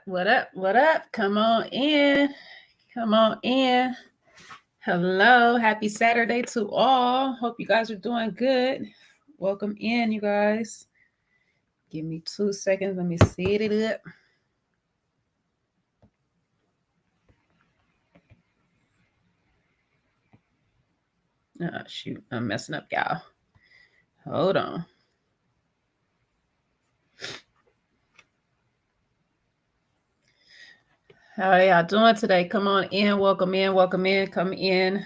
What up? What up? Come on in. Come on in. Hello. Happy Saturday to all. Hope you guys are doing good. Welcome in, you guys. Give me 2 seconds. Let me set it up. Oh, shoot. I'm messing up, y'all. Hold on. How are y'all doing today? Come on in. Welcome in. Welcome in. Come in.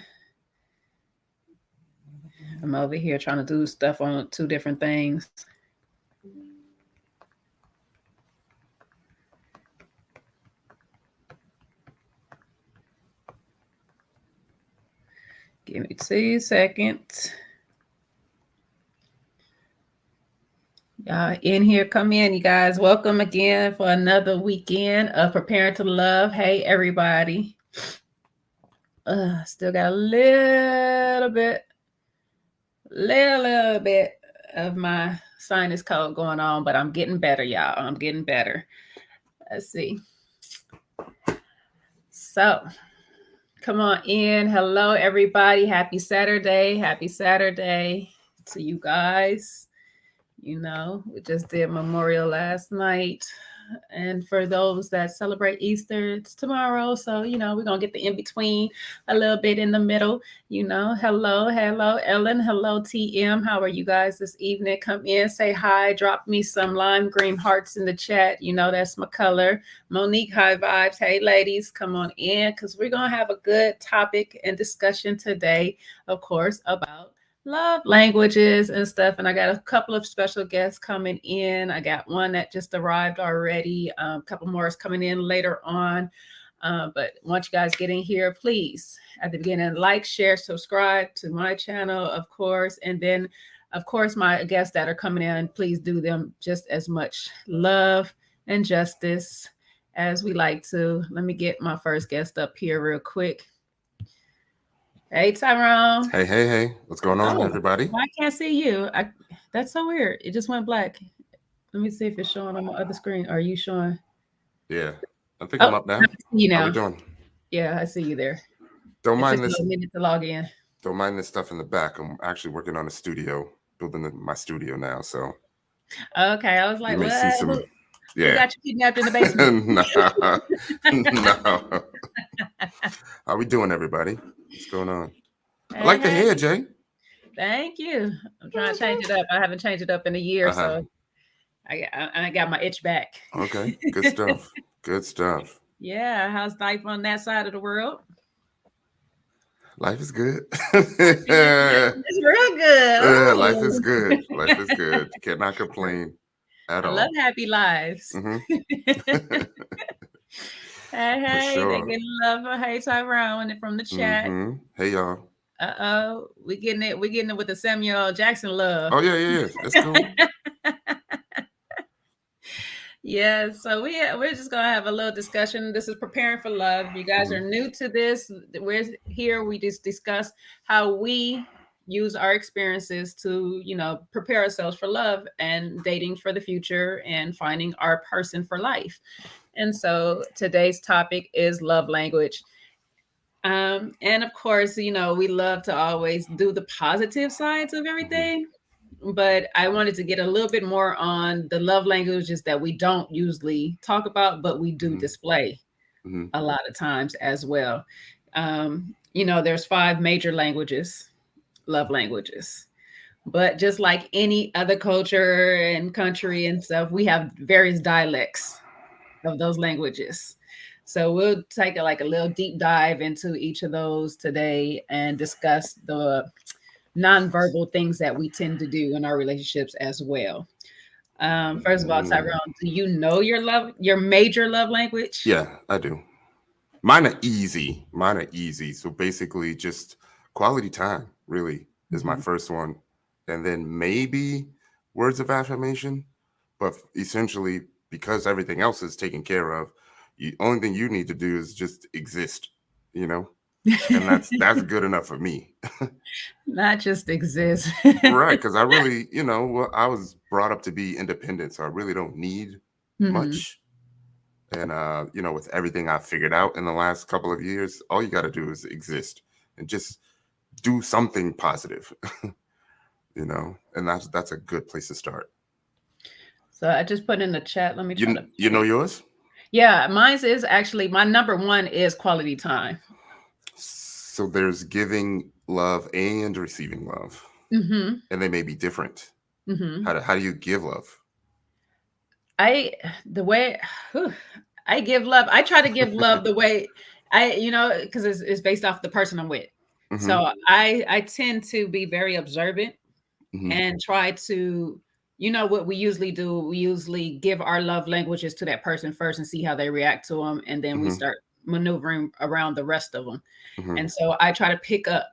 I'm over here trying to do stuff on two different things. Give me 2 seconds. Y'all in here, come in, you guys. Welcome again for another weekend of Preparing to Love. Hey, everybody. Still got a little bit of my sinus cold going on, but I'm getting better, y'all. I'm getting better. Let's see. So, come on in. Hello, everybody. Happy Saturday. Happy Saturday to you guys. You know, we just did Memorial last night. And for those that celebrate Easter, it's tomorrow. So, we're going to get the in-between a little bit in the middle. Hello, Ellen. Hello, TM. How are you guys this evening? Come in, say hi, drop me some lime green hearts in the chat. That's my color. Monique, high vibes. Hey, ladies, come on in because we're going to have a good topic and discussion today, of course, about love languages and stuff. And I got a couple of special guests coming in. I got one that just arrived already. A couple more is coming in later on. But once you guys get in here, please, at the beginning, like, share, subscribe to my channel, of course. And then, of course, my guests that are coming in, please do them just as much love and justice as we like to. Let me get my first guest up here real quick. Hey, Tyrone. Hey. What's going on, everybody? I can't see you. That's so weird. It just went black. Let me see if it's showing on my other screen. Are you showing? Yeah. I think I'm up now. I see you now. How we doing? Yeah, I see you there. Don't mind this. A minute to log in. Don't mind this stuff in the back. I'm actually working on a studio, building my studio now. So. Okay, I was like, you may see some. Who got you kidnapped in the basement? No. How we doing, everybody? What's going on? I like the hair, Jay. Thank you. I'm trying to change it up. I haven't changed it up in a year, so I got my itch back. Okay, good stuff. Good stuff. Yeah, how's life on that side of the world? Life is good. It's real good. Life is good. Life is good. Cannot complain at all. I love happy lives. Mm-hmm. Hey, sure. they getting love for Hey Tyrone from the chat. Mm-hmm. Hey y'all. We getting it with the Samuel Jackson love. Oh yeah. That's cool. Yeah, so we're just gonna have a little discussion. This is Preparing for Love. If you guys are new to this, we're here. We just discuss how we use our experiences to, prepare ourselves for love and dating for the future and finding our person for life. And so today's topic is love language. And of course, we love to always do the positive sides of everything. But I wanted to get a little bit more on the love languages that we don't usually talk about, but we do display a lot of times as well. There's 5 major love languages. But just like any other culture and country and stuff, we have various dialects of those languages. So we'll take a little deep dive into each of those today and discuss the nonverbal things that we tend to do in our relationships as well. First of all, Tyrone, do you know your major love language? Yeah, I do. Mine are easy. So basically just quality time really is my first one. And then maybe words of affirmation. But essentially, because everything else is taken care of, the only thing you need to do is just exist, and that's good enough for me. Not just exist. Right, because I really, I was brought up to be independent, so I really don't need much. And with everything I've figured out in the last couple of years, all you got to do is exist and just do something positive. And that's a good place to start. So I just put in the chat. Let me try to. You know yours? Yeah, mine's is actually my number one is quality time. So there's giving love and receiving love, Mm-hmm. and they may be different. Mm-hmm. How do you give love? The way I give love, I try to give love the way because it's based off the person I'm with. Mm-hmm. So I tend to be very observant Mm-hmm. and try to, what we usually do, we usually give our love languages to that person first and see how they react to them. And then we Mm-hmm. start maneuvering around the rest of them. Mm-hmm. And so I try to pick up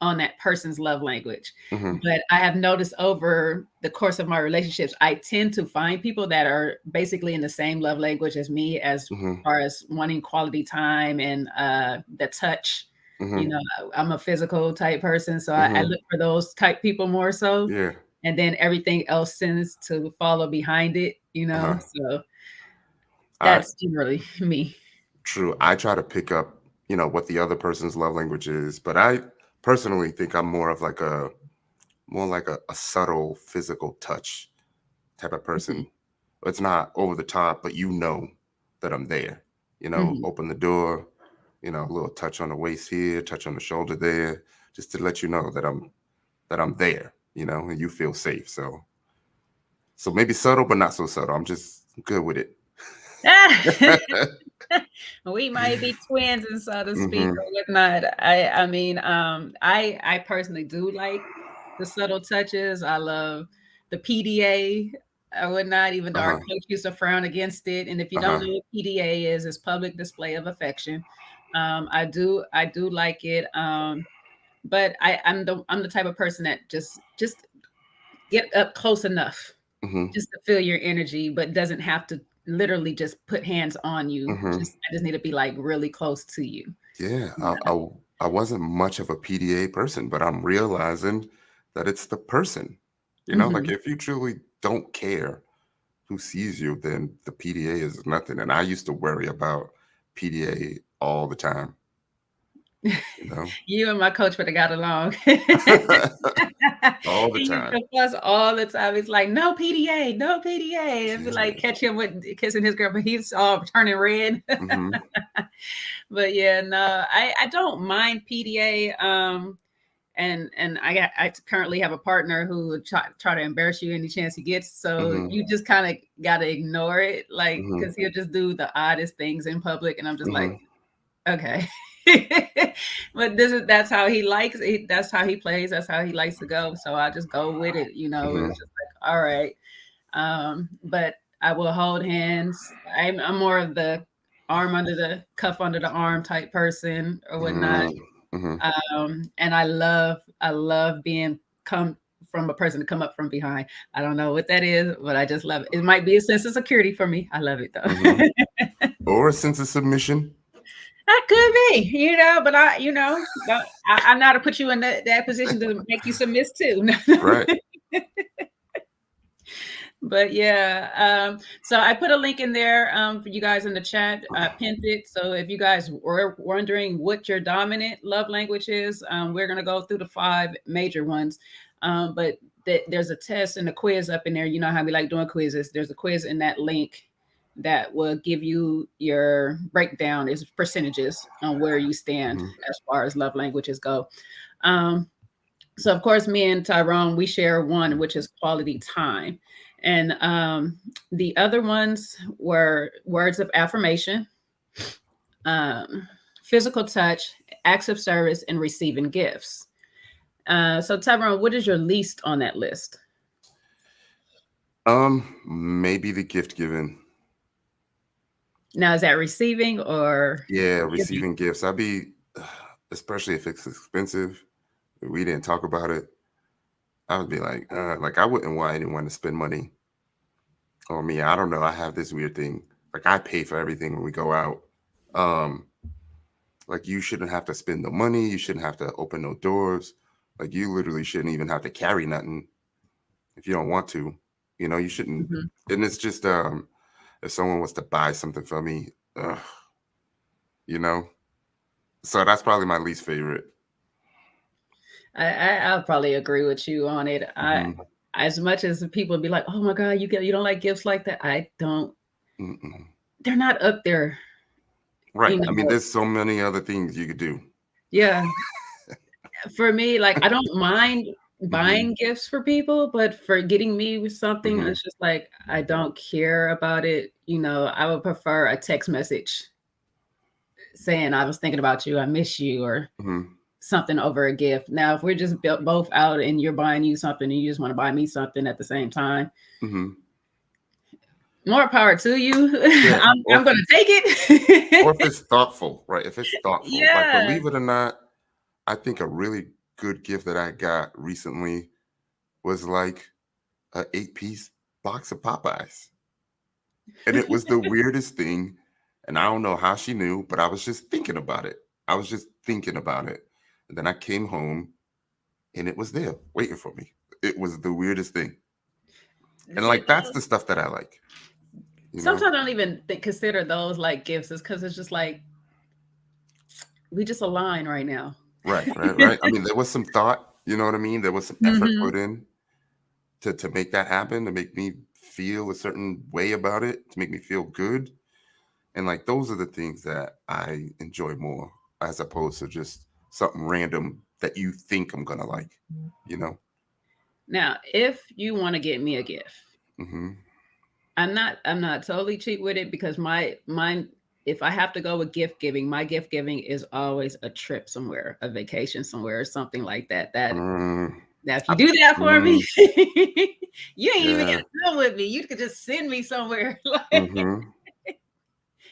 on that person's love language. Mm-hmm. But I have noticed over the course of my relationships, I tend to find people that are basically in the same love language as me, as Mm-hmm. far as wanting quality time and the touch. Mm-hmm. I'm a physical type person, so I Mm-hmm. look for those type people more so. Yeah. And then everything else tends to follow behind it, Uh-huh. So I that's generally me. True. I try to pick up, what the other person's love language is, but I personally think I'm more of like a subtle physical touch type of person. Mm-hmm. It's not over the top, but that I'm there. Mm-hmm. Open the door, a little touch on the waist here, touch on the shoulder there, just to let you know that I'm there, and you feel safe. So maybe subtle, but not so subtle. I'm just good with it. We might be twins and so to speak Mm-hmm. or whatnot. I mean, I personally do like the subtle touches. I love the PDA or whatnot, even though our Uh-huh. coach used to frown against it. And if you don't Uh-huh. know what PDA is, it's public display of affection. I do like it. But I'm the type of person that just get up close enough Mm-hmm. just to feel your energy, but doesn't have to literally just put hands on you. Mm-hmm. I just need to be like really close to you. Yeah, Yeah. I wasn't much of a PDA person, but I'm realizing that it's the person. Like Mhm. if you truly don't care who sees you, then the PDA is nothing. And I used to worry about PDA all the time, you know, You and my coach would have got along. all the He used time. to fuss all the time. He's like, "No PDA, no PDA," and be like, Yeah. catch him with kissing his girl, but he's all turning red. Mm-hmm. But yeah, no, I don't mind PDA. And I currently have a partner who would try to embarrass you any chance he gets. So Mm-hmm. you just kind of gotta ignore it, like Mm-hmm. because he'll just do the oddest things in public, and I'm just Mm-hmm. like, okay. But that's how he likes it. That's how he plays. That's how he likes to go. So I just go with it. Mm-hmm. It's just like, all right. But I will hold hands. I'm more of the arm under the cuff under the arm type person or whatnot. Mm-hmm. And I love being come from a person to come up from behind. I don't know what that is, but I just love it. It might be a sense of security for me. I love it though. Mm-hmm. Or a sense of submission. That could be, but I'm not to put you in that position to make you submit too. Right. But yeah, so I put a link in there for you guys in the chat. I pinned it. So if you guys were wondering what your dominant love language is, we're going to go through the 5 major ones. But there's a test and a quiz up in there. You know how we like doing quizzes. There's a quiz in that link that will give you your breakdown is percentages on where you stand Mm-hmm. as far as love languages go. So of course, me and Tyrone, we share one, which is quality time. And the other ones were words of affirmation, physical touch, acts of service, and receiving gifts. So Tyrone, what is your least on that list? Maybe the gift giving. Now, is that receiving or Yeah, giving? receiving gifts. I'd be, especially if it's expensive. We didn't talk about it. I would be like I wouldn't want anyone to spend money on me. I don't know. I have this weird thing. Like I pay for everything when we go out. Um, like you shouldn't have to spend the money. You shouldn't have to open no doors. Like you literally shouldn't even have to carry nothing if you don't want to. You shouldn't. Mhm. And it's just if someone was to buy something for me, you know, so that's probably my least favorite. I'll probably agree with you on it. As much as people be like, "Oh my God, you don't like gifts like that," I don't. Mm-mm. They're not up there, Right. you know. I mean, there's so many other things you could do. Yeah, for me, like I don't mind buying gifts for people, but for getting me with something, it's just like I don't care about it. You know, I would prefer a text message saying I was thinking about you, I miss you, or something over a gift. Now, if we're just both out and you're buying you something and you just want to buy me something at the same time, more power to you. Yeah. I'm going to take it. Or if it's thoughtful, right? If it's thoughtful, like Yeah. believe it or not, I think a really good gift that I got recently was like a 8-piece box of Popeyes. And it was the weirdest thing. And I don't know how she knew, but I was just thinking about it. And then I came home and it was there waiting for me. It was the weirdest thing. And like, that's the stuff that I like. Sometimes I don't even consider those like gifts, is because it's just like, we just align right now. Right. I mean, there was some thought, you know what I mean? There was some effort put in to make that happen, to make me feel a certain way about it, to make me feel good. And like, those are the things that I enjoy more, as opposed to just something random that you think I'm gonna like, you know. Now, if you want to get me a gift, I'm not totally cheap with it, because mine, if I have to go with gift giving, my gift giving is always a trip somewhere, a vacation somewhere, or something like that. Now, if you do that for me, you ain't even got to come with me. You could just send me somewhere.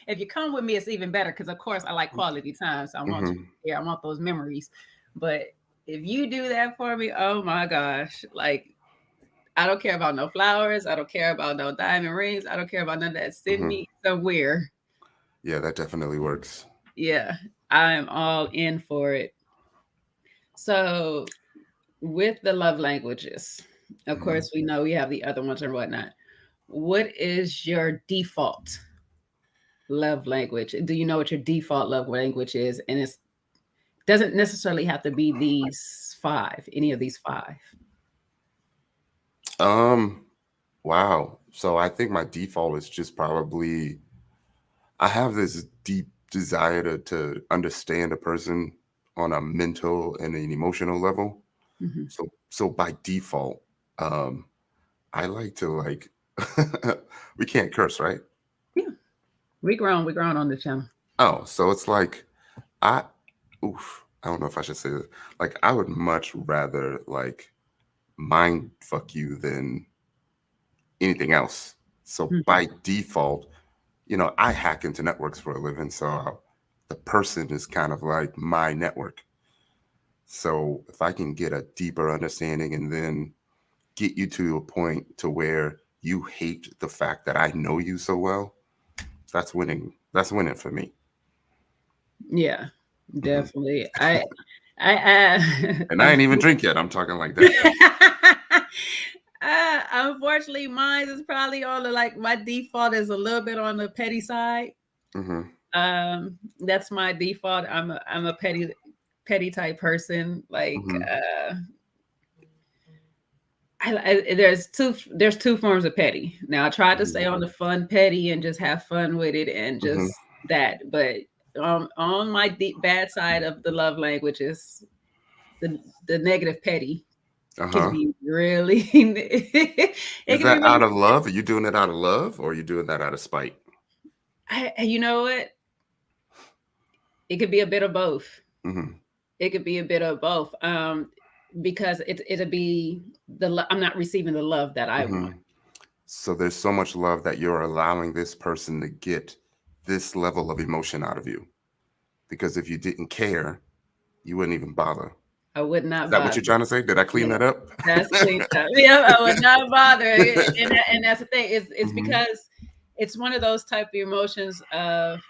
If you come with me, it's even better, because of course I like quality time. So I want you here. I want those memories. But if you do that for me, oh my gosh, like, I don't care about no flowers. I don't care about no diamond rings. I don't care about none of that. Send me somewhere. Yeah, that definitely works. Yeah, I'm all in for it. So with the love languages, of course, we know we have the other ones and whatnot. What is your default love language? Do you know what your default love language is? And it doesn't necessarily have to be any of these 5. Wow. So I think my default is just probably, I have this deep desire to understand a person on a mental and an emotional level. So by default, I like to like, we can't curse, right? Yeah. We grown on the channel. Oh, so it's like, I don't know if I should say this. Like, I would much rather like mind fuck you than anything else. So by default, you know, I hack into networks for a living. So the person is kind of like my network. So if I can get a deeper understanding and then get you to a point to where you hate the fact that I know you so well, that's winning. That's winning for me. Yeah, definitely. I and I ain't even drink yet. I'm talking like that. Unfortunately, mine is probably on the, like, my default is a little bit on the petty side. That's my default. I'm a petty type person. Like, there's two forms of petty. Now, I tried to stay on the fun petty and just have fun with it and just that, but on my bad side of the love language is the negative petty. Can be really. Is that out of love? Are you doing it out of love, or are you doing that out of spite? You know what? It could be a bit of both. It could be a bit of both. Because it'll be I'm not receiving the love that I want. So there's so much love that you're allowing this person to get this level of emotion out of you. Because if you didn't care, you wouldn't even bother. I would not. Is that what you're trying to say? Did I clean that up? That's cleaned up. Yeah, I would not bother. And that's the thing. It's because it's one of those type of emotions of,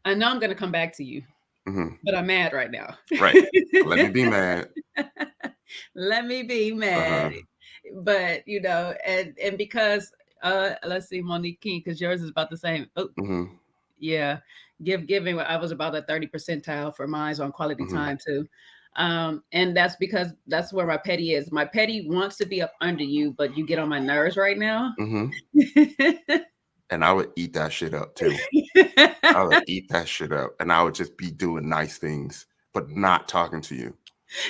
I know I'm going to come back to you, but I'm mad right now. Right. Let me be mad. Let me be mad. But, you know, and because Let's see, Monique King, because yours is about the same. Oh, Mm-hmm. yeah. Giving. I was about a 30 percentile for mine on quality Mm-hmm. time too. And that's because that's where my petty is. My petty wants to be up under you, but you get on my nerves right now. Mm-hmm. And I would eat that shit up too. I would eat that shit up, and I would just be doing nice things, but not talking to you.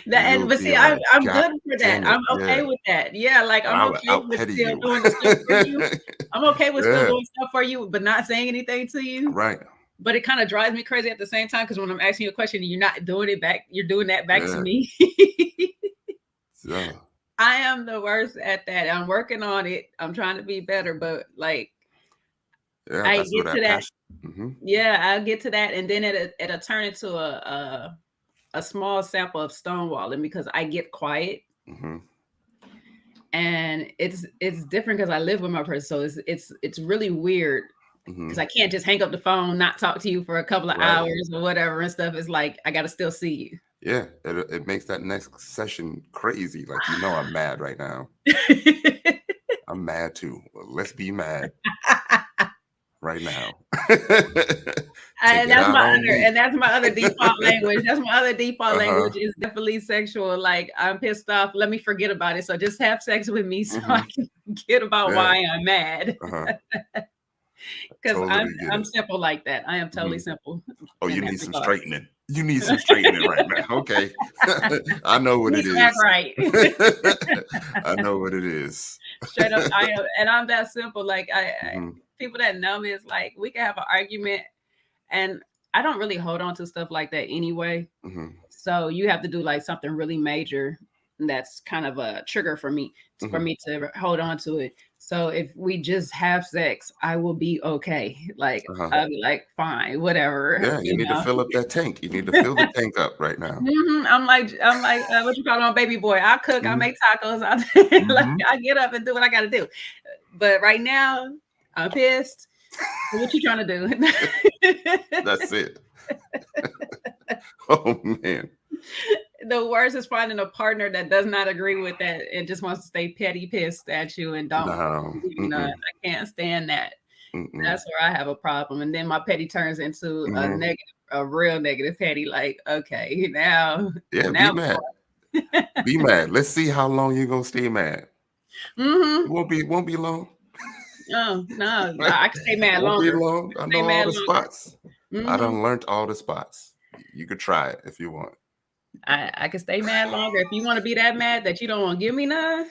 But Be see, like, I'm God good for that. damn it, I'm okay yeah. with that. Yeah, like And I'm I would okay out with petty still you. doing the stuff for you. I'm okay with still Yeah. doing stuff for you, but not saying anything to you. Right. But it kind of drives me crazy at the same time, because when I'm asking you a question and you're not doing it back, you're doing that back to Yeah. me. So, I am the worst at that. I'm working on it. I'm trying to be better, but like yeah, I that's where get to that that. passion. Mm-hmm. Yeah, I'll get to that, and then it'll turn into a small sample of stonewalling, because I get quiet. Mm-hmm. And it's different because I live with my person, so it's really weird, Mm-hmm. because I can't just hang up the phone, not talk to you for a couple of Right. hours or whatever and stuff. It's like I got to still see you. Yeah, it makes that next session crazy. Like, I'm mad right now. I'm mad too. Well, let's be mad right now. And that's my other default language. That's my other default language is definitely sexual. Like, I'm pissed off. Let me forget about it. So just have sex with me so I can get about why I'm mad. Because I'm simple like that. I am totally simple. Oh, you need some straightening. You need some straightening right now. Okay. I know what it is. Right. I know what it is. Straight up, I'm that simple. Like people that know me is like, we can have an argument, and I don't really hold on to stuff like that anyway. So you have to do like something really major that's kind of a trigger for me to hold on to it. So if we just have sex, I will be okay. Like I'll be like, fine, whatever. Yeah, you need to fill up that tank. You need to fill the tank up right now. I'm like, what you call on baby boy? I cook, I make tacos. Like I get up and do what I got to do. But right now, I'm pissed. What you trying to do? That's it. Oh man. The worst is finding a partner that does not agree with that and just wants to stay petty pissed at you and don't. I can't stand that. That's where I have a problem. And then my petty turns into a real negative petty. Like, okay, now. Yeah, be mad. Be mad. Let's see how long you're gonna stay mad. It won't be long. No, I can stay mad Won't longer. Be long. I know all the spots. I done learned all the spots. You could try it if you want. I can stay mad longer. If you want to be that mad that you don't want to give me none.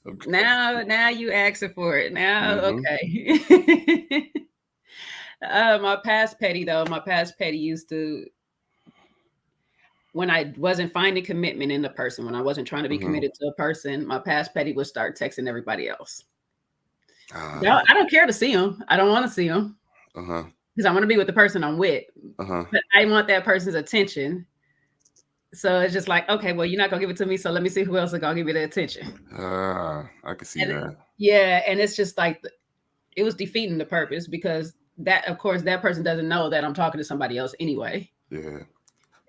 Okay. Now you asking for it. Now, okay. My past petty used to, when I wasn't finding commitment in the person, when I wasn't trying to be committed to a person, my past petty would start texting everybody else. No, I don't care to see them. I don't want to see them. Because I want to be with the person I'm with. But I want that person's attention. So it's just like, okay, well, you're not going to give it to me, so let me see who else is going to give me the attention. I can see that. Yeah, and it's just like, it was defeating the purpose, because that, of course, that person doesn't know that I'm talking to somebody else anyway. Yeah,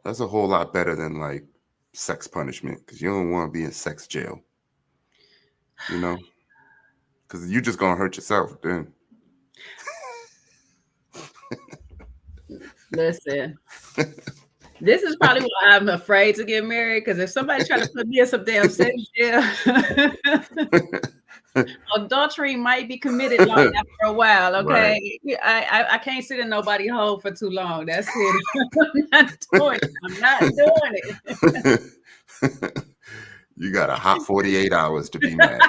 that's a whole lot better than like sex punishment, because you don't want to be in sex jail. Because you're just going to hurt yourself then. Listen, this is probably why I'm afraid to get married, because if somebody try to put me in some damn sex jail, adultery might be committed like that for a while. Okay, right. I can't sit in nobody hole for too long. That's it. I'm not doing it. You got a hot 48 hours to be mad.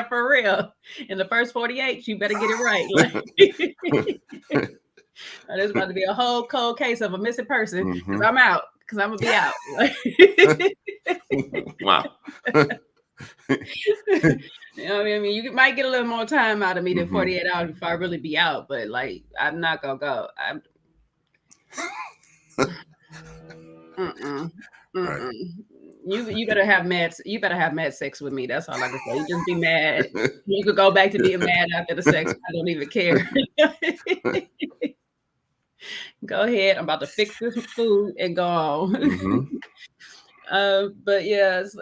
For real. In the first 48, you better get it right. There's about to be a whole cold case of a missing person, because I'm out. Because I'm gonna be out. Wow. You know what I mean? You might get a little more time out of me than 48 hours before I really be out, but like, I'm not gonna go. Right. You better have mad sex with me. That's all I can say. You just be mad. You could go back to being mad after the sex. I don't even care. Go ahead. I'm about to fix this food and go on. But yes,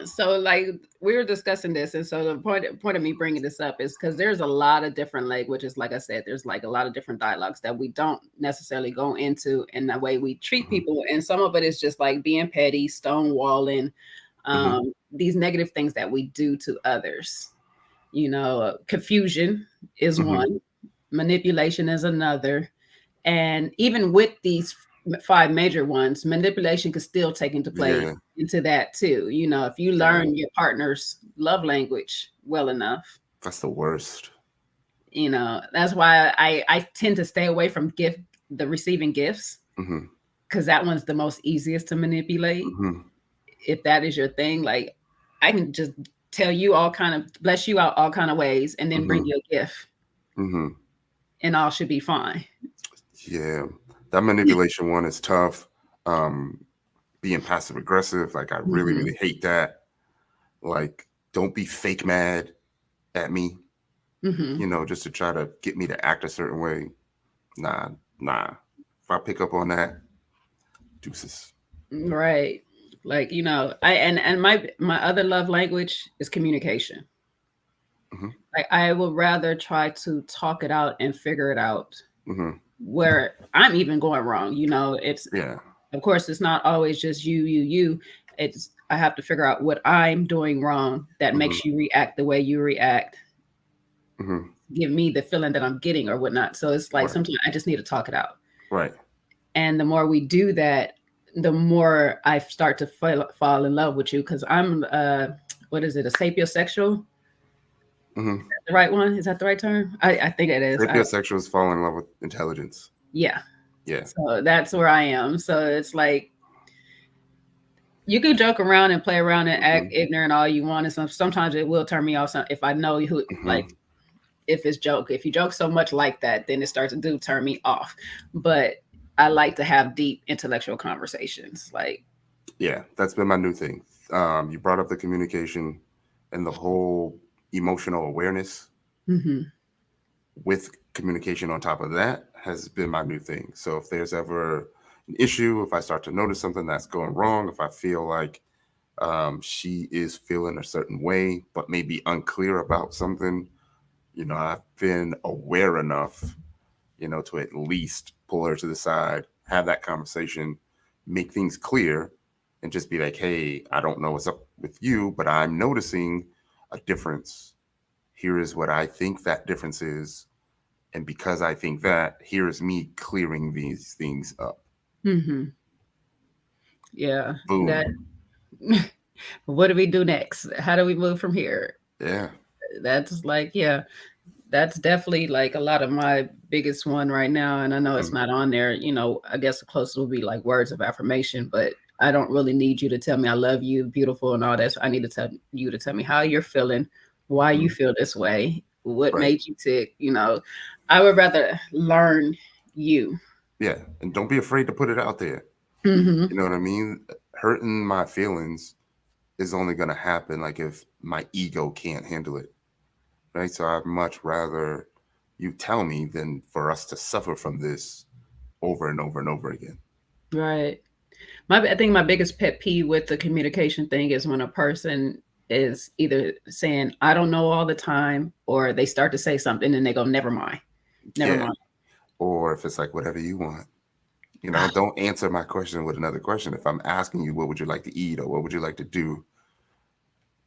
So like we were discussing this, and so the point of me bringing this up is because there's a lot of different languages. Like I said, there's like a lot of different dialogues that we don't necessarily go into in the way we treat Mhm. people, and some of it is just like being petty, stonewalling, Mhm. these negative things that we do to others. Confusion is Mhm. one, manipulation is another, and even with these five major ones, manipulation could still take into play Yeah. into that too. If you Yeah. learn your partner's love language well enough, That's the worst. that's why I tend to stay away from the receiving gifts, Mhm. because that one's the most easiest to manipulate. Mhm. If that is your thing, like I can just tell you all kind of bless you out all kind of ways and then bring Mhm. you a gift Mhm. and all should be fine. Yeah. That manipulation one is tough. Um, Being passive aggressive, like I really, Hmm. really hate that. Like, don't be fake mad at me, Hmm. just to try to get me to act a certain way. Nah, nah. If I pick up on that, deuces. Right. Like, I and my other love language is communication. Hmm. Like I would rather try to talk it out and figure it out Hmm. where I'm even going wrong. It's Yeah. of course it's not always just you. It's I have to figure out what I'm doing wrong that Hmm. makes you react the way you react, Hmm. give me the feeling that I'm getting or whatnot. So it's like Right. sometimes I just need to talk it out. Right. And the more we do that, the more I start to fall in love with you, because I'm what is it, a sapiosexual? Hmm. The right one? Is that the right term? I think it is. Sapiosexuals fall in love with intelligence. Yeah. Yeah. So that's where I am. So it's like you can joke around and play around and act Hmm. ignorant all you want, and sometimes it will turn me off. If I know who, like, Hmm. if you joke so much like that, then it starts to turn me off. But I like to have deep intellectual conversations. Like, Yeah, that's been my new thing. You brought up the communication and the whole emotional awareness hmm with communication on top of that has been my new thing. So if there's ever an issue, if I start to notice something that's going wrong, if I feel like she is feeling a certain way, but maybe unclear about something, I've been aware enough, to at least pull her to the side, have that conversation, make things clear, and just be like, hey, I don't know what's up with you, but I'm noticing a difference. Here is what I think that difference is. And because I think that, here is me clearing these things up. hmm yeah, that. Boom. What do we do next? How do we move from here? Yeah. That's like, yeah, that's definitely like a lot of my biggest one right now. And I know it's Mhm. not on there. I guess the closest will be like words of affirmation, but I don't really need you to tell me I love you, beautiful, and all that. So I need to tell you to tell me how you're feeling, why you Mhm. feel this way, what Right. made you tick. I would rather learn you. Yeah. And don't be afraid to put it out there. Hmm. You know what I mean? Hurting my feelings is only going to happen like if my ego can't handle it. Right. So I'd much rather you tell me than for us to suffer from this over and over and over again. Right. I think my biggest pet peeve with the communication thing is when a person is either saying I don't know all the time, or they start to say something and they go never mind, never Yeah. mind. Or if it's like whatever you want, don't answer my question with another question. If I'm asking you, what would you like to eat or what would you like to do?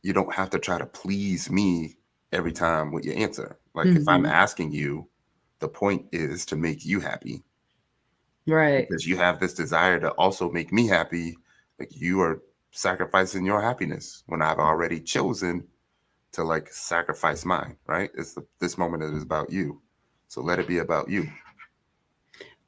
You don't have to try to please me every time with your answer. Like if I'm Hmm. asking you, the point is to make you happy Right. because you have this desire to also make me happy. Like you are sacrificing your happiness when I've already chosen to like sacrifice mine, right? This moment it is about you. So let it be about you.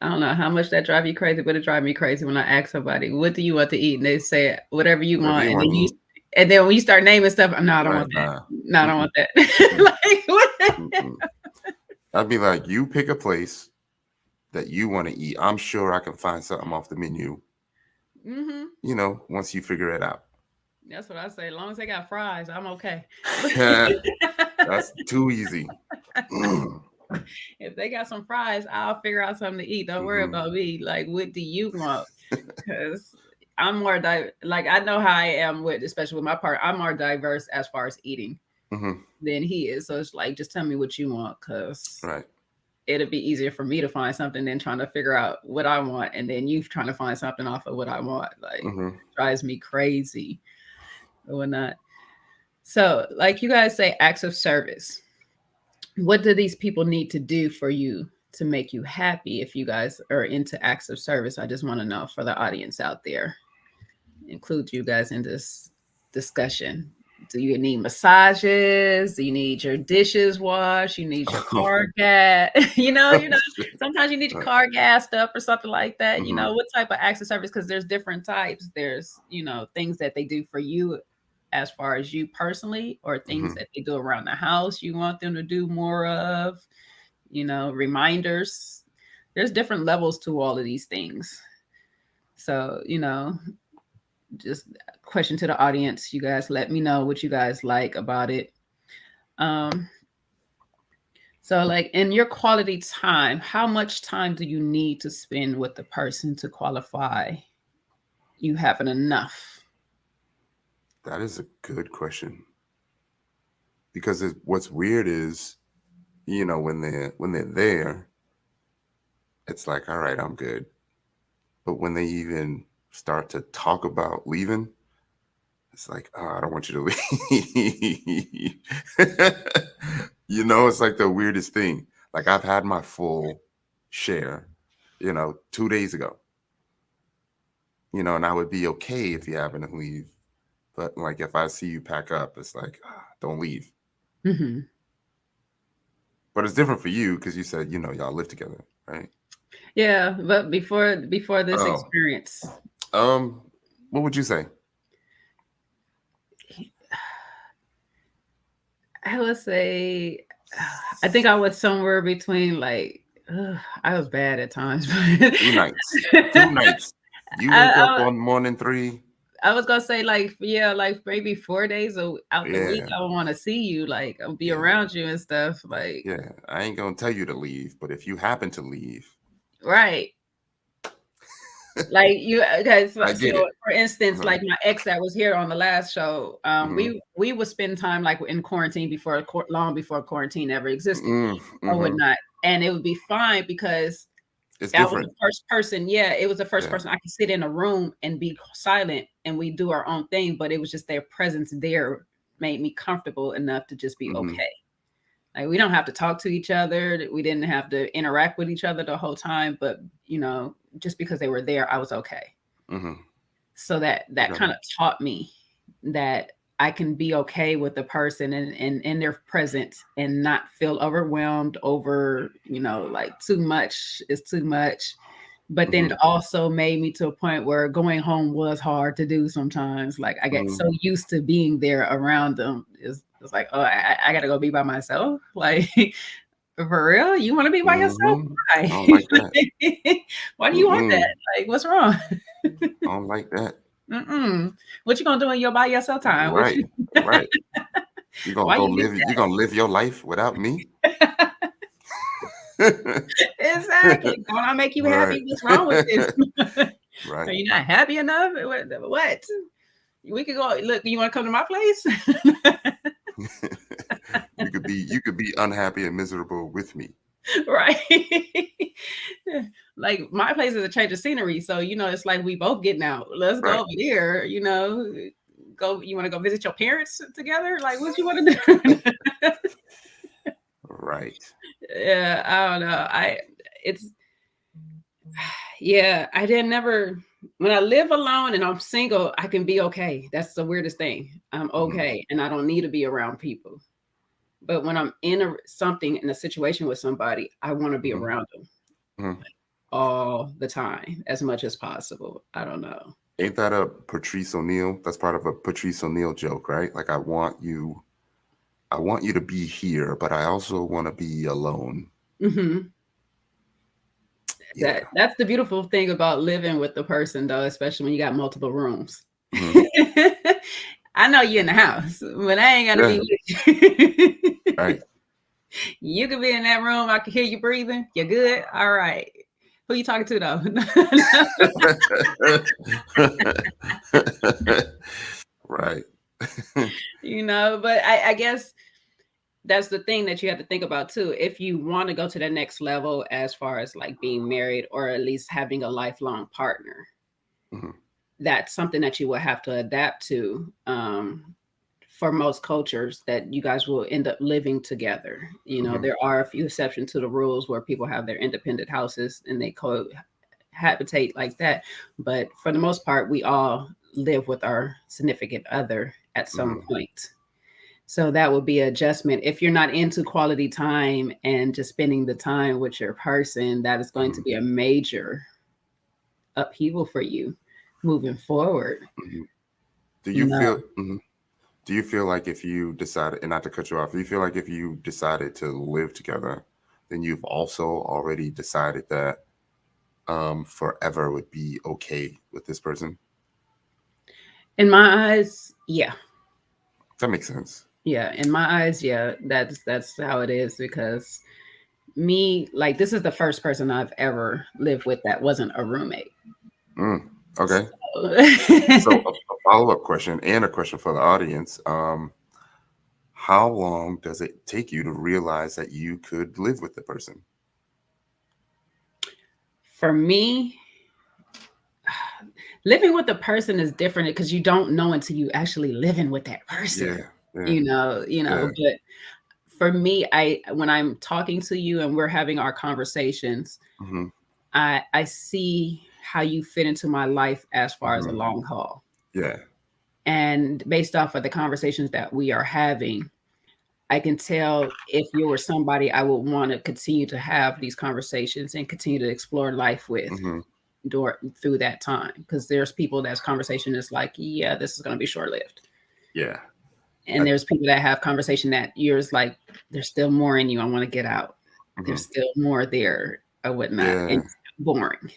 I don't know how much that drive you crazy, but it drive me crazy when I ask somebody, "What do you want to eat?" and they say whatever you Whatever want, you and want to eat. and then when you start naming stuff, no, I don't Right. want that. Nah. No, I don't Mm-mm, want that. mm-mm, Like what? mm-mm. I'd be like, you pick a place that you want to eat. I'm sure I can find something off the menu, Hmm. once you figure it out. That's what I say. As long as they got fries, I'm okay. That's too easy. If they got some fries, I'll figure out something to eat. Don't worry Mhm. about me. Like, what do you want? Because I'm more like I know how I am with, especially with my partner. I'm more diverse as far as eating than he is. So it's like, just tell me what you want, because it'll be easier for me to find something than trying to figure out what I want, and then you trying to find something off of what I want. Like, it drives me crazy or not. So, like you guys say, acts of service. What do these people need to do for you to make you happy? If you guys are into acts of service, I just want to know for the audience out there. Include you guys in this discussion. Do you need massages? Do you need your dishes washed? You need your car gas? you know, sometimes you need your car gassed up or something like that. You know, what type of acts of service? Because there's different types. There's, things that they do for you as far as you personally, or things that they do around the house you want them to do more of, reminders. There's different levels to all of these things. So, just a question to the audience. You guys let me know what you guys like about it. So like, in your quality time, how much time do you need to spend with the person to qualify you having enough? That is a good question. Because what's weird is, when they're there, it's like, all right, I'm good. But when they even start to talk about leaving, it's like, oh, I don't want you to leave. It's like the weirdest thing. Like, I've had my full share, 2 days ago. And I would be okay if you happen to leave. But like, if I see you pack up, it's like, don't leave. But it's different for you because you said, y'all live together, right? Yeah, but before this experience, what would you say? I would say, I think I was somewhere between like, I was bad at times. 2 nights. 2 nights. You wake up on morning 3. I was gonna say like maybe 4 days out the week. I would want to see you, like I'll be around you and stuff. Like, I ain't gonna tell you to leave, but if you happen to leave, right? Like you guys. So, for instance, like my ex that was here on the last show, we would spend time like in quarantine long before quarantine ever existed or whatnot, and it would be fine because it's that different. was the first person. Yeah, it was the first person I could sit in a room and be silent and we do our own thing. But it was just their presence there made me comfortable enough to just be okay. Like, we don't have to talk to each other. We didn't have to interact with each other the whole time. But, just because they were there, I was okay. So that kind of taught me that I can be okay with the person and in their presence and not feel overwhelmed over, like too much is too much. But then it also made me to a point where going home was hard to do sometimes. Like, I get so used to being there around them. It's like, oh, I got to go be by myself. Like, for real? You want to be by yourself? Why? I don't like that. Why do you want that? Like, what's wrong? I don't like that. What you gonna do when you're by yourself time? Right. You gonna go live? You gonna live your life without me? Exactly. Don't I make you happy? What's wrong with this? Right. Are you not happy enough? What? We could go. Look, you want to come to my place? You could be unhappy and miserable with me. Right. Like, my place is a change of scenery, so it's like we both getting out. Let's go over there. Go. You want to go visit your parents together? Like, what you want to do? Right. Yeah, I don't know. I didn't never. When I live alone and I'm single, I can be okay. That's the weirdest thing. I'm okay, and I don't need to be around people. But when I'm in a situation with somebody, I want to be around them all the time, as much as possible. I don't know. Ain't that a Patrice O'Neal? That's part of a Patrice O'Neal joke, right? Like, I want you to be here, but I also want to be alone. That's the beautiful thing about living with the person, though, especially when you got multiple rooms. I know you're in the house, but I ain't gotta be with you. Right. You could be in that room. I can hear you breathing. You're good. All right. Who you talking to, though? but I guess that's the thing that you have to think about too. If you want to go to the next level as far as like being married or at least having a lifelong partner, that's something that you will have to adapt to. For most cultures, that you guys will end up living together. There are a few exceptions to the rules where people have their independent houses and they cohabitate like that. But for the most part, we all live with our significant other at some point. So that would be an adjustment. If you're not into quality time and just spending the time with your person, that is going to be a major upheaval for you moving forward. Do you feel? Do you feel like if you decided, and not to cut you off, do you feel like if you decided to live together, then you've also already decided that forever would be okay with this person? In my eyes, yeah. That makes sense. Yeah, in my eyes, yeah, that's how it is, because me, like, this is the first person I've ever lived with that wasn't a roommate. Okay. So a follow-up question and a question for the audience. How long does it take you to realize that you could live with the person? For me, living with a person is different because you don't know until you actually living with that person. But for me, when I'm talking to you and we're having our conversations, I see how you fit into my life as far as a long haul. Yeah. And based off of the conversations that we are having, I can tell if you were somebody I would want to continue to have these conversations and continue to explore life with through that time. Because there's people that's conversation is like, yeah, this is going to be short-lived. Yeah. And there's people that have conversation that yours like, there's still more in you. I want to get out. There's still more there or whatnot. Yeah. And it's boring.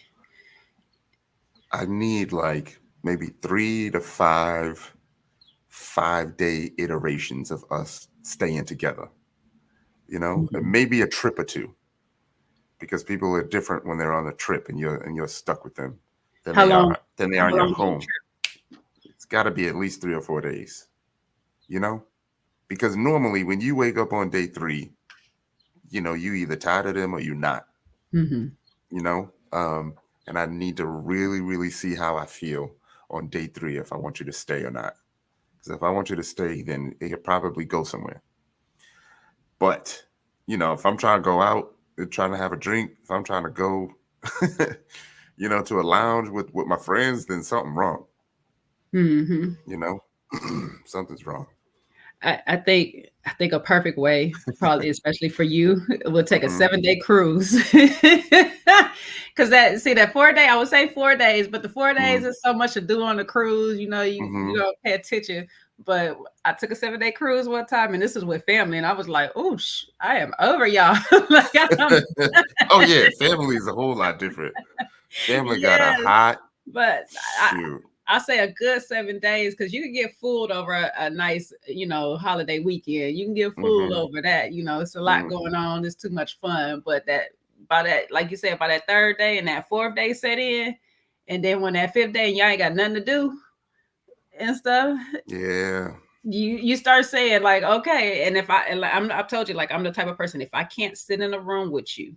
I need like maybe 3 to 5 5-day iterations of us staying together, and maybe a trip or two, because people are different when they're on a trip and you're stuck with them than they are in your home. It's got to be at least 3 or 4 days, because normally when you wake up on day 3, you either tired of them or you're not, and I need to really, really see how I feel on day 3 if I want you to stay or not. Because if I want you to stay, then it could probably go somewhere. But, if I'm trying to go out and trying to have a drink, if I'm trying to go, to a lounge with my friends, then something's wrong. Something's wrong. I think a perfect way, probably especially for you, would take a 7-day cruise. Because that 4-day, I would say 4 days, but the 4 days is so much to do on the cruise. You don't pay attention. But I took a 7-day cruise one time, and this is with family, and I was like, "Oh, I am over y'all." Oh yeah, family is a whole lot different. Family got a hot, but I say a good 7 days, because you can get fooled over a nice, holiday weekend. You can get fooled over that. It's a lot going on. It's too much fun. But like you said, by that 3rd day and that 4th day set in, and then when that 5th day and y'all ain't got nothing to do and stuff. Yeah. You start saying like, okay, and I've told you, like, I'm the type of person, if I can't sit in a room with you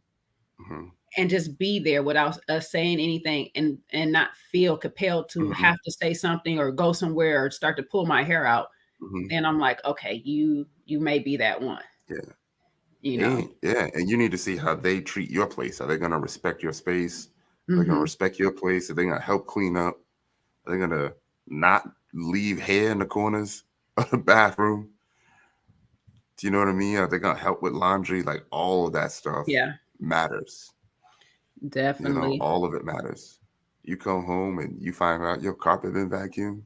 and just be there without us saying anything and not feel compelled to have to say something or go somewhere or start to pull my hair out, then I'm like, okay, you may be that one. Yeah. And you need to see how they treat your place. Are they going to respect your space? Are they going to respect your place? Are they going to help clean up? Are they going to not leave hair in the corners of the bathroom? Do you know what I mean? Are they going to help with laundry? Like, all of that stuff matters. Definitely. All of it matters. You come home and you find out your carpet been vacuumed.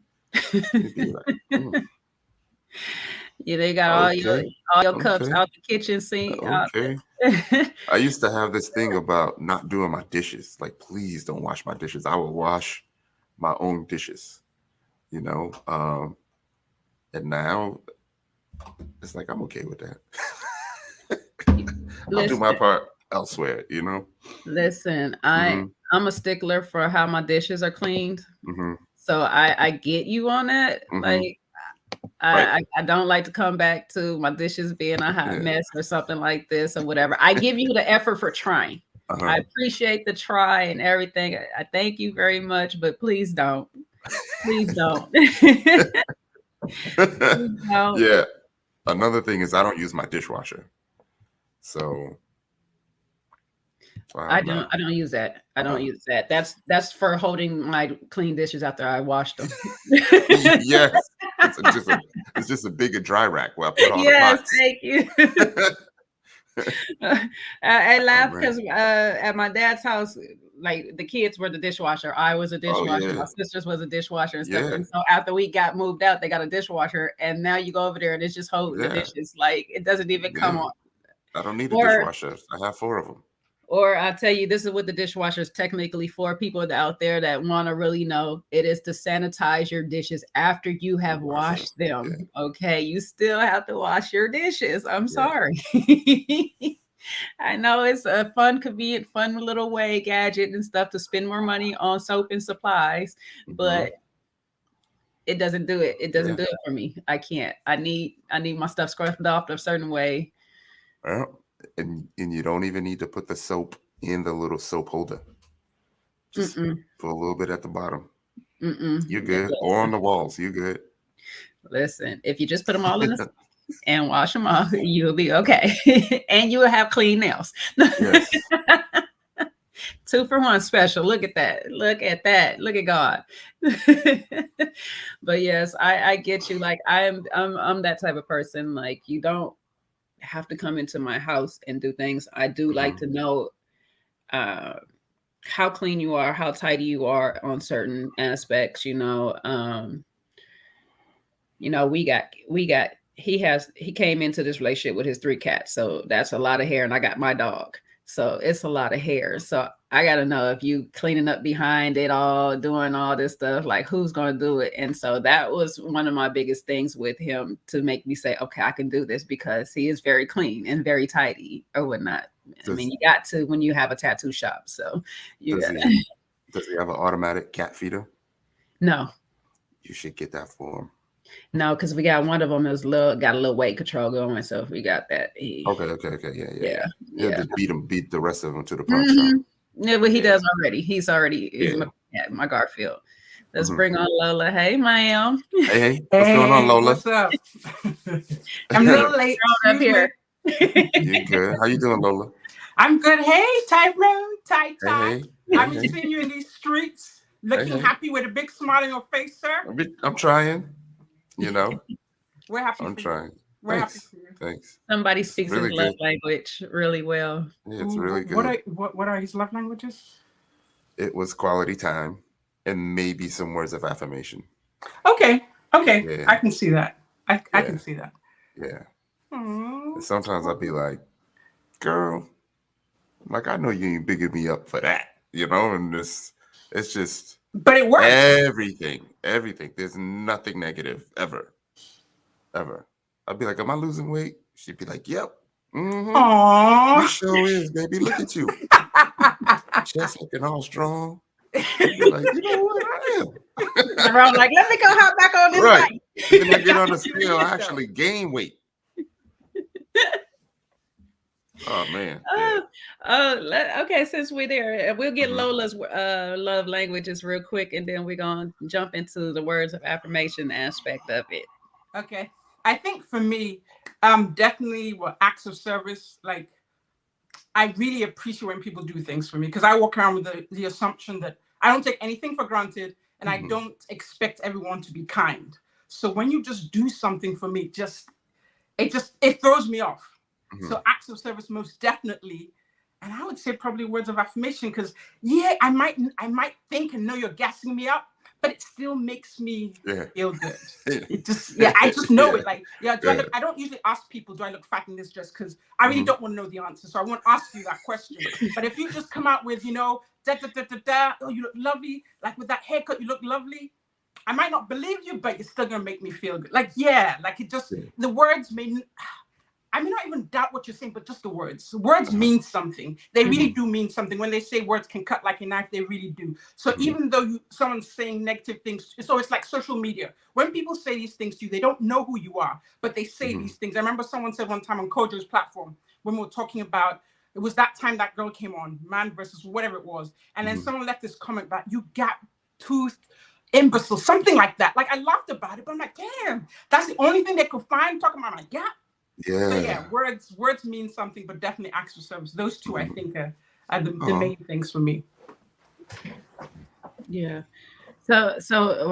You'd be like, Yeah, they got all your cups out the kitchen sink. Okay. I used to have this thing about not doing my dishes. Like, please don't wash my dishes. I will wash my own dishes, and now it's like, I'm okay with that. I'll do my part elsewhere, Listen, I'm a stickler for how my dishes are cleaned. So I get you on that. Like, I don't like to come back to my dishes being a hot mess or something like this or whatever. I give you the effort for trying. I appreciate the try and everything. I thank you very much, but please don't. Please don't. Please don't. Yeah. Another thing is I don't use my dishwasher. So I don't use that. I don't use that. That's for holding my clean dishes after I wash them. Yes. It's just a bigger dry rack where I put all the pots. Thank you. I laugh because at my dad's house, like the kids were the dishwasher. I was a dishwasher. My sisters was a dishwasher and stuff. And so after we got moved out, they got a dishwasher. And now you go over there and it's just holding the dishes. Like it doesn't even come on. I don't need a dishwasher. I have 4 of them. Or I'll tell you, this is what the dishwasher is technically for. People out there that want to really know, it is to sanitize your dishes after you have washed them. Yeah. Okay, you still have to wash your dishes. I'm sorry. I know it's a fun, convenient, fun little way, gadget and stuff to spend more money on soap and supplies, but it doesn't do it. It doesn't do it for me. I can't. I need my stuff scrubbed off a certain way. Well, and you don't even need to put the soap in the little soap holder. Just put a little bit at the bottom. You're good. Or on the walls. You're good. Listen, if you just put them all in the and wash them off, you'll be okay. And you will have clean nails. Yes. 2 for 1 special. Look at that. Look at that. Look at God. But yes, I get you. Like I'm that type of person. Like you don't have to come into my house and do things. I do like to know how clean you are, how tidy you are on certain aspects. He came into this relationship with his 3 cats, so that's a lot of hair, and I got my dog, so it's a lot of hair. So I got to know if you cleaning up behind it all, doing all this stuff, like who's going to do it. And so that was one of my biggest things with him to make me say, okay, I can do this, because he is very clean and very tidy or whatnot. I mean, you got to when you have a tattoo shop. So does he have an automatic cat feeder? No. You should get that for him. No, because we got one of them that's got a little weight control going. So if we got that, okay, yeah. Just beat the rest of them to the punch. Yeah, but he does already. He's already my Garfield. Let's bring on Lola. Hey, ma'am. Hey, what's going on, Lola? What's up? I'm a little late up here. You good? How you doing, Lola? I'm good. Hey, Tyrone, Ty. Hey. I'm seeing you in these streets, looking happy with a big smile on your face, sir. I'm trying. We're happy. I'm trying. We're happy for you. Thanks. Somebody speaks his love language really well. Yeah, it's really good. What are his love languages? It was quality time and maybe some words of affirmation. Okay. Yeah. I can see that. I can see that. Yeah. And sometimes I'll be like, girl, like I know you ain't bigging me up for that, and it's just. But it works. Everything. There's nothing negative ever. I'd be like, am I losing weight? She'd be like, yep. Aww. You sure is, baby. Look at you. Chest looking all strong. You're like, you know what? I am. I'm like, let me go hop back on this right. When I get on the scale, I actually gain weight. Oh man. Okay, since we're there, we'll get Lola's love languages real quick, and then we're gonna jump into the words of affirmation aspect of it. Okay. I think for me, definitely acts of service. Like I really appreciate when people do things for me, because I walk around with the assumption that I don't take anything for granted, and I don't expect everyone to be kind. So when you just do something for me, it throws me off. So acts of service, most definitely. And I would say probably words of affirmation, because I might think and know you're gassing me up, but it still makes me feel good. It just I just know it. Like I don't usually ask people, do I look fat in this dress? Because I really don't want to know the answer, so I won't ask you that question. But if you just come out with oh, you look lovely, like with that haircut you look lovely, I might not believe you, but you're still gonna make me feel good. Like it just the words may. I may not even doubt what you're saying, but just the words. Words mean something. They really do mean something. When they say words can cut like a knife, they really do. So even though someone's saying negative things, so it's like social media. When people say these things to you, they don't know who you are, but they say these things. I remember someone said one time on Kojo's platform, when we were talking about, it was that time that girl came on, man versus whatever it was. And then someone left this comment about, you gap-toothed imbecile, something like that. Like, I laughed about it, but I'm like, damn, that's the only thing they could find talking about my gap. Yeah. So yeah, words mean something, but definitely acts of service. Those two, I think, are the main things for me. Yeah. So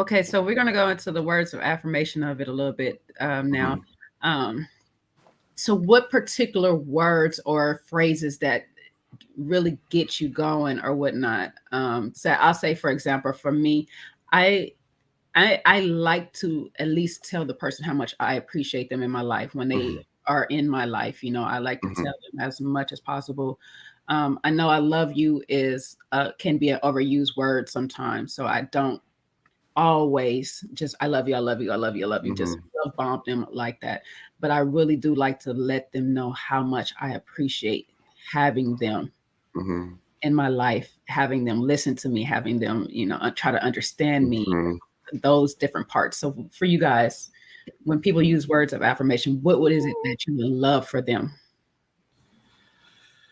okay, so we're gonna go into the words of affirmation of it a little bit now. So what particular words or phrases that really get you going or whatnot? So I'll say, for example, for me, I like to at least tell the person how much I appreciate them in my life when they are in my life. You know, I like to tell them as much as possible. I know I love you is can be an overused word sometimes, so I don't always just I love you, I love you, I love you, I love you, just love bomb them like that. But I really do like to let them know how much I appreciate having them in my life, having them listen to me, having them, you know, try to understand me, those different parts. So for you guys, when people use words of affirmation, what is it that you would love for them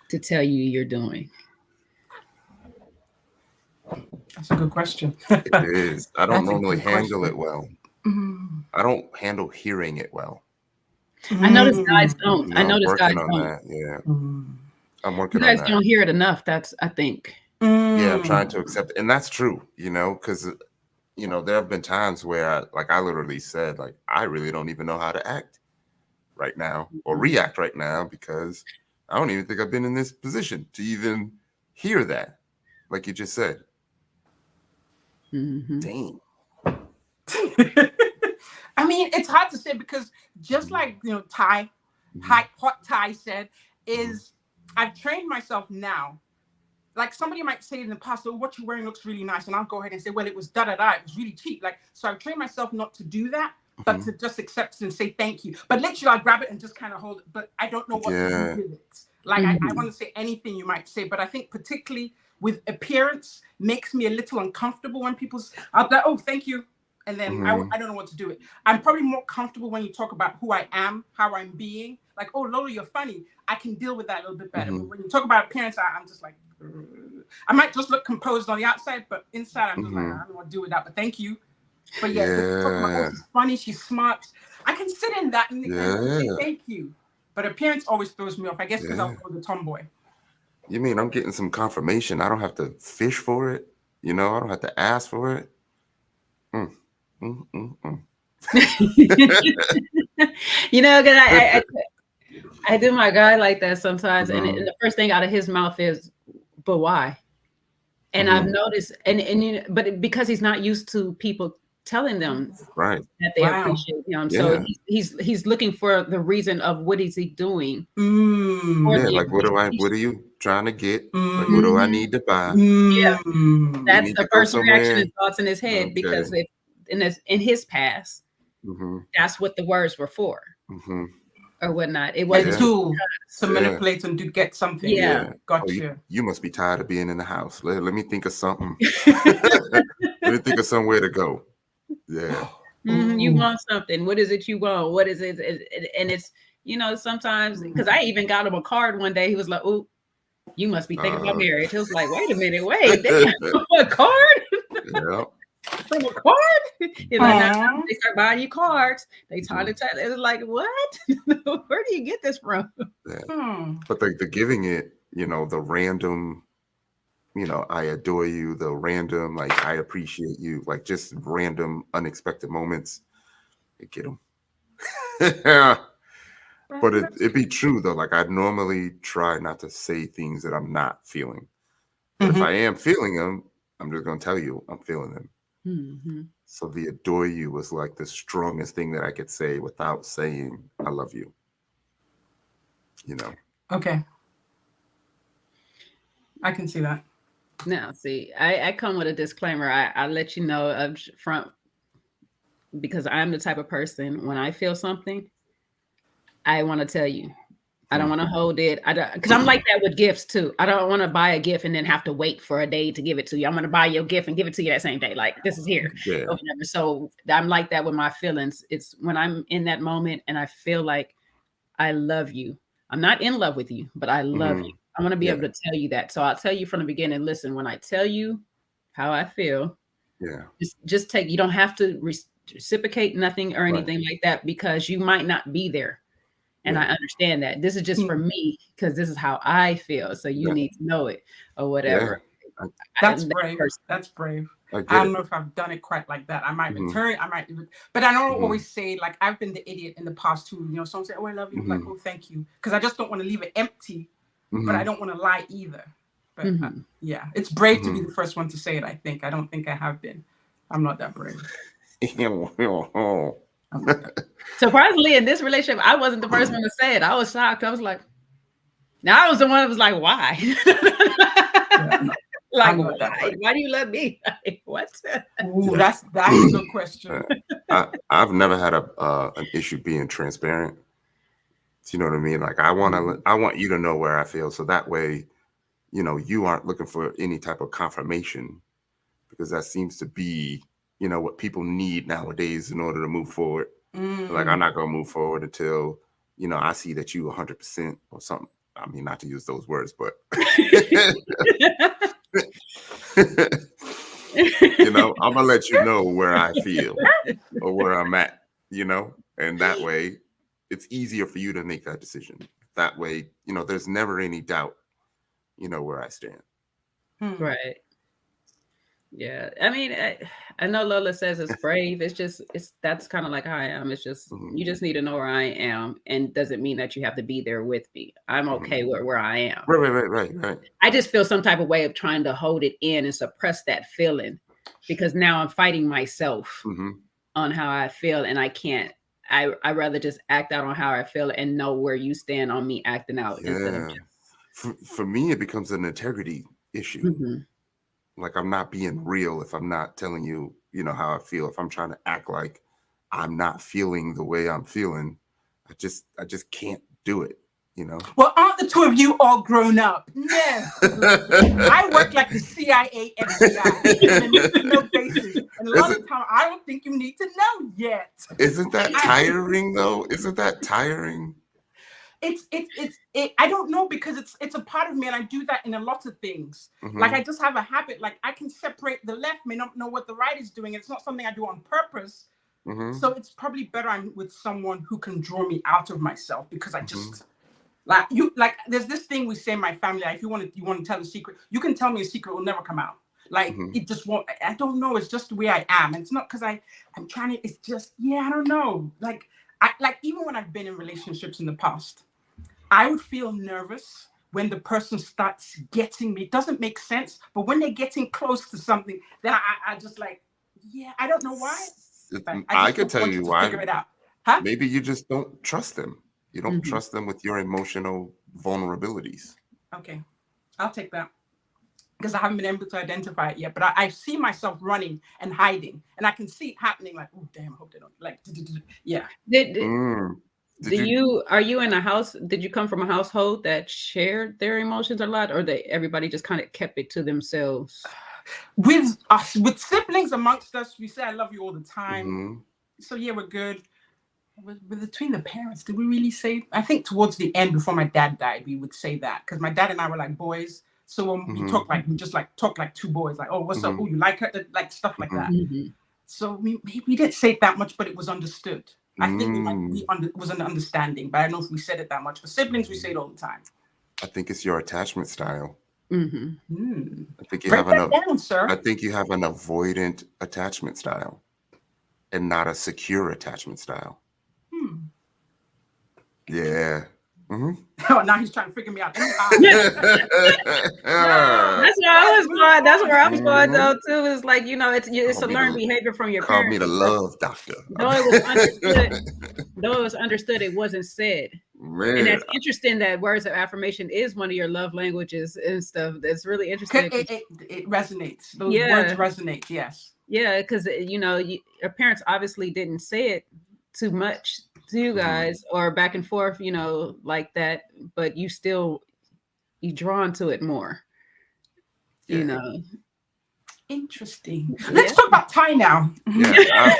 to tell you you're doing? That's a good question. It is. I don't normally handle it well. I don't handle hearing it well. I notice guys don't. No, I notice guys I'm working on don't. that. Yeah. I'm working You on guys that. don't hear it enough. That's, I think. Yeah, I'm trying to accept it. And that's true, you know, because, you know, there have been times where I literally said, like, I really don't even know how to act right now or react right now because I don't even think I've been in this position to even hear that, like you just said. Dang. I mean, it's hard to say because just like, you know, Hot Ty said, is I've trained myself now. Like somebody might say in the past, oh, what you're wearing looks really nice. And I'll go ahead and say, well, it was da-da-da. It was really cheap. Like, so I've trained myself not to do that, but to just accept it and say thank you. But literally I'll grab it and just kind of hold it. But I don't know what to do with it. Like, I want to say anything you might say, but I think particularly with appearance makes me a little uncomfortable when I'll be like, oh, thank you. And then I don't know what to do it. I'm probably more comfortable when you talk about who I am, how I'm being. Like, oh, Lola, you're funny. I can deal with that a little bit better. But when you talk about appearance, I'm just like, I might just look composed on the outside, but inside I'm just like, I don't know what to do with that. But thank you. But yeah, talking about, oh, she's funny, she's smart. I can sit in that and say thank you. But appearance always throws me off. I guess because I'm the tomboy. You mean I'm getting some confirmation? I don't have to fish for it. You know, I don't have to ask for it. You know, because I do my guy like that sometimes, and the first thing out of his mouth is, "But why?" And I've noticed, but because he's not used to people telling them that they appreciate him, so he's looking for the reason of what is he doing. Like what are you trying to get? Like what do I need to buy? Yeah, that's the first reaction and thoughts in his head because in his past, that's what the words were for. Or whatnot. It wasn't a tool to manipulate and to get something. Yeah. Gotcha. Oh, you must be tired of being in the house. Let me think of something. Let me think of somewhere to go. Yeah. You want something. What is it you want? What is it? And it's, you know, sometimes, because I even got him a card one day. He was like, oh, you must be thinking about marriage. He was like, wait a minute, a card? Yeah. From a card? He's like, now they start buying you cards. They try to tell. It's like, what? Where do you get this from? But the giving it, you know, the random, you know, I adore you, the random, like, I appreciate you, like just random, unexpected moments, they get them. But it be true though. Like I normally try not to say things that I'm not feeling. But if I am feeling them, I'm just going to tell you I'm feeling them. So the adore you was like the strongest thing that I could say without saying I love you. You know. Okay. I can see that. Now, see, I come with a disclaimer. I let you know up front because I'm the type of person when I feel something, I want to tell you. I don't want to hold it. I don't, because I'm like that with gifts too. I don't want to buy a gift and then have to wait for a day to give it to you. I'm going to buy your gift and give it to you that same day. Like, this is here. Yeah. Or whatever. So I'm like that with my feelings. It's when I'm in that moment and I feel like I love you. I'm not in love with you, but I love you. I want to be able to tell you that. So I'll tell you from the beginning, listen, when I tell you how I feel, just take, you don't have to reciprocate nothing or anything like that, because you might not be there. And I understand that. This is just for me, because this is how I feel. So you need to know it or whatever. Yeah. That's brave. That's brave. I don't know if I've done it quite like that. I might return, but I don't always say, like, I've been the idiot in the past too. You know, someone say, oh, I love you. I'm like, oh, thank you. Because I just don't want to leave it empty, but I don't want to lie either. But yeah, it's brave to be the first one to say it, I think. I don't think I have been. I'm not that brave. Surprisingly, in this relationship, I wasn't the first one to say it. I was shocked. I was like, now I was the one that was like, why? Like, why do you love me? Like, what? Ooh, that's a good question. I've never had an issue being transparent. Do you know what I mean? Like, I want you to know where I feel, so that way, you know, you aren't looking for any type of confirmation, because that seems to be, you know, what people need nowadays in order to move forward. Like, I'm not gonna move forward until, you know, I see that you 100% or something. I mean, not to use those words, but you know, I'm gonna let you know where I feel or where I'm at, you know, and that way it's easier for you to make that decision. That way, you know, there's never any doubt, you know, where I stand. Right. Yeah. I mean, I know Lola says it's brave. That's kind of like how I am. It's just, you just need to know where I am, and doesn't mean that you have to be there with me. I'm okay with where I am. Right. I just feel some type of way of trying to hold it in and suppress that feeling, because now I'm fighting myself on how I feel, and I can't. I rather just act out on how I feel and know where you stand on me acting out. Instead of for me, it becomes an integrity issue. Like, I'm not being real if I'm not telling you, you know, how I feel. If I'm trying to act like I'm not feeling the way I'm feeling, I just can't do it, you know? Well, aren't the two of you all grown up? No. I work like the CIA, FBI, and need to know basis. And a lot of the time, I don't think you need to know yet. Isn't that tiring, though? Isn't that tiring? I don't know, because it's a part of me, and I do that in a lot of things. Like, I just have a habit, like, I can separate the left, may not know what the right is doing. It's not something I do on purpose. So it's probably better I'm with someone who can draw me out of myself, because I just like there's this thing we say in my family, like, if you want to tell a secret, you can tell me a secret, it will never come out. Like, it just won't. I don't know, it's just the way I am. And it's not because I'm trying to, it's just, I don't know. Like, even when I've been in relationships in the past, I would feel nervous when the person starts getting me. It doesn't make sense, but when they're getting close to something, then I just like, I don't know why. I could tell you why. Figure it out. Huh? Maybe you just don't trust them. You don't trust them with your emotional vulnerabilities. Okay, I'll take that, because I haven't been able to identify it yet. But I see myself running and hiding, and I can see it happening. Like, oh damn, I hope they don't like. Are you in a house? Did you come from a household that shared their emotions a lot, or everybody just kind of kept it to themselves? With siblings amongst us, we say I love you all the time. So yeah, we're good. But between the parents, did we really say? I think towards the end, before my dad died, we would say that, because my dad and I were like boys. So when we talk, like, we just like talk like two boys, like, oh, what's up? Oh, you like her? Like, stuff like that. So we didn't say it that much, but it was understood. I think it was an understanding, but I don't know if we said it that much. For siblings, we say it all the time. I think it's your attachment style. I think you Break that down, sir. I think you have an avoidant attachment style, and not a secure attachment style. Yeah. Oh, now he's trying to figure me out. That's where I was going though too. It's like, you know, it's a learned behavior from your parents. Call me the love doctor. Though it was understood, it wasn't said. Man. And that's interesting that words of affirmation is one of your love languages and stuff. That's really interesting. It resonates. Those words resonate. Yes. Yeah, because you know, your parents obviously didn't say it too much to you Mhm. guys, or back and forth, like that, but you drawn to it more, Yeah. Interesting. Yeah. Let's talk about Thai now. Yeah,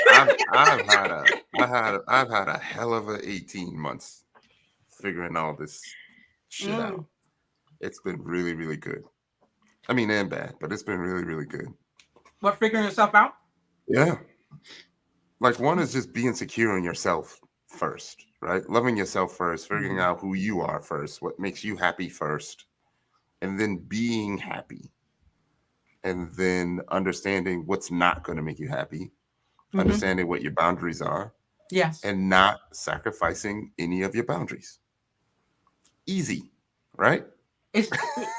I've had a hell of a 18 months figuring all this shit out. It's been really, really good. I mean, and bad, but it's been really, really good. What, figuring yourself out? Yeah. Like, one is just being secure in yourself first, right? Loving yourself first, figuring out who you are first, what makes you happy first, and then being happy. And then understanding what's not going to make you happy, understanding what your boundaries are, Yes. and not sacrificing any of your boundaries. Easy, right? It's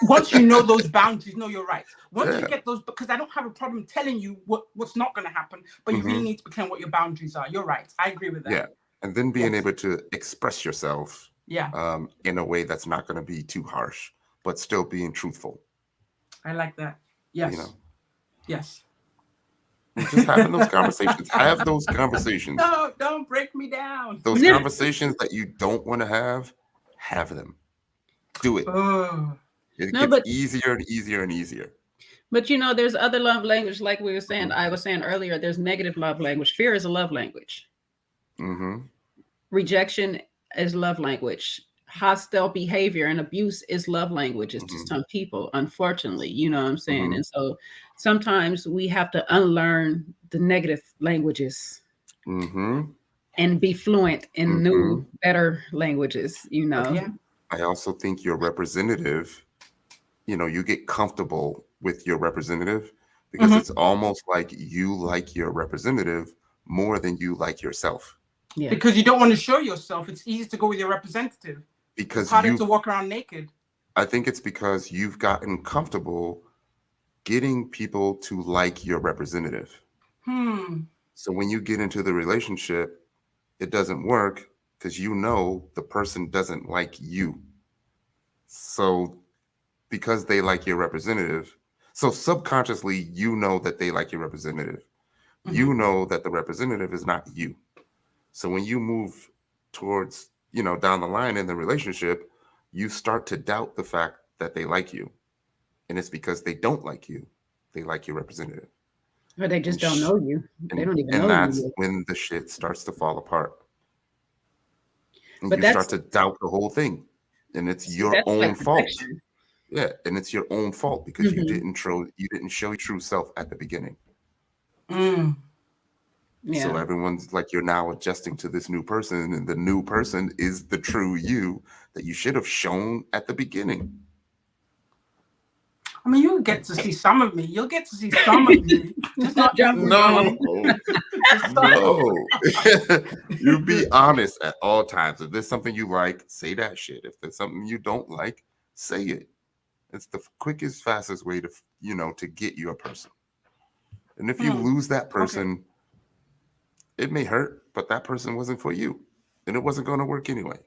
once you know those boundaries, know your rights. Once you Yeah. get those, because I don't have a problem telling you what's not going to happen, but you really need to be clear what your boundaries are. You're right. I agree with that. Yeah. And then being able to express yourself in a way that's not going to be too harsh, but still being truthful. I like that. Yes. You know? Yes. And just having those conversations. Have those conversations. No, don't break me down. Those conversations that you don't want to have them. Do it. It gets easier and easier and easier. But there's other love language, like we were saying. I was saying earlier, there's negative love language. Fear is a love language. Rejection is love language. Hostile behavior and abuse is love languages to some people, unfortunately. You know what I'm saying? And so sometimes we have to unlearn the negative languages and be fluent in new, better languages, I also think your representative, you get comfortable with your representative because it's almost like you like your representative more than you like yourself. Yeah. Because you don't want to show yourself. It's easy to go with your representative. Because it's harder to walk around naked. I think it's because you've gotten comfortable getting people to like your representative. So when you get into the relationship, it doesn't work because the person doesn't like you. So because they like your representative, so subconsciously that they like your representative. You know that the representative is not you. So when you move towards, down the line in the relationship, you start to doubt the fact that they like you. And it's because they don't like you. They like your representative. Or they just don't know you. They don't even know you. And that's when the shit starts to fall apart. And you start to doubt the whole thing. And it's your own fault. Yeah, and it's your own fault because you didn't show your true self at the beginning. Yeah. So everyone's like, you're now adjusting to this new person, and the new person is the true you that you should have shown at the beginning. I mean, you'll get to see some of me. You'll get to see some of me. Just not No. You be honest at all times. If there's something you like, say that shit. If there's something you don't like, say it. It's the quickest, fastest way to, to get you a person. And if you lose that person, it may hurt, but that person wasn't for you. And it wasn't going to work anyway.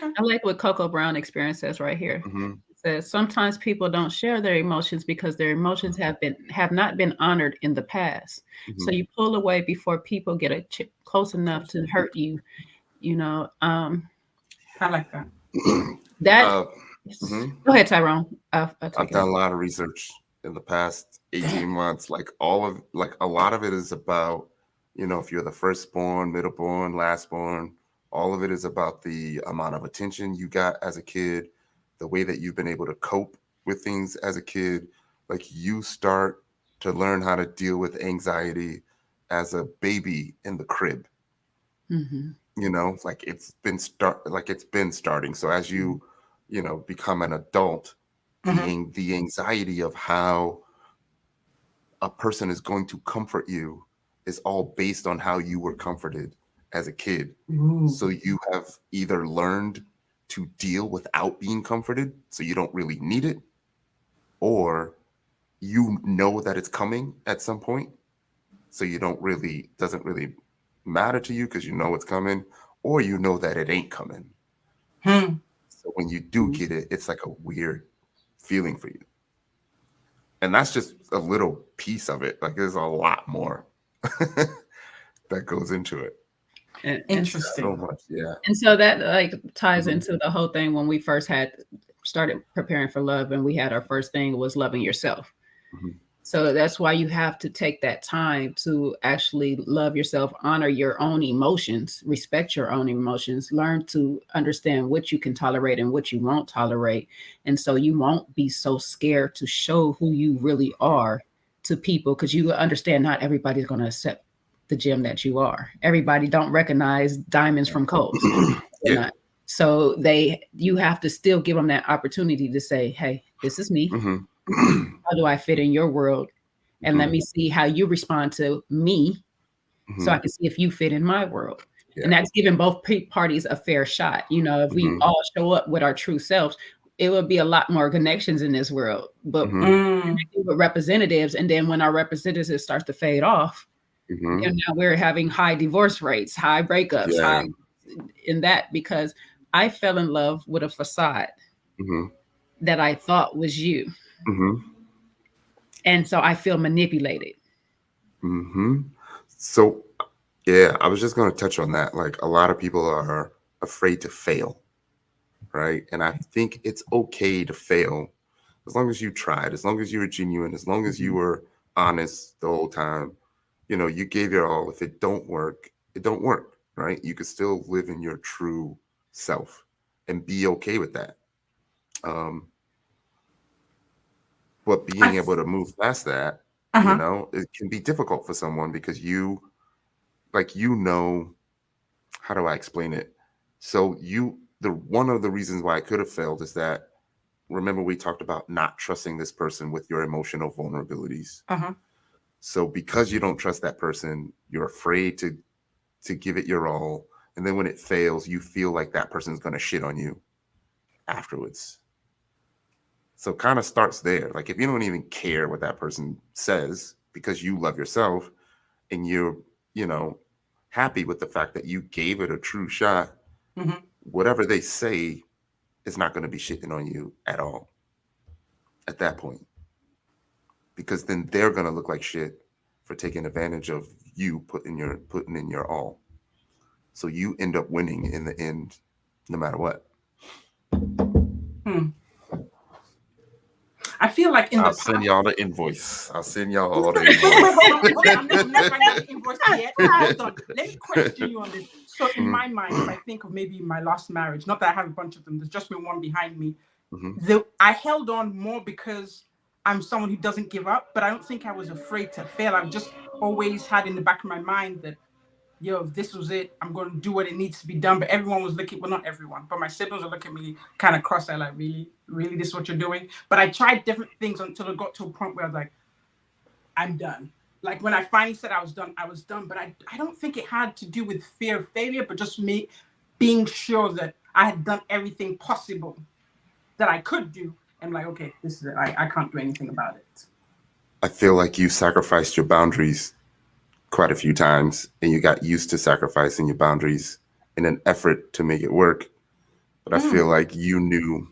I like what Coco Brown Experience says right here. It says, sometimes people don't share their emotions because their emotions have not been honored in the past. So you pull away before people get close enough to hurt you. I like that. Go ahead, Tyrone. I've done a lot of research in the past 18 months. A lot of it is about, if you're the firstborn, middleborn, lastborn, all of it is about the amount of attention you got as a kid, the way that you've been able to cope with things as a kid. Like, you start to learn how to deal with anxiety as a baby in the crib. It's been starting. So as you, become an adult, the anxiety of how a person is going to comfort you is all based on how you were comforted as a kid. So you have either learned to deal without being comforted, so you don't really need it, or you know that it's coming at some point, so doesn't really matter to you because you know it's coming, or you know that it ain't coming. So when you do get it, it's like a weird feeling for you. And that's just a little piece of it. Like, there's a lot more that goes into it. And Interesting. So much, yeah. And so that like ties Mhm. into the whole thing when we first started preparing for love, and we had our first thing was loving yourself. Mhm. So that's why you have to take that time to actually love yourself, honor your own emotions, respect your own emotions, learn to understand what you can tolerate and what you won't tolerate. And so you won't be so scared to show who you really are to people, because you understand not everybody's going to accept the gem that you are. Everybody don't recognize diamonds from coals. They're Yeah. not. So you have to still give them that opportunity to say, hey, this is me. Mhm. How do I fit in your world? And let me see how you respond to me, so I Mhm. can see if you fit in my world. Yeah. And that's giving both parties a fair shot. You know, if we Mhm. all show up with our true selves, it would be a lot more connections in this world. But Mhm. with representatives, and then when our representatives start to fade off, Mhm. and now we're having high divorce rates, high breakups, Yeah. high in that, because I fell in love with a facade Mhm. that I thought was you. Mhm. And so I feel manipulated. Mhm. So, yeah, I was just going to touch on that. Like, a lot of people are afraid to fail, right? And I think it's okay to fail as long as you tried, as long as you were genuine, as long as you were honest the whole time. You know, you gave your all. If it don't work, it don't work, right? You could still live in your true self and be okay with that. Um, but being able to move past that, you know, it can be difficult for someone because like, how do I explain it? So the one of the reasons why I could have failed is that, remember we talked about not trusting this person with your emotional vulnerabilities. So because you don't trust that person, you're afraid to give it your all, and then when it fails, you feel like that person's going to shit on you afterwards. So kind of starts there. Like, if you don't even care what that person says because you love yourself and you're, you know, happy with the fact that you gave it a true shot, whatever they say is not going to be shitting on you at all at that point, because then they're going to look like shit for taking advantage of you putting in your all. So you end up winning in the end, no matter what. I feel like in the I'll past. send y'all the invoice. I'll send y'all all the Wait, invoice. hold on. I'm not finding out the invoice yet. Hold on. Let me question you on this. So in my mind, if I think of maybe my last marriage, not that I have a bunch of them, there's just been one behind me. I held on more because I'm someone who doesn't give up, but I don't think I was afraid to fail. I've just always had in the back of my mind that, yo, if this was it, I'm going to do what it needs to be done. But everyone was looking, well, not everyone, but my siblings were looking at me kind of cross-eyed, like, really, this is what you're doing? But I tried different things until it got to a point where I was like, I'm done. Like, when I finally said I was done, I was done. But I don't think it had to do with fear of failure, but just me being sure that I had done everything possible that I could do. And like, okay, this is it. I can't do anything about it. I feel like you sacrificed your boundaries quite a few times, and you got used to sacrificing your boundaries in an effort to make it work. But I feel like you knew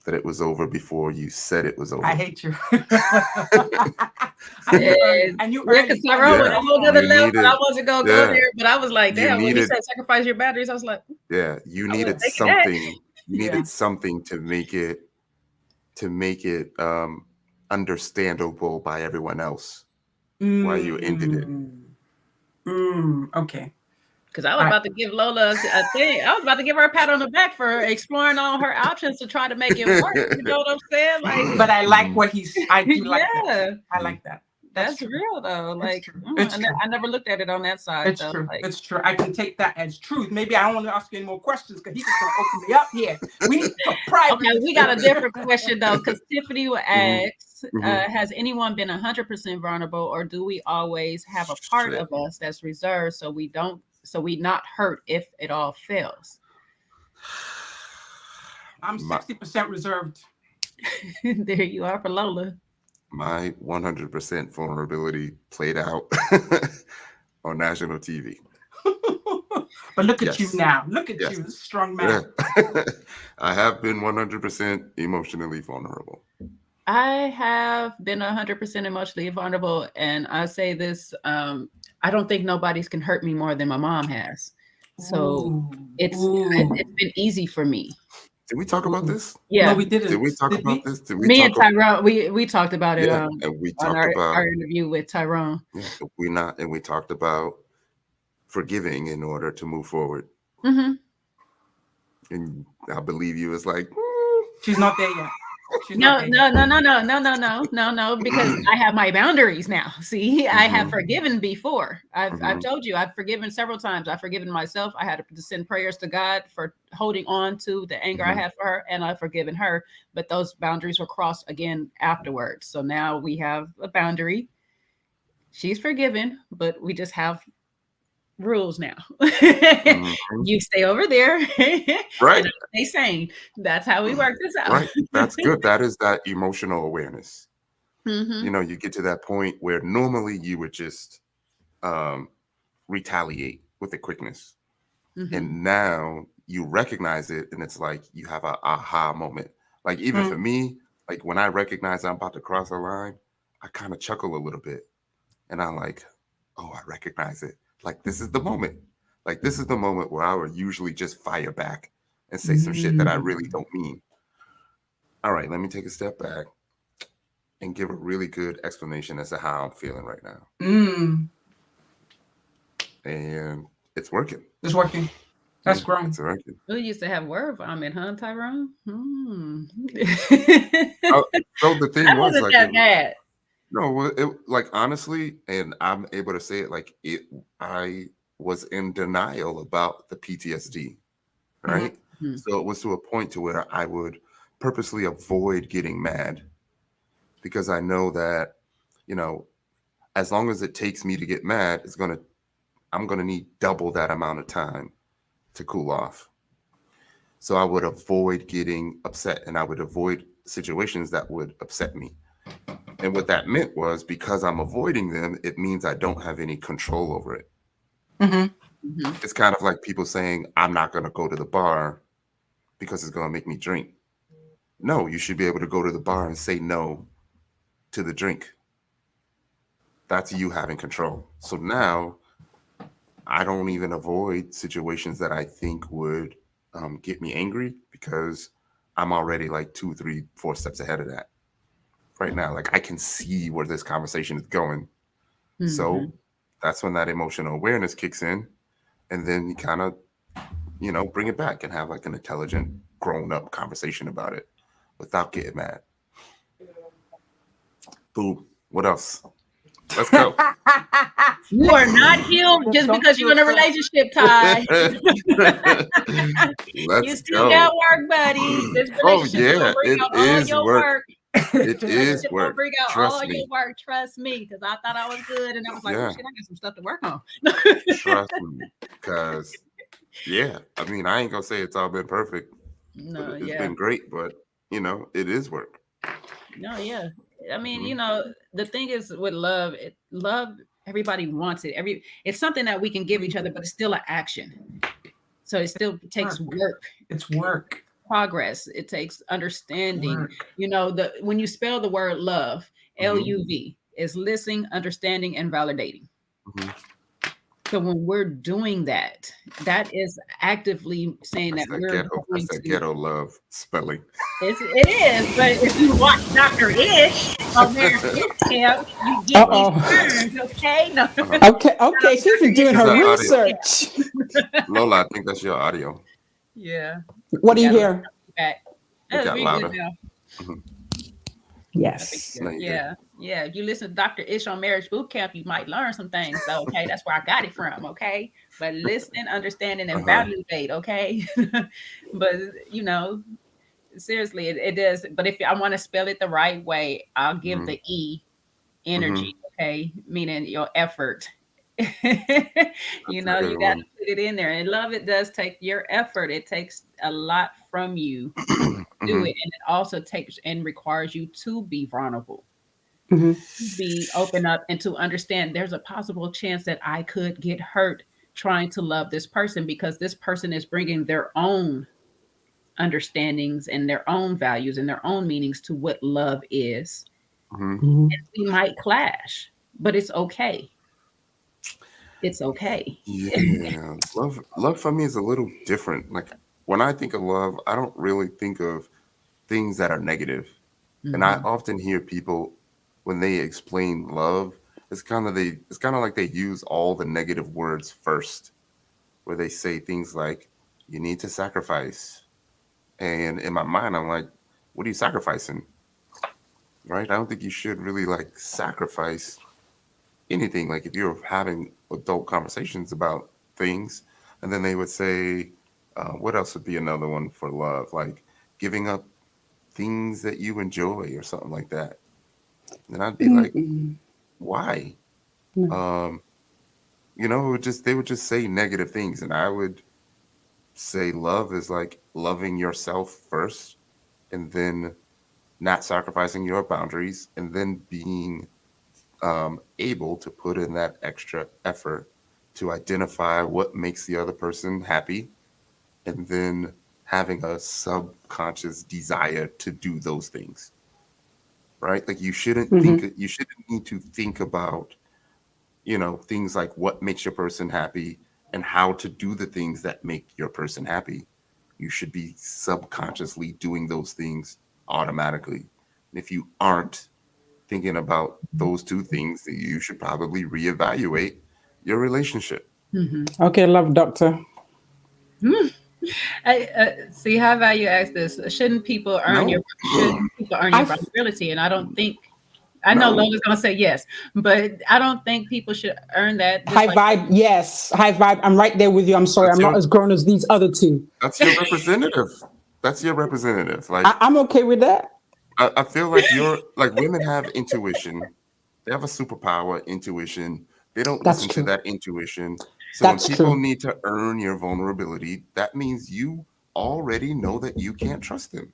that it was over before you said it was over. I hate you. I knew because Tyrone went a whole other level, but I wasn't gonna go there. But I was like, damn, when he said sacrifice your boundaries, I was like, yeah, you needed something. You needed something to make it understandable by everyone else why you ended it. Okay. Because I was about to give Lola a thing. I was about to give her a pat on the back for exploring all her options to try to make it work. You know what I'm saying? Like, but I like what I do like that. I like that. That's real though. Like, I never looked at it on that side. It's true. Like, it's true. I can take that as truth. Maybe I don't want to ask you any more questions because he's just going to open me up here. We need to private. Okay, we got a different question though, because Tiffany will ask, has anyone been 100% vulnerable, or do we always have a part of us that's reserved so we not hurt if it all fails? I'm 60% reserved. There you are for Lola. My 100% vulnerability played out on national TV. But look at you now. Look at you, strong man. Yeah. I have been 100% emotionally vulnerable. I have been 100% emotionally vulnerable, and I say this, I don't think nobody's can hurt me more than my mom has. So it's been easy for me. Did we talk about this? Yeah. No, we didn't. Did we talk about this? Did we Me talk and Tyrone, we talked about it and we on talked about our interview with Tyrone. Yeah, we talked about forgiving in order to move forward. Mm-hmm. And I believe you was like, she's not there yet. No, because I have my boundaries now. See, I have forgiven before. I've told you, I've forgiven several times. I've forgiven myself. I had to send prayers to God for holding on to the anger I had for her, and I've forgiven her. But those boundaries were crossed again afterwards. So now we have a boundary. She's forgiven, but we just have rules now. You stay over there, right? And I stay sane. That's how we work this out. Right. That's good. That is that emotional awareness. You know, you get to that point where normally you would just retaliate with a quickness, and now you recognize it, and it's like you have an aha moment. Like even for me, like when I recognize I'm about to cross a line, I kind of chuckle a little bit, and I'm like, oh, I recognize it. Like, this is the moment. Like, this is the moment where I would usually just fire back and say some shit that I really don't mean. All right, let me take a step back and give a really good explanation as to how I'm feeling right now. And it's working. It's working. That's growing. It's working. We used to have word vomit, huh, Tyrone? So the thing that was wasn't like that bad. No, like honestly, and I'm able to say it like I was in denial about the PTSD, right? So it was to a point to where I would purposely avoid getting mad because I know that, you know, as long as it takes me to get mad, I'm gonna need double that amount of time to cool off. So I would avoid getting upset, and I would avoid situations that would upset me. And what that meant was because I'm avoiding them, it means I don't have any control over it. It's kind of like people saying, I'm not going to go to the bar because it's going to make me drink. No, you should be able to go to the bar and say no to the drink. That's you having control. So now I don't even avoid situations that I think would get me angry because I'm already like 2, 3, 4 steps ahead of that. Right now, like I can see where this conversation is going. So that's when that emotional awareness kicks in, and then you kind of, you know, bring it back and have like an intelligent, grown-up conversation about it without getting mad. Boom. What else? Let's go. You are not healed just because you're in a relationship, Ty. You still got work, buddy. This relationship will bring out all your work. It is work. Bring out Trust all me. your work. Trust me, because I thought I was good, and I was like, oh, shit, I got some stuff to work on. Trust me, because I mean, I ain't gonna say it's all been perfect. No, it's been great, but you know, it is work. No, yeah. I mean, you know, the thing is with love, everybody wants it. It's something that we can give each other, but it's still an action. So it still takes work. It's work. Progress. It takes understanding. Work. You know, when you spell the word love, LUV, is listening, understanding, and validating. So when we're doing that, that is actively saying that's that ghetto love spelling. It is, but if you watch Dr. Ish or Mary's Camp, you get these terms, okay? No. Okay, she's been doing her research. Lola, I think that's your audio. Yeah. What do you hear? That got louder. Yes. Yeah. If you listen to Dr. Ish on Marriage Boot Camp, you might learn some things. So, okay, that's where I got it from. Okay, but listen, understanding, and validate. Okay, but you know, seriously, it does. But if I want to spell it the right way, I'll give the E energy. Okay, meaning your effort. You know, you got to put it in there. And love, it does take your effort. It takes a lot from you to do it. And it also takes and requires you to be vulnerable, to be open up, and to understand there's a possible chance that I could get hurt trying to love this person because this person is bringing their own understandings and their own values and their own meanings to what love is. And we might clash, but it's okay. it's okay. Yeah, love for me is a little different. Like when I think of love, I don't really think of things that are negative. And I Mhm. often hear people when they explain love, it's kind of like they use all the negative words first, where they say things like you need to sacrifice. And in my mind, I'm like, what are you sacrificing? Right? I don't think you should really like sacrifice anything. Like if you're having adult conversations about things, and then they would say, what else would be another one for love? Like giving up things that you enjoy or something like that. And I'd be like, Mm-mm. why? No. Um, it would just they would just say negative things, and I would say love is like loving yourself first, and then not sacrificing your boundaries, and then being able to put in that extra effort to identify what makes the other person happy, and then having a subconscious desire to do those things. Right? Like Mhm. you shouldn't need to think about things like what makes your person happy and how to do the things that make your person happy. You should be subconsciously doing those things automatically. And if you aren't thinking about those two things, then you should probably reevaluate your relationship. Mhm. Okay, love doctor. See how value asks this. No, Should people earn your I vulnerability? And I don't think I know no, Love is gonna say yes, but I don't think people should earn that just high like vibe. Yes, high vibe. I'm right there with you. I'm sorry. that's I'm not your as grown as these other two. that's your representative. That's your representative. Like I'm okay with that. I feel like women have intuition. They have a superpower, intuition. They don't That's listen to true. that intuition. So when That's people true. need to earn your vulnerability, that means you already know that you can't trust them.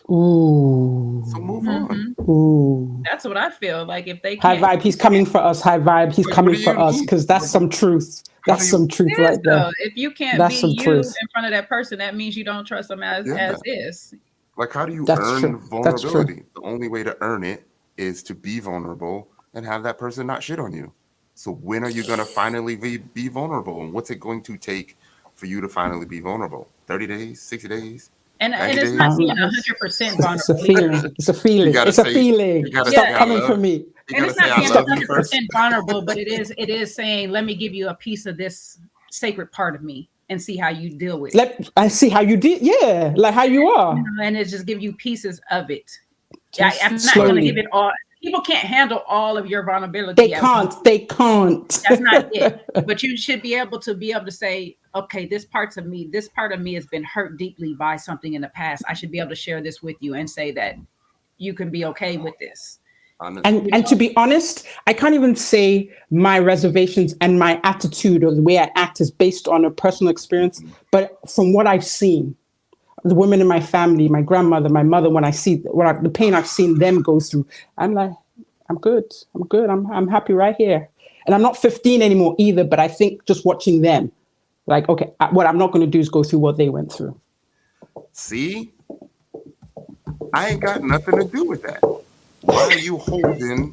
So move Ooh. on. Mhm. Ooh. That's what I feel like. If they High can't, vibe. He's coming for us. High vibe. He's Like, what coming do you for us need? because that's some truth. How do That's some you? truth it is right there. though. If you can't be That's some you truth. in front of that person, that means you don't trust them Yeah. as is. Like, how do you That's earn true. That's true. vulnerability? The only way to earn it is to be vulnerable and have that person not shit on you. So when are you gonna finally be vulnerable? And what's it going to take for you to finally be vulnerable? 30 days, 60 days, And 90 it's not days? being It's, 100% it's a vulnerable either. feeling. It's a You feeling. gotta It's a say, feeling. Yeah, Stop coming for me. you and gotta it's say not I being love Stop. you first. 100% vulnerable, but it is saying, let me give you a piece of this sacred part of me and see how you deal with it. I see how you did. Yeah, like how you are. And it just give you pieces of it. I'm Just not going to give slowly. it all. People can't handle all of your They vulnerability at once. can't. They can't. That's not it. But you should be able to say, okay, this part of me has been hurt deeply by something in the past. I should be able to share this with you and say that you can be okay with this. Honest. And to be honest, I can't even say my reservations and my attitude or the way I act is based on a personal experience. Mhm. But from what I've seen, the women in my family, my grandmother, my mother, when I see the pain I've seen them go through, I'm like, I'm good. I'm good. I'm happy right here. And I'm not 15 anymore either, but I think just watching them, like, okay, what I'm not going to do is go through what they went through. See, I ain't got nothing to do with that. Why are you holding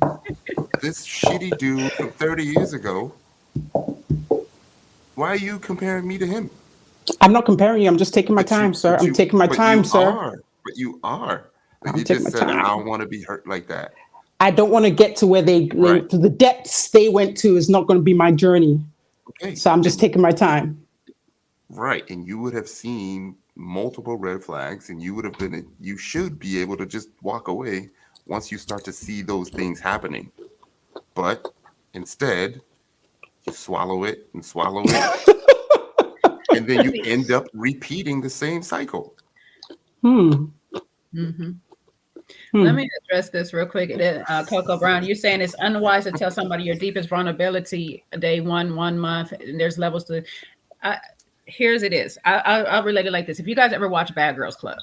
this shitty dude from 30 years ago? Why are you comparing me to him? I'm not comparing you. I'm just taking my time, sir. I'm taking my time, sir. But you are. Like I'm you taking just my said, I time. don't want to be hurt like that. I don't want to get to where Right. to the depths they went to is not going to be my journey. Okay. So I'm just taking my time. Right. And you would have seen multiple red flags and you should be able to just walk away once you start to see those things happening. But instead, you swallow it and swallow it. And then you end up repeating the same cycle. Mm-hmm. Let me address this real quick. Coco Brown, you're saying it's unwise to tell somebody your deepest vulnerability day one month, and there's levels to. Here's it is. I'll relate it like this. If you guys ever watch Bad Girls Club,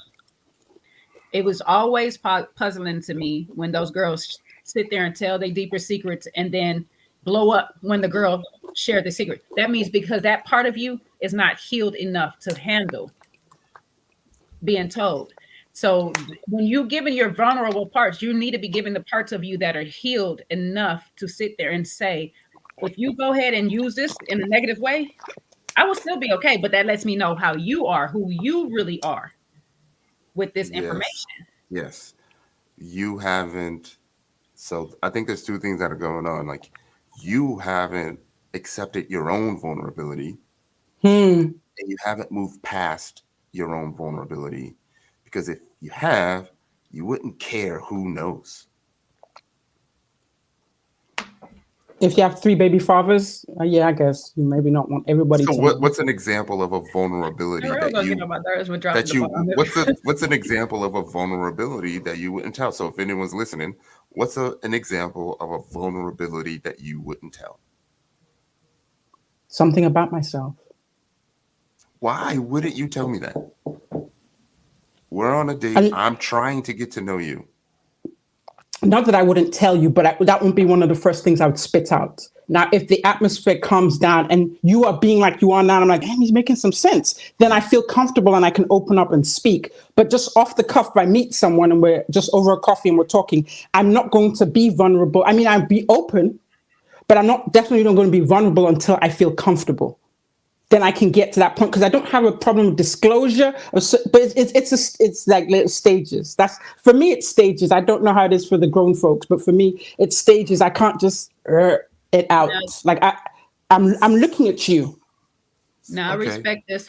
it was always puzzling to me when those girls sit there and tell their deeper secrets and then blow up when the girl shared the secret. That means because that part of you is not healed enough to handle being told. So when you giving your vulnerable parts, you need to be giving the parts of you that are healed enough to sit there and say, if you go ahead and use this in a negative way, I will still be okay. But that lets me know how you are, who you really are with this information. Yes. You haven't. So I think there's two things that are going on. Like, you haven't accepted your own vulnerability, and you haven't moved past your own vulnerability. Because if you have, you wouldn't care who knows. If you have 3 baby fathers, yeah, I guess you maybe not want everybody So to know. what's an example of a vulnerability Darrell's that gonna you get on my nerves with dropping the ball. what's an example of a vulnerability that you wouldn't tell? So if anyone's listening, what's an example of a vulnerability that you wouldn't tell? Something about myself. Why wouldn't you tell me that? We're on a date. I'm trying to get to know you. Not that I wouldn't tell you, but that wouldn't be one of the first things I would spit out. Now, if the atmosphere calms down and you are being like you are now, I'm like, damn, he's making some sense. Then I feel comfortable and I can open up and speak. But just off the cuff, if I meet someone and we're just over a coffee and we're talking, I'm not going to be vulnerable. I mean, I'd be open, but I'm definitely not going to be vulnerable until I feel comfortable. Then I can get to that point because I don't have a problem with disclosure, but it's like little stages. That's for me. It's stages. I don't know how it is for the grown folks, but for me, it's stages. I can't just it out. Like I'm looking at you. Now, I respect this.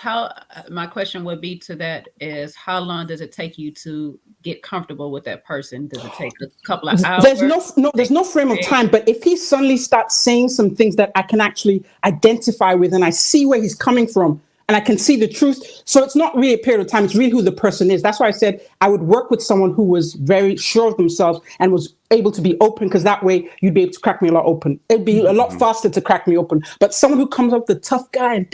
My question would be to that is, how long does it take you to get comfortable with that person? Does it take a couple of hours? There's no frame of time. But if he suddenly starts saying some things that I can actually identify with, and I see where he's coming from, and I can see the truth. So it's not really a period of time. It's really who the person is. That's why I said I would work with someone who was very sure of themselves and was able to be open, because that way you'd be able to crack me a lot open. It'd be a lot faster to crack me open. But someone who comes up the tough guy and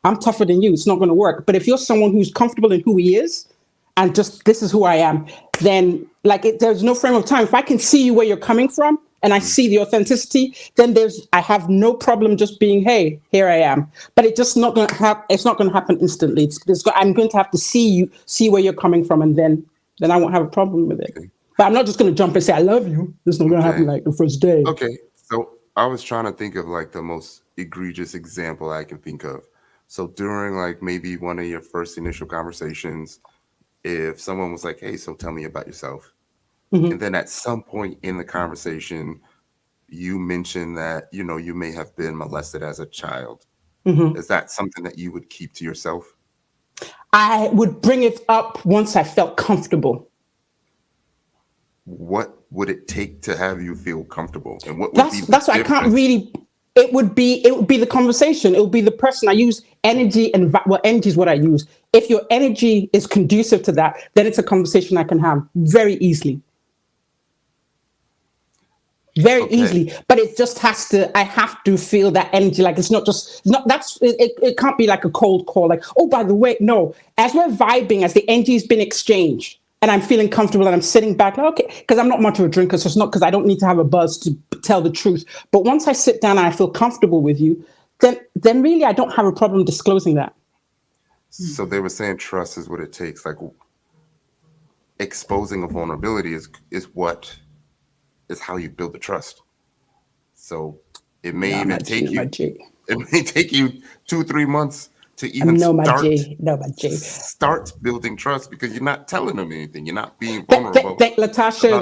I'm tougher than you. It's not going to work. But if you're someone who's comfortable in who he is and just this is who I am, then there's no frame of time. If I can see you where you're coming from, and I see the authenticity, then I have no problem just being, hey, here I am. But it's just not going to happen. It's not going to happen instantly. I'm going to have to see where you're coming from, and then I won't have a problem with it. But I'm not just going to jump and say I love you. It's not going to happen like the first day. Okay, so I was trying to think of like the most egregious example I can think of. So during like maybe one of your first initial conversations, if someone was like, hey, so tell me about yourself. And then at some point in the conversation, you mentioned that, you may have been molested as a child. Is that something that you would keep to yourself? I would bring it up once I felt comfortable. What would it take to have you feel comfortable? And what would that's why I can't really. It would be the conversation. It would be the person. I use energy, and energy is what I use. If your energy is conducive to that, then it's a conversation I can have very easily. Very easily, but it just has to. I have to feel that energy. Like it can't be like a cold call. Like, oh, by the way, no. As we're vibing, as the energy's been exchanged, and I'm feeling comfortable, and I'm sitting back, like, okay, because I'm not much of a drinker, so it's not because I don't need to have a buzz to tell the truth. But once I sit down and I feel comfortable with you, then really I don't have a problem disclosing that. So they were saying trust is what it takes. Like exposing a vulnerability is how you build the trust. take it may take you 2-3 months to even start building trust, because you're not telling them anything. You're not being vulnerable. Latasha,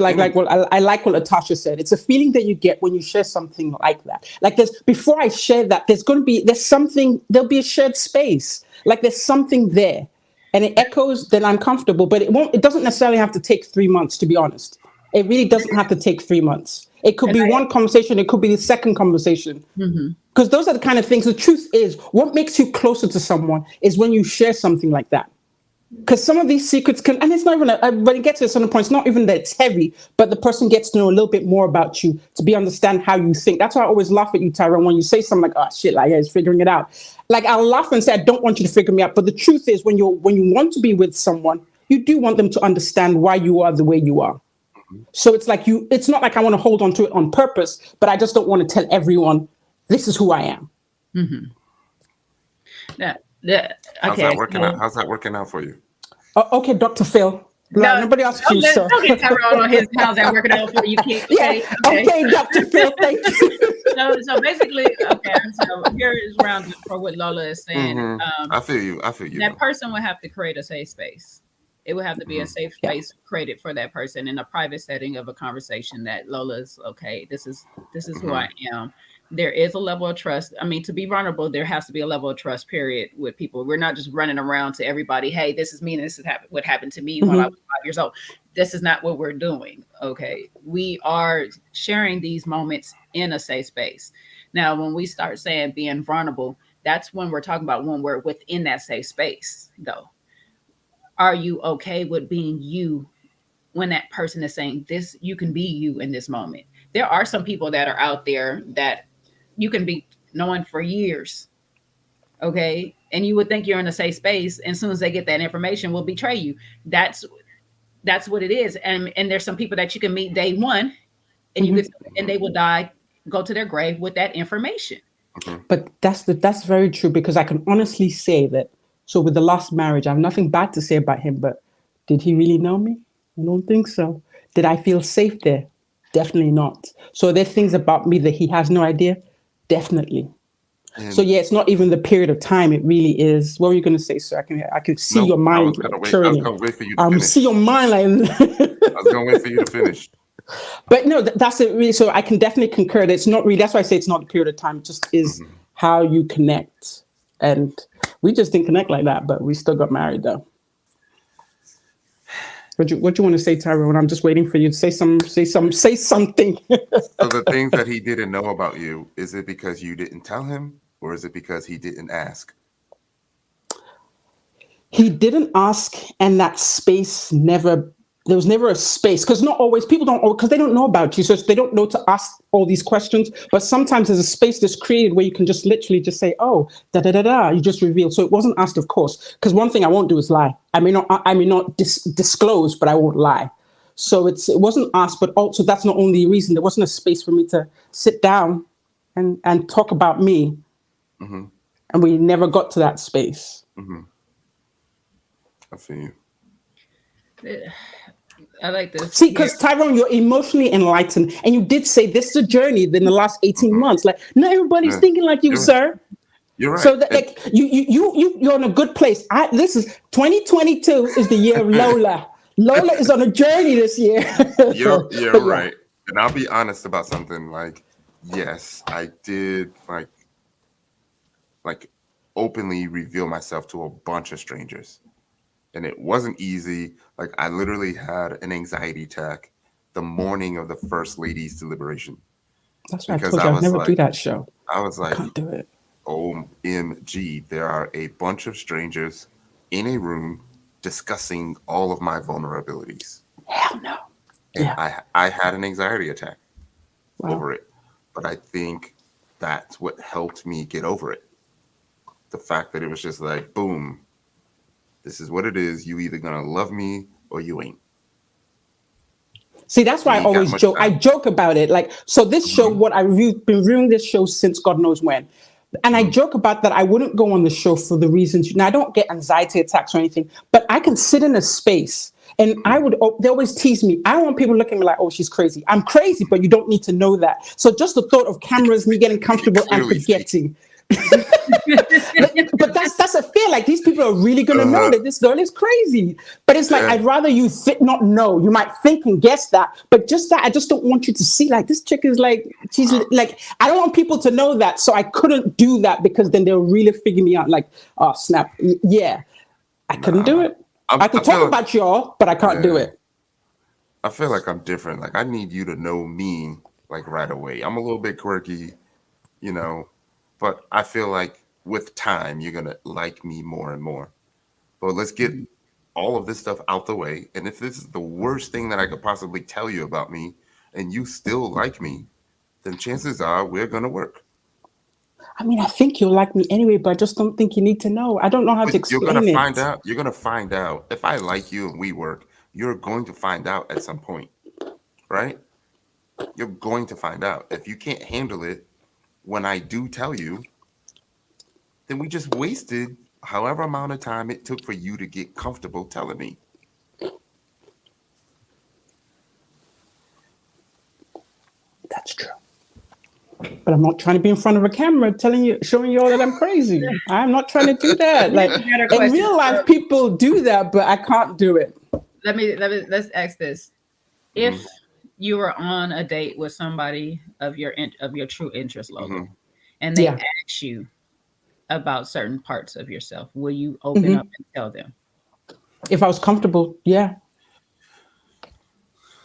I like what Latasha said. It's a feeling that you get when you share something like that. Like before I share that, there'll be a shared space. Like there's something there, and it echoes. Then I'm comfortable, but it doesn't necessarily have to take 3 months, to be honest. It really doesn't have to take 3 months. It could be one conversation. It could be the second conversation. Because those are the kind of things. The truth is, what makes you closer to someone is when you share something like that. Because some of these secrets and it's not even, when it gets to a certain point, it's not even that it's heavy, but the person gets to know a little bit more about you to understand how you think. That's why I always laugh at you, Tyrone, when you say something like, oh shit, like, yeah, he's figuring it out. Like, I'll laugh and say, I don't want you to figure me out. But the truth is, when you want to be with someone, you do want them to understand why you are the way you are. So it's like it's not like I want to hold on to it on purpose, but I just don't want to tell everyone this is who I am. How's that working out? How's that working out for you? Okay, Dr. Phil. No, nobody asked you, sir. Don't get Tyrone on his how's that working out for you, kid. Yeah, okay, Dr. Phil, thank you. So basically, okay, so here is round for what Lola is saying. Mm-hmm. I feel you. That person would have to create a safe space. It would have to be a safe space created for that person in a private setting of a conversation that Lola's okay. This is who I am. There is a level of trust. I mean, to be vulnerable, there has to be a level of trust, period, with people. We're not just running around to everybody, hey, this is me and this is what happened to me while I was 5 years old. This is not what we're doing, okay? We are sharing these moments in a safe space. Now, when we start saying being vulnerable, that's when we're talking about when we're within that safe space, though. Are you okay with being you when that person is saying this, you can be you in this moment? There are some people that are out there that you can be knowing for years, okay? And you would think you're in a safe space, and as soon as they get that information, will betray you. That's what it is. And there's some people that you can meet day one, and you could, and they will die, go to their grave with that information. But that's very true, because I can honestly say that. So with the last marriage, I have nothing bad to say about him, but did he really know me? I don't think so. Did I feel safe there? Definitely not. So there are things about me that he has no idea. Definitely. So yeah, it's not even the period of time. It really is. What were you going to say, sir? I can see your mind. I was going to wait for you to finish. See your mind like. I was going to wait for you to finish. But no, that's it. Really. So I can definitely concur that it's not really. That's why I say it's not the period of time. It just is how you connect. And we just didn't connect like that, but we still got married though. What do you want to say, Tyrone? I'm just waiting for you to say something. So the things that he didn't know about you, is it because you didn't tell him, or is it because he didn't ask? He didn't ask, and that space there was never a space, because not always, people don't, because they don't know about you, so they don't know to ask all these questions. But sometimes there's a space that's created where you can just literally just say, oh, you just reveal. So it wasn't asked, of course, because one thing I won't do is lie. I may not disclose, but I won't lie. So it wasn't asked, but also that's not only the reason. There wasn't a space for me to sit down and talk about me. And we never got to that space. I see you. I like this. See, because Tyrone, you're emotionally enlightened, and you did say this is a journey in the last 18 months. Like, not everybody's thinking like you, sir. You're right. So that, like, you're in a good place. This is 2022 is the year of Lola. Lola is on a journey this year. You're right. And I'll be honest about something. Like, yes, I did like openly reveal myself to a bunch of strangers. And it wasn't easy. Like, I literally had an anxiety attack the morning of the First Lady's deliberation. That's why I told you I'd never do that show. I was like, I can't do it. OMG, there are a bunch of strangers in a room discussing all of my vulnerabilities. Hell no. And I had an anxiety attack over it. But I think that's what helped me get over it. The fact that it was just like, boom. This is what it is. You either gonna love me or you ain't. See, that's why I always joke. I joke about it. Like, so this show, been reviewing this show since God knows when. And I joke about that. I wouldn't go on the show for the reasons. Now, I don't get anxiety attacks or anything, but I can sit in a space and they always tease me. I don't want people looking at me like, oh, she's crazy. I'm crazy, but you don't need to know that. So just the thought of cameras, me getting comfortable and forgetting. But that's a fear. Like, these people are really gonna know that this girl is crazy. But it's like, I'd rather you not know. You might think and guess that, but just that, I just don't want you to see, like, this chick is like, she's like, I don't want people to know that. So I couldn't do that, because then they'll really figure me out. Like, oh snap, yeah, I couldn't do it. I can talk about y'all, but I can't do it. I feel like I'm different. Like, I need you to know me like right away. I'm a little bit quirky, you know. But I feel like with time, you're going to like me more and more. But let's get all of this stuff out the way. And if this is the worst thing that I could possibly tell you about me, and you still like me, then chances are we're going to work. I mean, I think you'll like me anyway, but I just don't think you need to know. I don't know how to explain it. You're going to find out. You're going to find out. If I like you and we work, you're going to find out at some point, right? You're going to find out. If you can't handle it, when I do tell you, then we just wasted however amount of time it took for you to get comfortable telling me. but I'm not trying to be in front of a camera showing you all that I'm crazy. I'm not trying to do that. Like in real life, people do that, but I can't do it. Let's ask this. If you were on a date with somebody of your true interest level, and they ask you about certain parts of yourself, will you open up and tell them? If I was comfortable, yeah.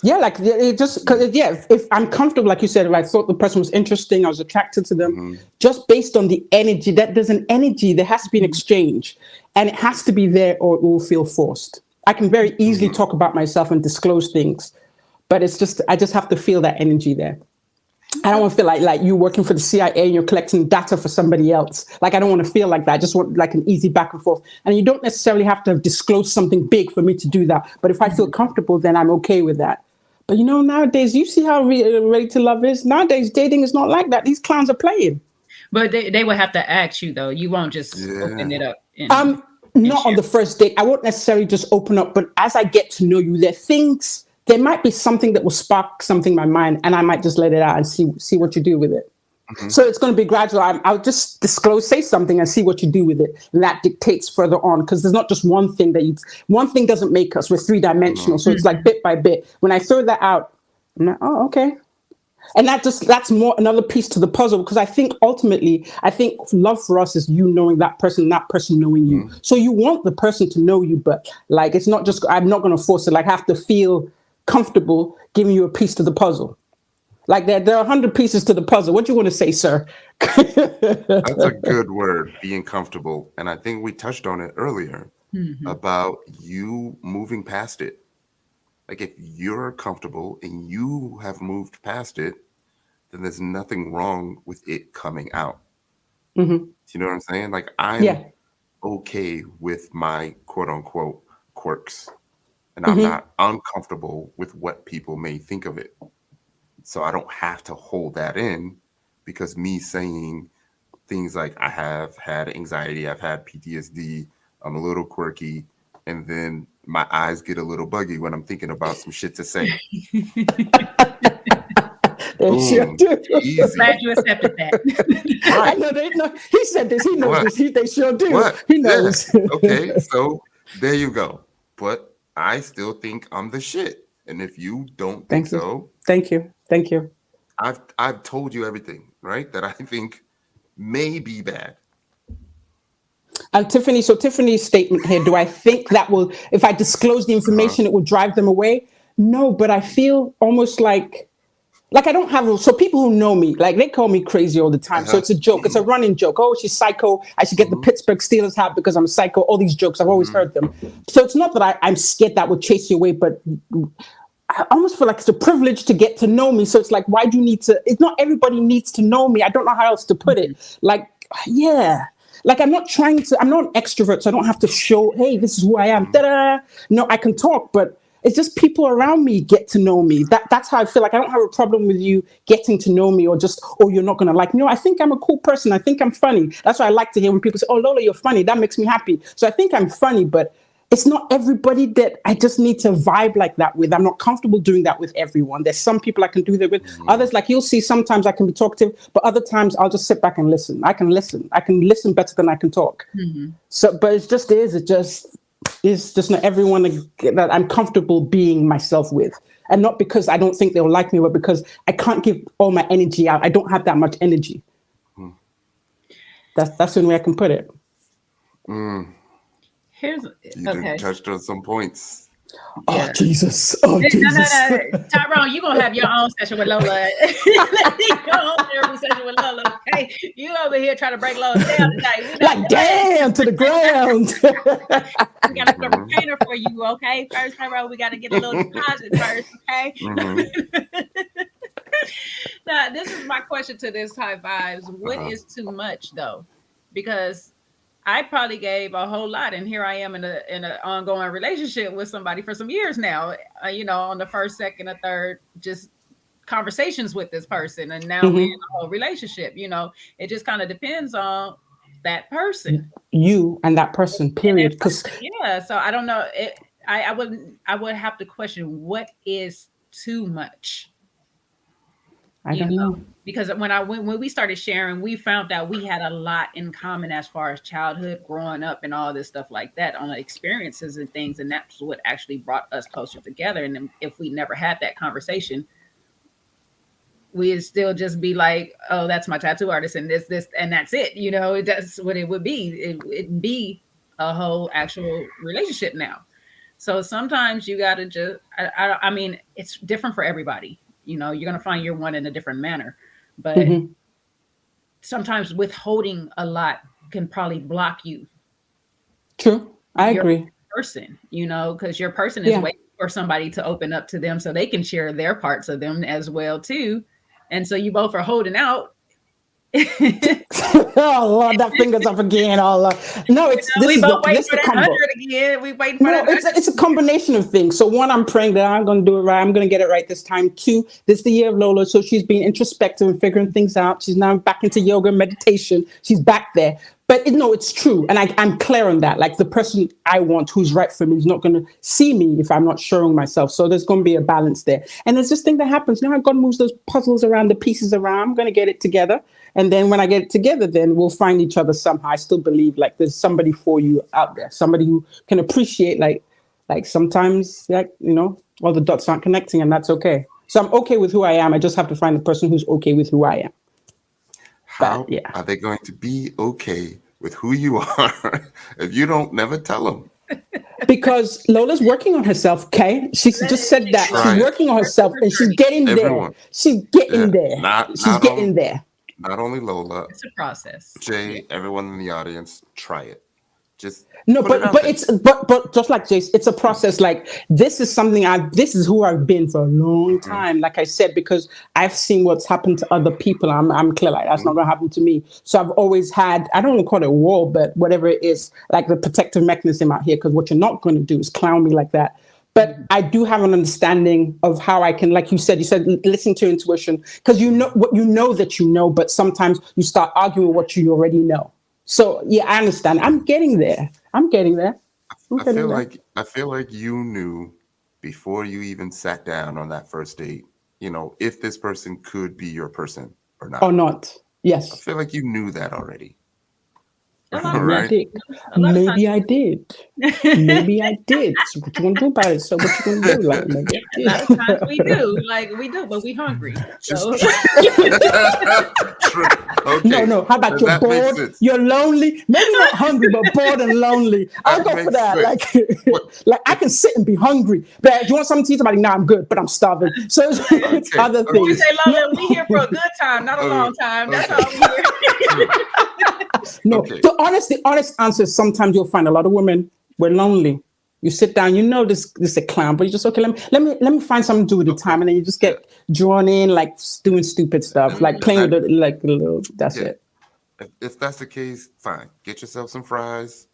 Yeah, like it just because if I'm comfortable, like you said, if I thought the person was interesting, I was attracted to them, just based on the energy. That there's an energy, there has to be an exchange, and it has to be there, or it will feel forced. I can very easily talk about myself and disclose things, but I just have to feel that energy there. I don't want to feel like you working for the CIA and you're collecting data for somebody else. Like I don't want to feel like that. I just want like an easy back and forth. And you don't necessarily have to disclose something big for me to do that. But if I feel comfortable, then I'm okay with that. But nowadays, you see how Ready to Love is. Nowadays, dating is not like that. These clowns are playing. But they will have to ask you though. You won't just open it up. Not on the first date. I won't necessarily just open up. But as I get to know you, there might be something that will spark something in my mind, and I might just let it out and see what you do with it. So it's going to be gradual. I'll just say something and see what you do with it. And that dictates further on, because there's not just one thing one thing doesn't make us. We're three-dimensional. So it's like bit by bit. When I throw that out, I'm like, oh, okay. And that's more another piece to the puzzle, because I think ultimately, love for us is you knowing that person and that person knowing you. So you want the person to know you, but like, it's not just, I'm not going to force it. Like I have to feel comfortable giving you a piece to the puzzle. Like there are 100 pieces to the puzzle. What do you want to say, sir? That's a good word, being comfortable. And I think we touched on it earlier about you moving past it. Like if you're comfortable and you have moved past it, then there's nothing wrong with it coming out. Do you know what I'm saying? Like I'm okay with my quote unquote quirks, and I'm not uncomfortable with what people may think of it. So I don't have to hold that in, because me saying things like I have had anxiety, I've had PTSD, I'm a little quirky, and then my eyes get a little buggy when I'm thinking about some shit to say. Boom, easy. Glad you accepted that. Right. I know they know. He said this. He knows this. They sure do. What? He knows. Yeah. Okay, so there you go. But I still think I'm the shit. And if you don't think so, thank you. I've told you everything, right? That I think may be bad. And Tiffany's statement here, do I think that will, if I disclose the information, it will drive them away? No, but I feel almost like I don't have, so people who know me, like they call me crazy all the time. So it's a joke. It's a running joke. Oh, she's psycho. I should get the Pittsburgh Steelers hat because I'm psycho. All these jokes, I've always heard them. So it's not that I'm scared that would chase you away, but I almost feel like it's a privilege to get to know me. So it's like, why do you need to, it's not everybody needs to know me. I don't know how else to put it. Like, yeah. Like I'm not an extrovert, so I don't have to show, hey, this is who I am. Da-da. No, I can talk, but it's just people around me get to know me. That's how I feel. Like I don't have a problem with you getting to know me, or you're not going to like me. No, I think I'm a cool person. I think I'm funny. That's what I like to hear when people say, oh, Lola, you're funny. That makes me happy. So I think I'm funny, but it's not everybody that I just need to vibe like that with. I'm not comfortable doing that with everyone. There's some people I can do that with. Others, like you'll see, sometimes I can be talkative, but other times I'll just sit back and listen. I can listen better than I can talk. So, but it's just not everyone that I'm comfortable being myself with. And not because I don't think they'll like me, but because I can't give all my energy out. I don't have that much energy. That's the only way I can put it. You touched on some points. Oh, Jesus. Oh, Jesus. No. Tyrone, you're going to have your own session with Lola. Your own therapy session with Lola, okay? You over here trying to break Lola down tonight. Like, damn, to the ground. We got to put a retainer for you, okay? First, Tyrone, we got to get a little deposit first, okay? Now, this is my question to this High Vibes. What is too much, though? Because I probably gave a whole lot, and here I am in an ongoing relationship with somebody for some years now. On the first, second, or third, just conversations with this person, and now we're in a whole relationship. It just kind of depends on that person, you and that person. Period. Because so I don't know. I would have to question what is too much. I don't know. Because when we started sharing, we found out we had a lot in common as far as childhood, growing up, and all this stuff like that, on the experiences and things, and that's what actually brought us closer together. And then if we never had that conversation, we'd still just be like, "Oh, that's my tattoo artist, and this, and that's it." That's what it would be. It'd be a whole actual relationship now. So sometimes you got to just, I mean, it's different for everybody. You're going to find your one in a different manner. But sometimes withholding a lot can probably block you. True. I agree. Person, because your person is waiting for somebody to open up to them so they can share their parts of them as well, too. And so you both are holding out. Oh Lord, that finger's up again. Oh Lord. No, we both wait for that 100 again. We wait for that. It's a combination of things. So one, I'm praying that I'm going to do it right. I'm going to get it right this time. Two, this is the year of Lola, so she's being introspective and figuring things out. She's now back into yoga and meditation. She's back there. But it's true. And I'm clear on that. Like, the person I want who's right for me is not going to see me if I'm not showing myself. So there's going to be a balance there. And there's this thing that happens. Now God moves those puzzles around, the pieces around. I'm going to get it together. And then when I get it together, then we'll find each other somehow. I still believe like there's somebody for you out there, somebody who can appreciate like sometimes all the dots aren't connecting, and that's okay. So I'm okay with who I am. I just have to find the person who's okay with who I am. How are they going to be okay with who you are if you don't never tell them? Because Lola's working on herself, okay? She just said that. She's working on herself, and she's getting there. She's getting there. She's getting there. Not only Lola. It's a process. Jay, everyone in the audience, try it. Just but just like Jace, it's a process. Like, this is something this is who I've been for a long time. Like I said, because I've seen what's happened to other people. I'm clear, like, that's not gonna happen to me. So I've always had, I don't want to call it a wall, but whatever it is, like the protective mechanism out here, because what you're not going to do is clown me like that. But I do have an understanding of how I can, like you said listen to intuition, because what that you know, but sometimes you start arguing what you already know. So yeah, I understand. I'm getting there. I feel like you knew before you even sat down on that first date, if this person could be your person or not. Or not. Yes. I feel like you knew that already. Right? Maybe I did. So what you want to do about it? So what you going to do? Like, maybe I did. A lot of times we do, but we hungry. So. Okay. No. How about you're bored? You're lonely. Maybe not hungry, but bored and lonely. I'll go for that. Like I can sit and be hungry. But do you want something to eat? Somebody, nah, I'm good, but I'm starving. So it's other things. You say, Lola, we here for a good time, not a long time. That's all we here. No, the honest answer is sometimes you'll find a lot of women, we're lonely. You sit down, this is a clown, but you just, okay, let me find something to do with the time. And then you just get drawn in, like doing stupid stuff, like playing with it, that's it. If that's the case, fine. Get yourself some fries.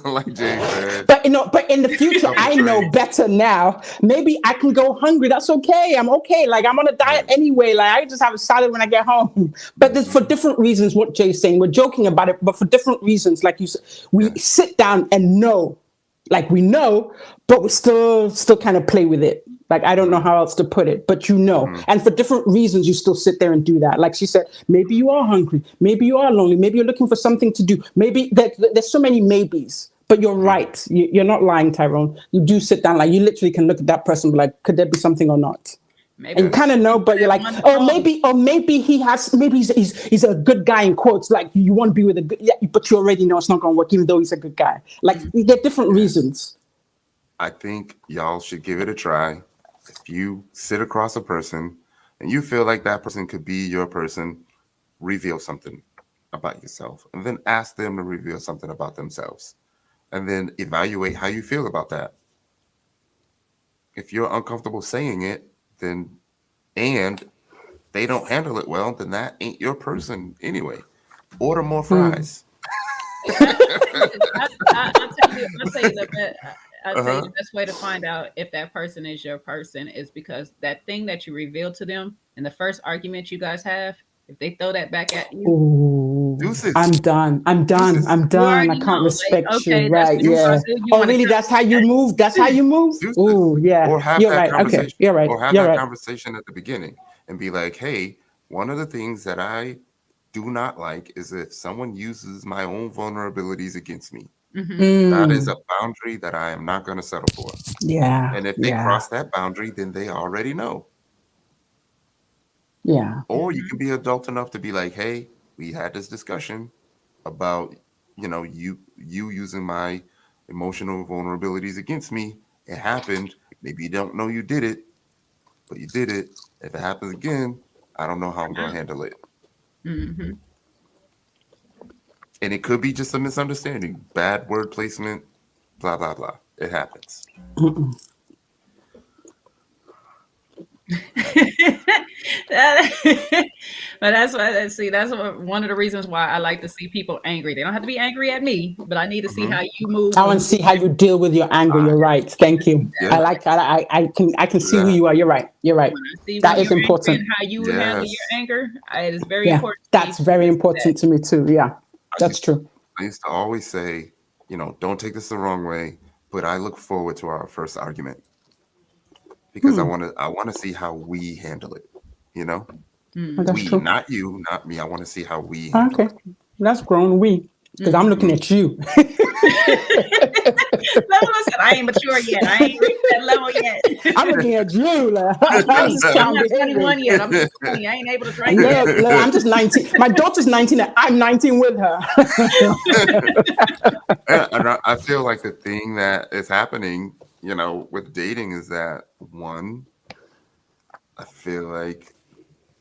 Like Jay said. But in the future, I know better now. Maybe I can go hungry. That's okay. I'm okay. Like, I'm on a diet anyway. Like, I just have a salad when I get home. But this, for different reasons, what Jay's saying, we're joking about it, but for different reasons, like you said, we sit down and know, like we know, but we still kind of play with it. Like, I don't know how else to put it, but and for different reasons, you still sit there and do that. Like she said, maybe you are hungry. Maybe you are lonely. Maybe you're looking for something to do. Maybe there's so many maybes, but you're right. You're not lying, Tyrone. You do sit down, like you literally can look at that person and be like, could there be something or not? Maybe. And you kind of know, but you're like, maybe he's a good guy in quotes. Like, you want to be with a good, but you already know it's not going to work, even though he's a good guy. Like, you get different reasons. I think y'all should give it a try. If you sit across a person and you feel like that person could be your person, reveal something about yourself, and then ask them to reveal something about themselves, and then evaluate how you feel about that. If you're uncomfortable saying it, and they don't handle it well, then that ain't your person anyway. Order more fries. I'll tell you the best way to find out if that person is your person is because that thing that you reveal to them in the first argument you guys have, if they throw that back at you, I'm done. I can't respect you. Right? Yeah. Oh, really? That's how you move? That's how you move? Oh, yeah. Or have You're that right. conversation. Okay. You're right. Or have that conversation at the beginning and be like, hey, one of the things that I do not like is if someone uses my own vulnerabilities against me. That is a boundary that I am not going to settle for. Yeah. And if they cross that boundary, then they already know. Yeah. Or you can be adult enough to be like, hey, we had this discussion about, you using my emotional vulnerabilities against me. It happened. Maybe you don't know you did it, but you did it. If it happens again, I don't know how I'm going to handle it. Mm-hmm. And it could be just a misunderstanding, bad word placement, blah, blah, blah. It happens. But that's why one of the reasons why I like to see people angry. They don't have to be angry at me, but I need to see how you move. I want to see how you deal with your anger. You're right. Thank you. Yeah. I can see who you are. You're right. That is important. How you handle your anger. It is very important. That's very important to me too. Yeah, that's true. I used to always say, don't take this the wrong way, but I look forward to our first argument because I want to see how we handle it. That's true. Not you, not me. I want to see how we handle it. That's grown because I'm looking at you. Listen, I ain't mature yet. I ain't reached that level yet. I'm looking at you. I'm not 21 yet. I'm just 20. I ain't able to drink. Look, I'm just 19. My daughter's 19 and I'm 19 with her. And I feel like the thing that is happening, with dating is that one, I feel like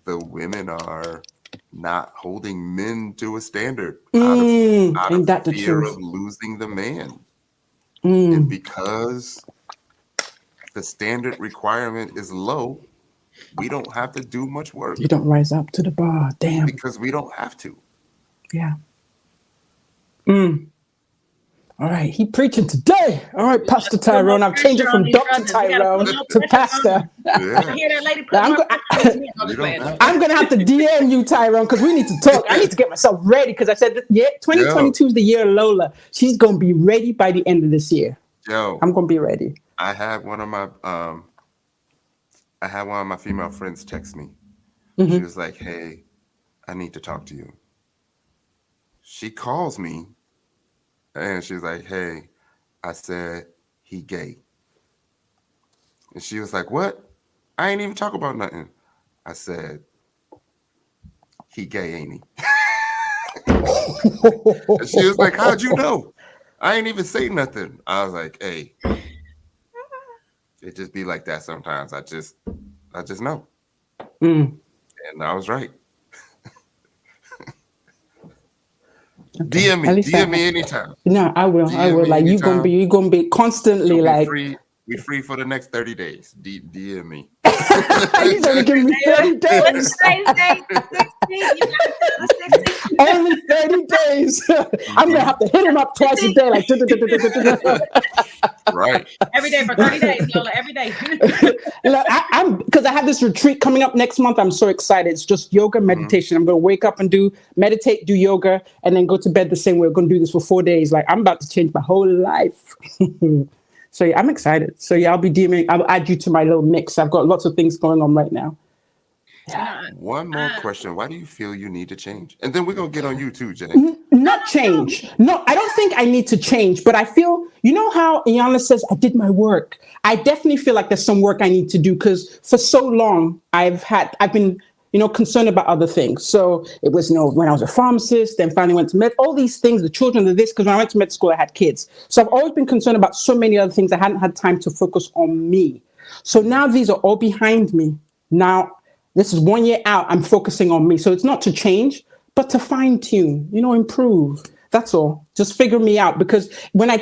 the women are not holding men to a standard out of fear of losing the man. And because the standard requirement is low, we don't have to do much work. You don't rise up to the bar. Damn. Because we don't have to. Yeah. All right, he preaching today. All right, Pastor Tyrone. I've changed it from Dr. Tyrone to Pastor. I hear that lady. I'm going to have to DM you, Tyrone, because we need to talk. I need to get myself ready because I said, 2022 is the year of Lola. She's going to be ready by the end of this year. I'm going to be ready. I had one of my female friends text me. She was like, hey, I need to talk to you. She calls me. And she's like, hey, I said, he gay. And she was like, what? I ain't even talk about nothing. I said, he gay, ain't he? And she was like, how'd you know? I ain't even say nothing. I was like, hey, it just be like that sometimes. I just know. And I was right. Okay. DM me anytime. No, I will. Like you're gonna be constantly like we free for the next 30 days. DM me. He's only giving me 30 days. Only 30 days. I'm gonna have to hit him up twice a day, like right. Every day for 30 days, Lola. Every day. I'm because I have this retreat coming up next month. I'm so excited. It's just yoga meditation. I'm gonna wake up and meditate, do yoga, and then go to bed the same way. We're gonna do this for 4 days. Like I'm about to change my whole life. So yeah, I'm excited. So yeah, I'll be DMing. I'll add you to my little mix. I've got lots of things going on right now. Yeah. One more question. Why do you feel you need to change? And then we're going to get on you too, Jay. Not change. No, I don't think I need to change, but I feel, how Iyanla says, I did my work. I definitely feel like there's some work I need to do because for so long I've been concerned about other things. So it was, when I was a pharmacist, then finally went to med, all these things, the children of this, because when I went to med school, I had kids. So I've always been concerned about so many other things. I hadn't had time to focus on me. So now these are all behind me. Now, this is 1 year out. I'm focusing on me. So it's not to change, but to fine tune, improve. That's all. Just figure me out. Because when I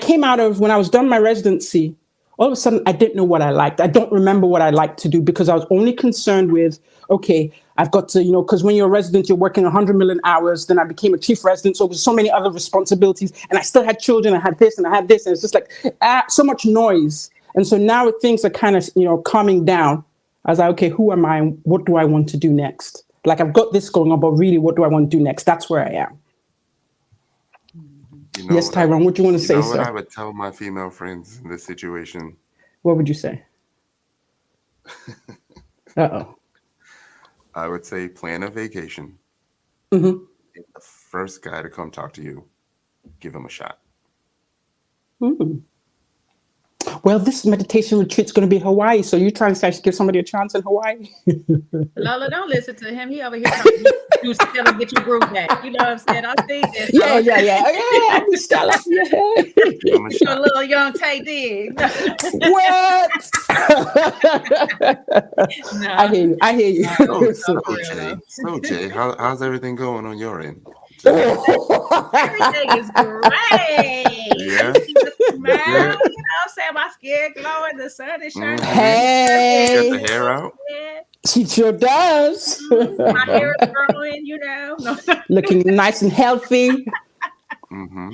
was done my residency, all of a sudden, I didn't know what I liked. I don't remember what I liked to do because I was only concerned with, okay, I've got to, because when you're a resident, you're working 100 million hours. Then I became a chief resident. So there's so many other responsibilities. And I still had children. I had this and I had this. And it's just like so much noise. And so now things are kind of, calming down. I was like, okay, who am I? And what do I want to do next? Like, I've got this going on, but really, what do I want to do next? That's where I am. Yes, Tyrone, what do you want to say, sir? What I would tell my female friends in this situation. What would you say? Uh-oh. I would say plan a vacation. Mhm. If the first guy to come talk to you, give him a shot. Mm. Well, this meditation retreat's going to be Hawaii, so you're trying to say I should give somebody a chance in Hawaii? Lola, don't listen to him. He over here trying to do Stella, get your groove back. You know what I'm saying? I see this. Yeah. I'm with Stella. Yeah. Give him a Your shot. little young Tay dig. What? No. I hear you. So, For real, Jay, though. so Jay, how's everything going on your end? Everything is great. Yeah. Smile, Yeah. you know what I'm saying? My skin glowing, the sun is shining. Hey. Get the hair out. Yeah. She sure does. My hair is growing, you know. No, Looking nice and healthy. Mm-hmm.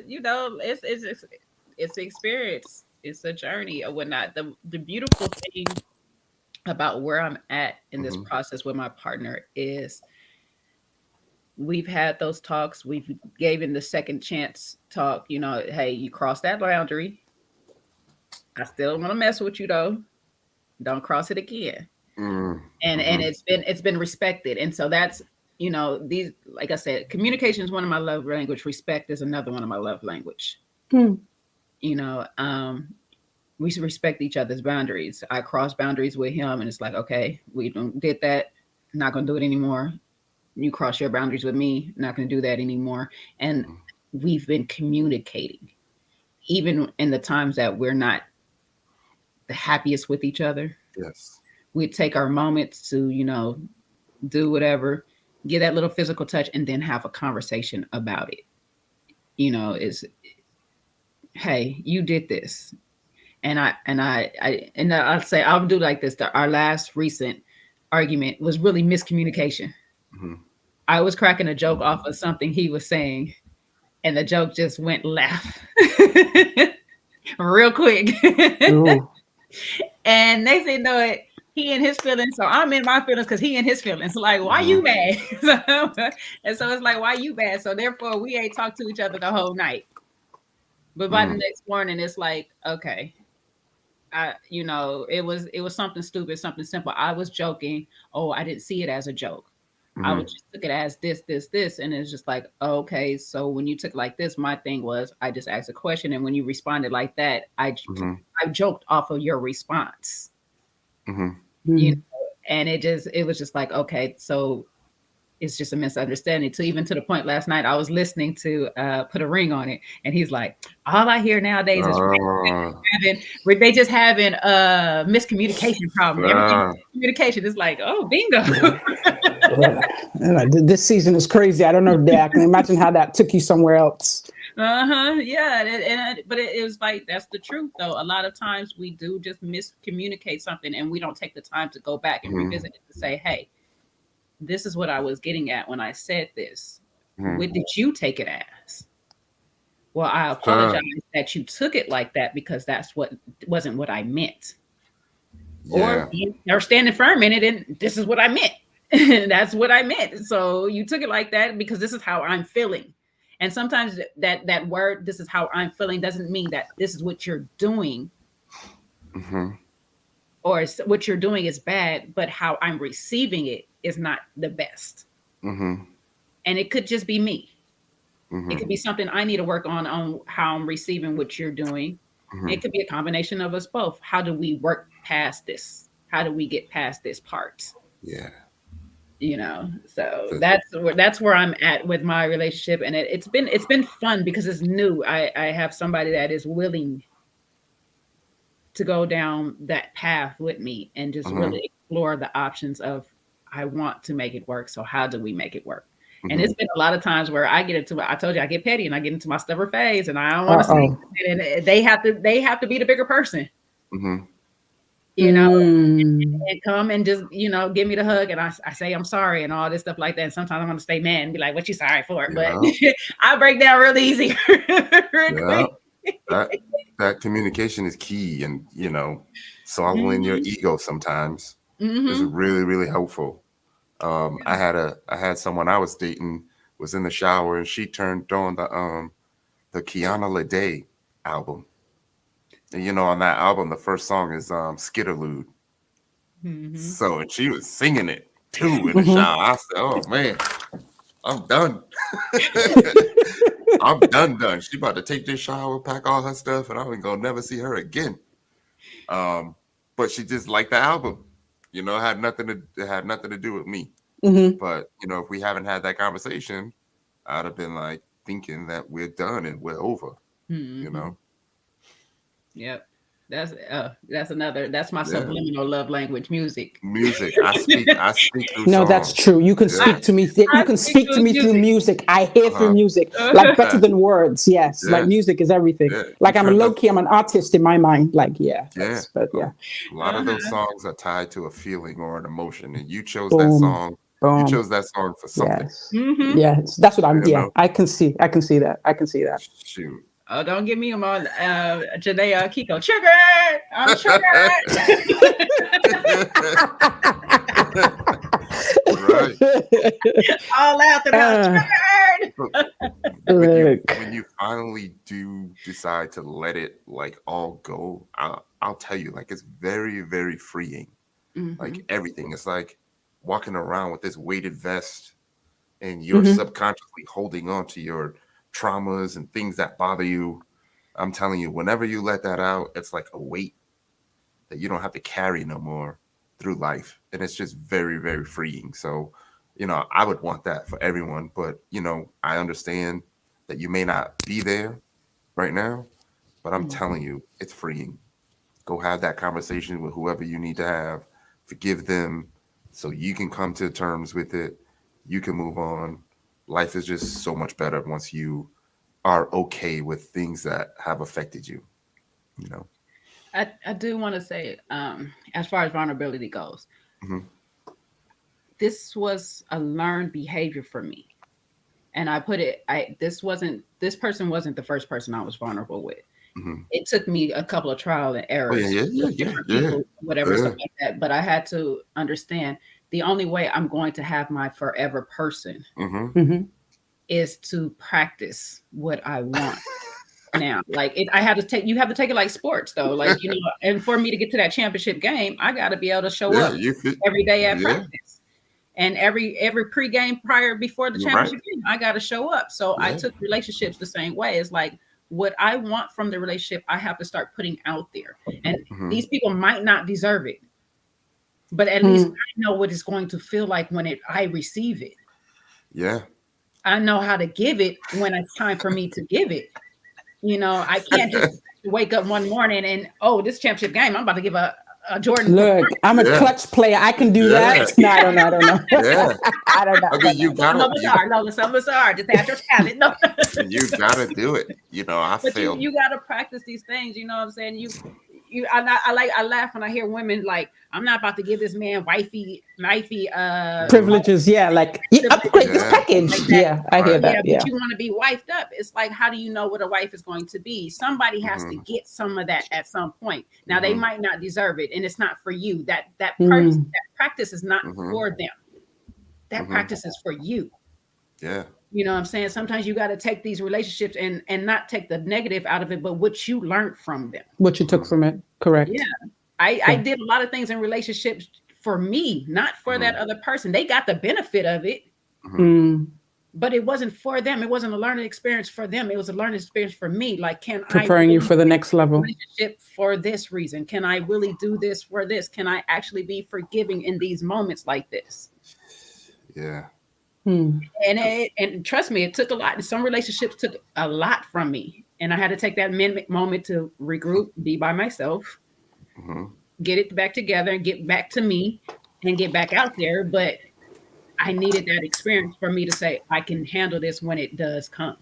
you know, it's an experience. It's a journey or whatnot. The beautiful thing about where I'm at in this process with my partner is we've had those talks. We've given the second chance talk. You know, hey, you crossed that boundary. I still want to mess with you though. Don't cross it again. And it's been respected. And so that's, you know, these, like I said, communication is one of my love language. Respect is another one of my love language. You know, we should respect each other's boundaries. I cross boundaries with him, and it's like, okay, we did that. Not gonna do it anymore. You cross your boundaries with me. Not gonna do that anymore. And we've been communicating, even in the times that we're not the happiest with each other. Yes. We take our moments to, you know, do whatever, get that little physical touch, and then have a conversation about it. You know, is, hey, you did this. And I'll say, I'll do like this. Our last recent argument was really miscommunication. I was cracking a joke off of something he was saying, and the joke just went left real quick. And next thing you know it, he in his feelings, so I'm in my feelings because he in his feelings. Like, why you mad? And so it's like, why you mad? So therefore, we ain't talked to each other the whole night. But by the next morning, it's like, okay, you know, it was something stupid, something simple. I was joking. Oh, I didn't see it as a joke. I would just took it as this, and it's just like, okay. So when you took it like this, my thing was I just asked a question, and when you responded like that, I joked off of your response. You know, and it was just like, okay, so it's just a misunderstanding. To even to the point last night, I was listening to Put a Ring on It, and he's like, all I hear nowadays is they just having a miscommunication problem. Everything communication is like, oh, bingo. This season is crazy. I don't know, Dad. I can imagine how that took you somewhere else. Yeah. But it was like, that's the truth, though. A lot of times we do just miscommunicate something, and we don't take the time to go back and revisit it to say, hey, this is what I was getting at when I said this. What did you take it as? Well, I apologize that you took it like that, because wasn't what I meant. Or standing firm in it, and this is what I meant. That's what I meant. So you took it like that because this is how I'm feeling. And sometimes that word, this is how I'm feeling, doesn't mean that this is what you're doing. Or what you're doing is bad, but how I'm receiving it is not the best. And it could just be me. It could be something I need to work on how I'm receiving what you're doing. It could be a combination of us both. How do we work past this? How do we get past this part? Yeah. You know, so that's where I'm at with my relationship. And it's been fun because it's new. I have somebody that is willing to go down that path with me and just really explore the options of, I want to make it work. So how do we make it work? And it's been a lot of times where I told you, I get petty and I get into my stubborn phase, and I don't want to see it. And they have to be the bigger person, you know, and come and just, you know, give me the hug. And I say, I'm sorry and all this stuff like that. And sometimes I'm going to stay mad and be like, what you sorry for? But I break down real easy. Quick. That communication is key, and you know, swallowing your ego sometimes is really, really helpful. I had someone I was dating was in the shower, and she turned on the Kiana Lede album. And you know, on that album, the first song is Skitterlude. Mhm. So and she was singing it too in the shower. I said, "Oh man, I'm done. I'm done. She about to take this shower, pack all her stuff, and I'm gonna never see her again." But she just liked the album. You know, it had nothing to do with me. But you know, if we haven't had that conversation, I'd have been like thinking that we're done and we're over. You know. Yep. That's my subliminal love language, music. I speak through No, song. that's true. You can speak to me. You can speak to me through music. I hear through music, like better than words. Yes, like music is everything. Like I'm low key. I'm an artist in my mind. Like but yeah. A lot of those songs are tied to a feeling or an emotion, and you chose that song. You chose that song for something. Yes, yes, that's what I'm. Yeah, I can see that. Shoot. Oh, don't get me on Janae Kiko. Triggered! I'm triggered! Right. All out the triggered! When you finally do decide to let it like all go, I'll tell you, like it's very, very freeing. Like everything. It's like walking around with this weighted vest and you're subconsciously holding on to your traumas and things that bother you. I'm telling you, whenever you let that out, it's like a weight that you don't have to carry no more through life. And it's just very, very freeing. So, you know, I would want that for everyone. But, you know, I understand that you may not be there right now, but I'm telling you, it's freeing. Go have that conversation with whoever you need to have. Forgive them so you can come to terms with it. You can move on. Life is just so much better once you are okay with things that have affected you, you know. I do want to say, as far as vulnerability goes, this was a learned behavior for me. And I put it, this person wasn't the first person I was vulnerable with. It took me a couple of trial and errors, people, whatever, stuff like that. But I had to understand the only way I'm going to have my forever person is to practice what I want. Now, like you have to take it like sports though. Like, you know, and for me to get to that championship game, I got to be able to show up every day at practice. And every pregame before the championship game, I got to show up. So I took relationships the same way. It's like what I want from the relationship, I have to start putting out there. And these people might not deserve it, but at least I know what it's going to feel like when I receive it. Yeah. I know how to give it when it's time for me to give it. You know, I can't just wake up one morning and, this championship game, I'm about to give a Jordan. Look, I'm a clutch player. I can do that. No, I don't know. Yeah. I don't know. I mean, you gotta. Some of us are. Just add your talent. No. You gotta do it. You know, I failed. You gotta practice these things. You know what I'm saying? I laugh when I hear women like, I'm not about to give this man wifey privileges. Yeah, like upgrade this package. Like I hear that. Yeah, but you want to be wifed up. It's like, how do you know what a wife is going to be? Somebody has to get some of that at some point. Now they might not deserve it, and it's not for you. That practice is not for them. That practice is for you. Yeah. You know what I'm saying? Sometimes you got to take these relationships and not take the negative out of it, but what you learned from them. What you took from it. Correct. Yeah. I did a lot of things in relationships for me, not for that other person. They got the benefit of it, but it wasn't for them. It wasn't a learning experience for them. It was a learning experience for me. Like, preparing you for the next level relationship for this reason? Can I really do this for this? Can I actually be forgiving in these moments like this? Yeah. And trust me, it took a lot. Some relationships took a lot from me, and I had to take that moment to regroup, be by myself, get it back together, and get back to me, and get back out there. But I needed that experience for me to say I can handle this when it does come.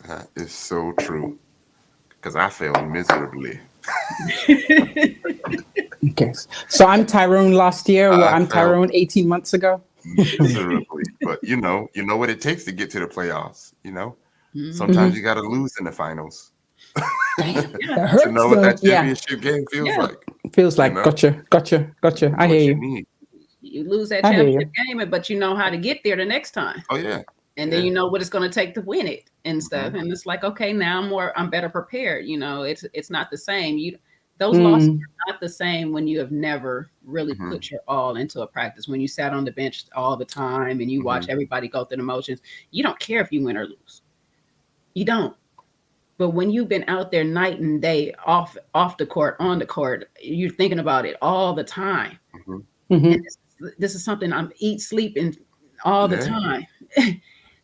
That is so true, because I failed miserably. Okay, so I'm Tyrone last year. I'm Tyrone 18 months ago. Miserably, but you know what it takes to get to the playoffs. You know, sometimes you got to lose in the finals. Damn, that hurts. To know what that championship game feels like. Feels like, you know? Gotcha. I hear you. You lose that championship game, but you know how to get there the next time. Oh yeah. And then you know what it's going to take to win it and stuff. And it's like, okay, now I'm better prepared. You know, it's not the same. Those losses are not the same when you have never really Mhm. put your all into a practice. When you sat on the bench all the time and you watch everybody go through the motions, you don't care if you win or lose. You don't. But when you've been out there night and day, off the court, on the court, you're thinking about it all the time. Mhm. And this is something I'm eat, sleep, and all the Yeah. time.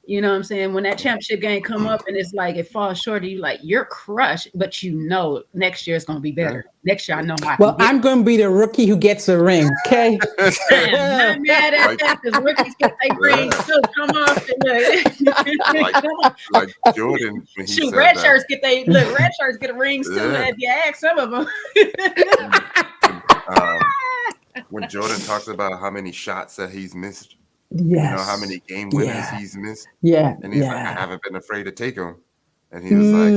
You know what I'm saying? When that championship game come up and it's like it falls short of you, like you're crushed, but you know next year it's gonna be better. Next year I know I Well, can get I'm going to be the rookie who gets a ring. Okay. I'm not mad at that because rookies get their rings too. Come off and Like Jordan when he shoot, said red that. shirts get red shirts get rings too. Yeah. If you ask some of them. When Jordan talks about how many shots that he's missed, Yes. you know, how many game winners Yeah. he's missed. Yeah. And he's like, I Yeah. haven't been afraid to take them. And he was like,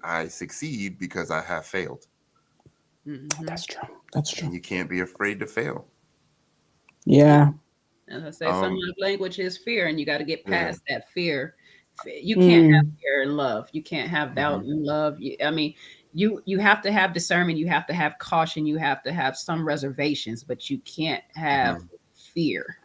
I succeed because I have failed. That's true. That's true. And you can't be afraid to fail. Yeah. As I say, some love language is fear, and you got to get past that fear. You Mm. can't have fear in love. You can't have doubt in love. I mean, you have to have discernment. You have to have caution. You have to have some reservations, but you can't have fear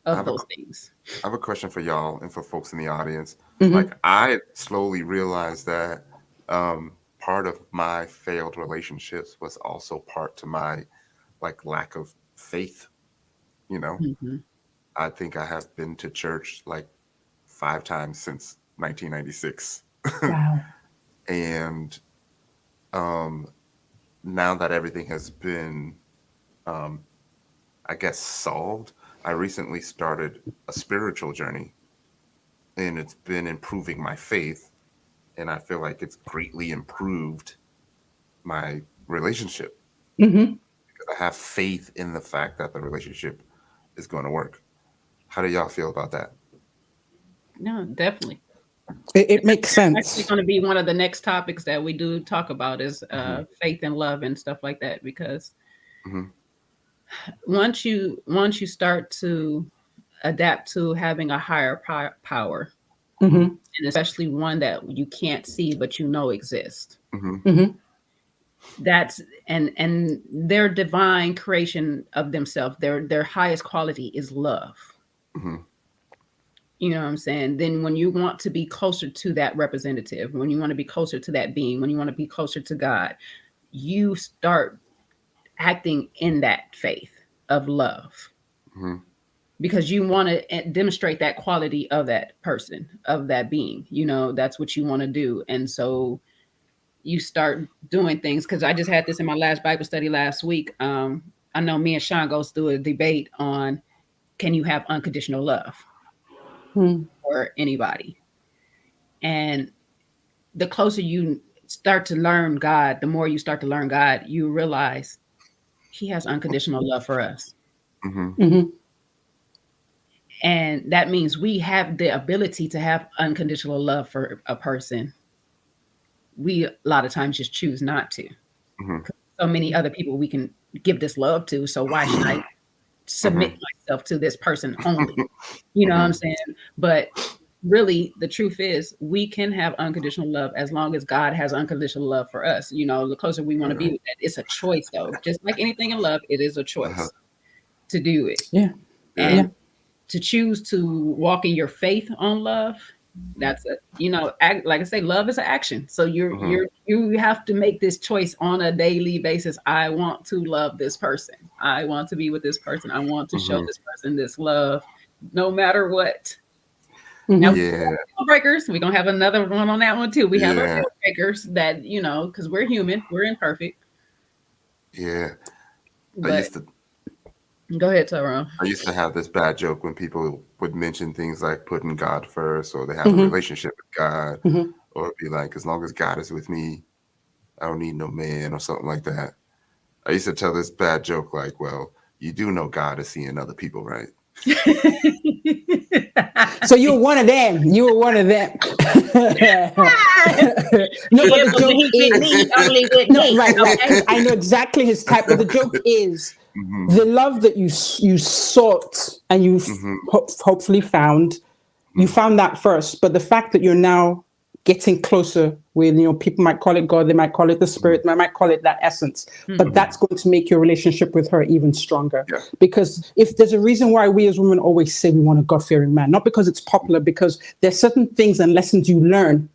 of those things. I have a question for y'all and for folks in the audience. Like, I slowly realized that part of my failed relationships was also part to my like lack of faith. You know, I think I have been to church like 5 times since 1996. Wow. And now that everything has been, I guess, solved, I recently started a spiritual journey, and it's been improving my faith. And I feel like it's greatly improved my relationship because I have faith in the fact that the relationship is going to work. How do y'all feel about that? No, definitely. It makes sense. Actually, going to be one of the next topics that we do talk about is faith and love and stuff like that. Because once you start to adapt to having a higher power, and especially one that you can't see but you know exists, that's and their divine creation of themselves, their highest quality is love. You know what I'm saying? Then when you want to be closer to that representative, when you want to be closer to that being, when you want to be closer to God, you start acting in that faith of love because you want to demonstrate that quality of that person, of that being. You know, that's what you want to do. And so you start doing things, because I just had this in my last Bible study last week. I know me and Sean goes through a debate on, can you have unconditional love for anybody? And the closer you start to learn God, the more you start to learn God, you realize he has unconditional love for us. And that means we have the ability to have unconditional love for a person. We a lot of times just choose not to. So many other people we can give this love to. So why should I submit myself to this person only? You know what I'm saying? But really, the truth is we can have unconditional love as long as God has unconditional love for us. You know, the closer we want to be with that, it's a choice though. Just like anything in love, it is a choice to do it. And to choose to walk in your faith on love, that's a, you know, like I say, love is an action. So you have to make this choice on a daily basis. I want to love this person. I want to be with this person. I want to show this person this love, no matter what. Now, deal breakers, we're gonna have another one on that one too. We have our deal breakers that, you know, because we're human, we're imperfect. But go ahead, Tyrone. I used to have this bad joke when people would mention things like putting God first, or they have a relationship with God, or it'd be like, as long as God is with me, I don't need no man, or something like that. I used to tell this bad joke like, well, you do know God is seeing other people, right? So you were one of them. You were one of them. No, but the joke is right. I know exactly his type, but the joke is the love that you sought and you hopefully found. You found that first, but the fact that you're now getting closer with, people might call it God, they might call it the spirit, they might call it that essence, but that's going to make your relationship with her even stronger. Yeah. Because if there's a reason why we as women always say we want a God-fearing man, not because it's popular, because there's certain things and lessons you learn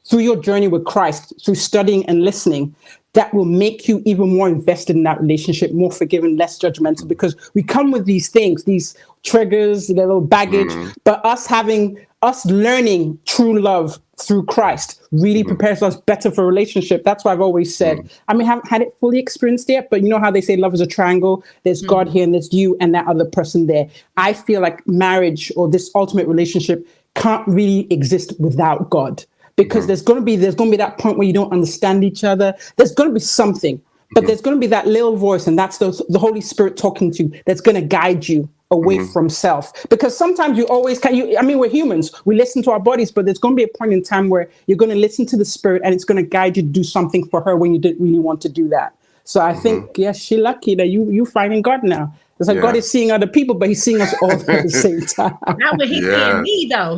through your journey with Christ, through studying and listening, that will make you even more invested in that relationship, more forgiving, less judgmental, because we come with these things, these triggers, the little baggage, but us learning true love through Christ really prepares us better for relationship. That's why I've always said, I mean, I haven't had it fully experienced yet, but you know how they say love is a triangle? There's God here and there's you and that other person there. I feel like marriage or this ultimate relationship can't really exist without God. Because there's going to be that point where you don't understand each other. There's going to be something, but there's going to be that little voice, and that's the Holy Spirit talking to you, that's going to guide you away from self. Because sometimes you always we're humans, we listen to our bodies, but there's going to be a point in time where you're going to listen to the Spirit, and it's going to guide you to do something for her when you didn't really want to do that. So I think, yes, she's lucky that you finding God now. It's like God is seeing other people, but he's seeing us all at the same time. Not when he's seeing me, though.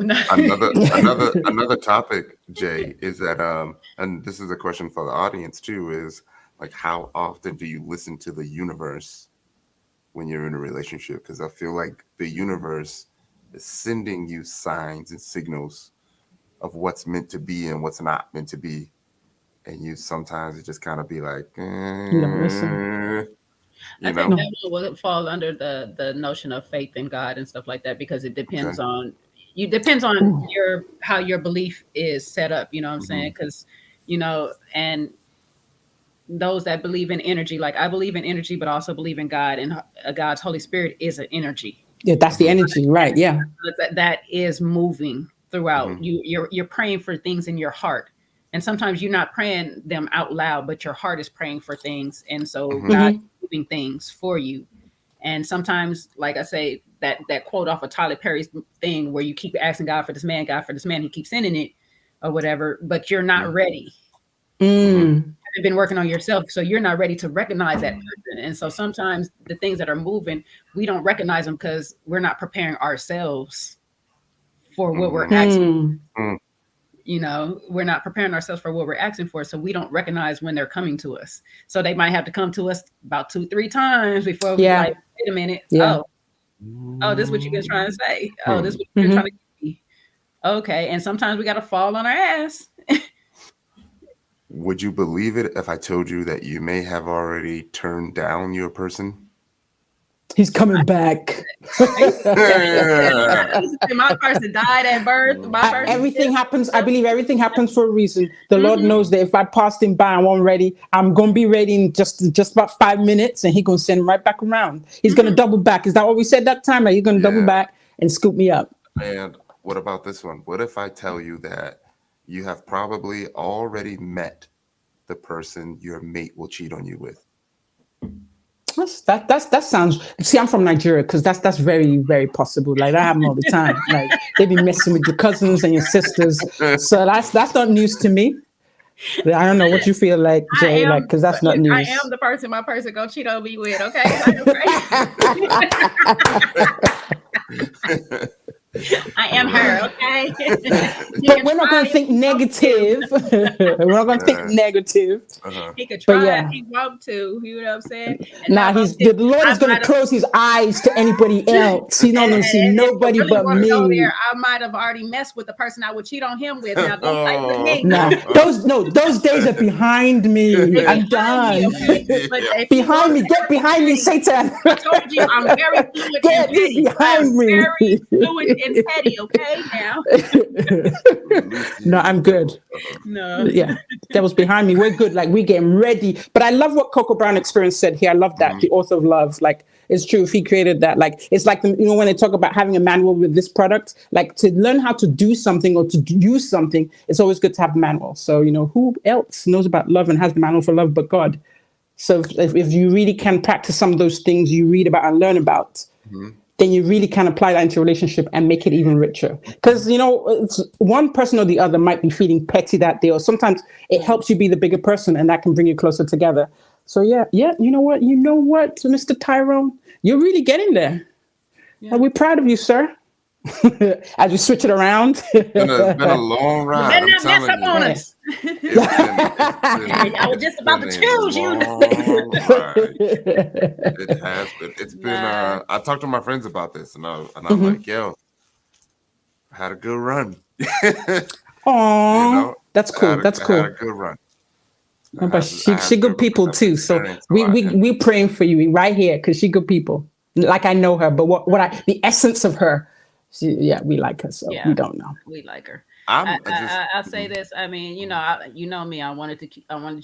Another topic, Jay, is that and this is a question for the audience too, is like, how often do you listen to the universe when you're in a relationship? Because I feel like the universe is sending you signs and signals of what's meant to be and what's not meant to be, and you sometimes it just kind of be like, You don't listen. I think that will fall under the notion of faith in God and stuff like that, because it depends on how your belief is set up. You know what I'm saying? Because and those that believe in energy, like I believe in energy, but also believe in God, and God's Holy Spirit is an energy. Yeah, that's the energy, right? Yeah, that is moving throughout. You're praying for things in your heart. And sometimes you're not praying them out loud, but your heart is praying for things. And so God's moving things for you. And sometimes, like I say, that quote off of Tyler Perry's thing where you keep asking God for this man, he keeps sending it or whatever, but you're not ready. You haven't been working on yourself, so you're not ready to recognize that person. And so sometimes the things that are moving, we don't recognize them because we're not preparing ourselves for what we're asking. We're not preparing ourselves for what we're asking for, so we don't recognize when they're coming to us. So they might have to come to us about 2-3 times before we like, wait a minute. Oh, this is what you've been trying to say. Oh, this is what you're trying to give me. Okay, and sometimes we got to fall on our ass. Would you believe it if I told you that you may have already turned down your person? He's coming back. My person died at birth. Everything happens. I believe everything happens for a reason. The Lord knows that if I passed him by and wasn't ready, I'm going to be ready in just about 5 minutes, and he's going to send him right back around. He's going to double back. Is that what we said that time? Like, he's going to double back and scoop me up. And what about this one? What if I tell you that you have probably already met the person your mate will cheat on you with? That sounds. See, I'm from Nigeria, because that's very, very possible. Like, that happens all the time. Like, they be messing with your cousins and your sisters. So that's not news to me. I don't know what you feel like, Jay, because that's not news. I am the person my person gonna cheat on me with. Okay. I am her, okay? But we're not going to think negative. We're not going to think negative. He could try if he want to. You know what I'm saying? The Lord is going to close his eyes to anybody else. He's not going to see nobody but me. I might have already messed with the person I would cheat on him with. Now don't fight with me. Those days are behind me. I'm done. Behind me. Get behind me, Satan. I told you I'm very fluid. Get behind me. Very fluid and petty, okay? Now. No, I'm good. No. Yeah, that was behind me. We're good. Like, we're getting ready. But I love what Coco Brown Experience said here. I love that. The author of Love. Like, it's true. If he created that, like, it's like, when they talk about having a manual with this product, like, to learn how to do something or to use something, it's always good to have a manual. So, who else knows about love and has the manual for love but God? So if you really can practice some of those things you read about and learn about, then you really can apply that into a relationship and make it even richer. Because, it's one person or the other might be feeling petty that day, or sometimes it helps you be the bigger person, and that can bring you closer together. So you know what, Mr. Tyrone, you're really getting there. Yeah. We're proud of you, sir. As you switch it around. It's been a long ride. Better I'm not mess telling up on you. us. I was just about to choose you. It has been. It's been. Nah. I talked to my friends about this, and I'm Mhm. like, yo, I had a good run. Aw, that's cool. That's I cool. had a good run. No, but she good people too. So we praying for you right here because she good people. Like I know her, but the essence of her, we like her. So we don't know. We like her. I'll say this. I mean, you know me. I wanted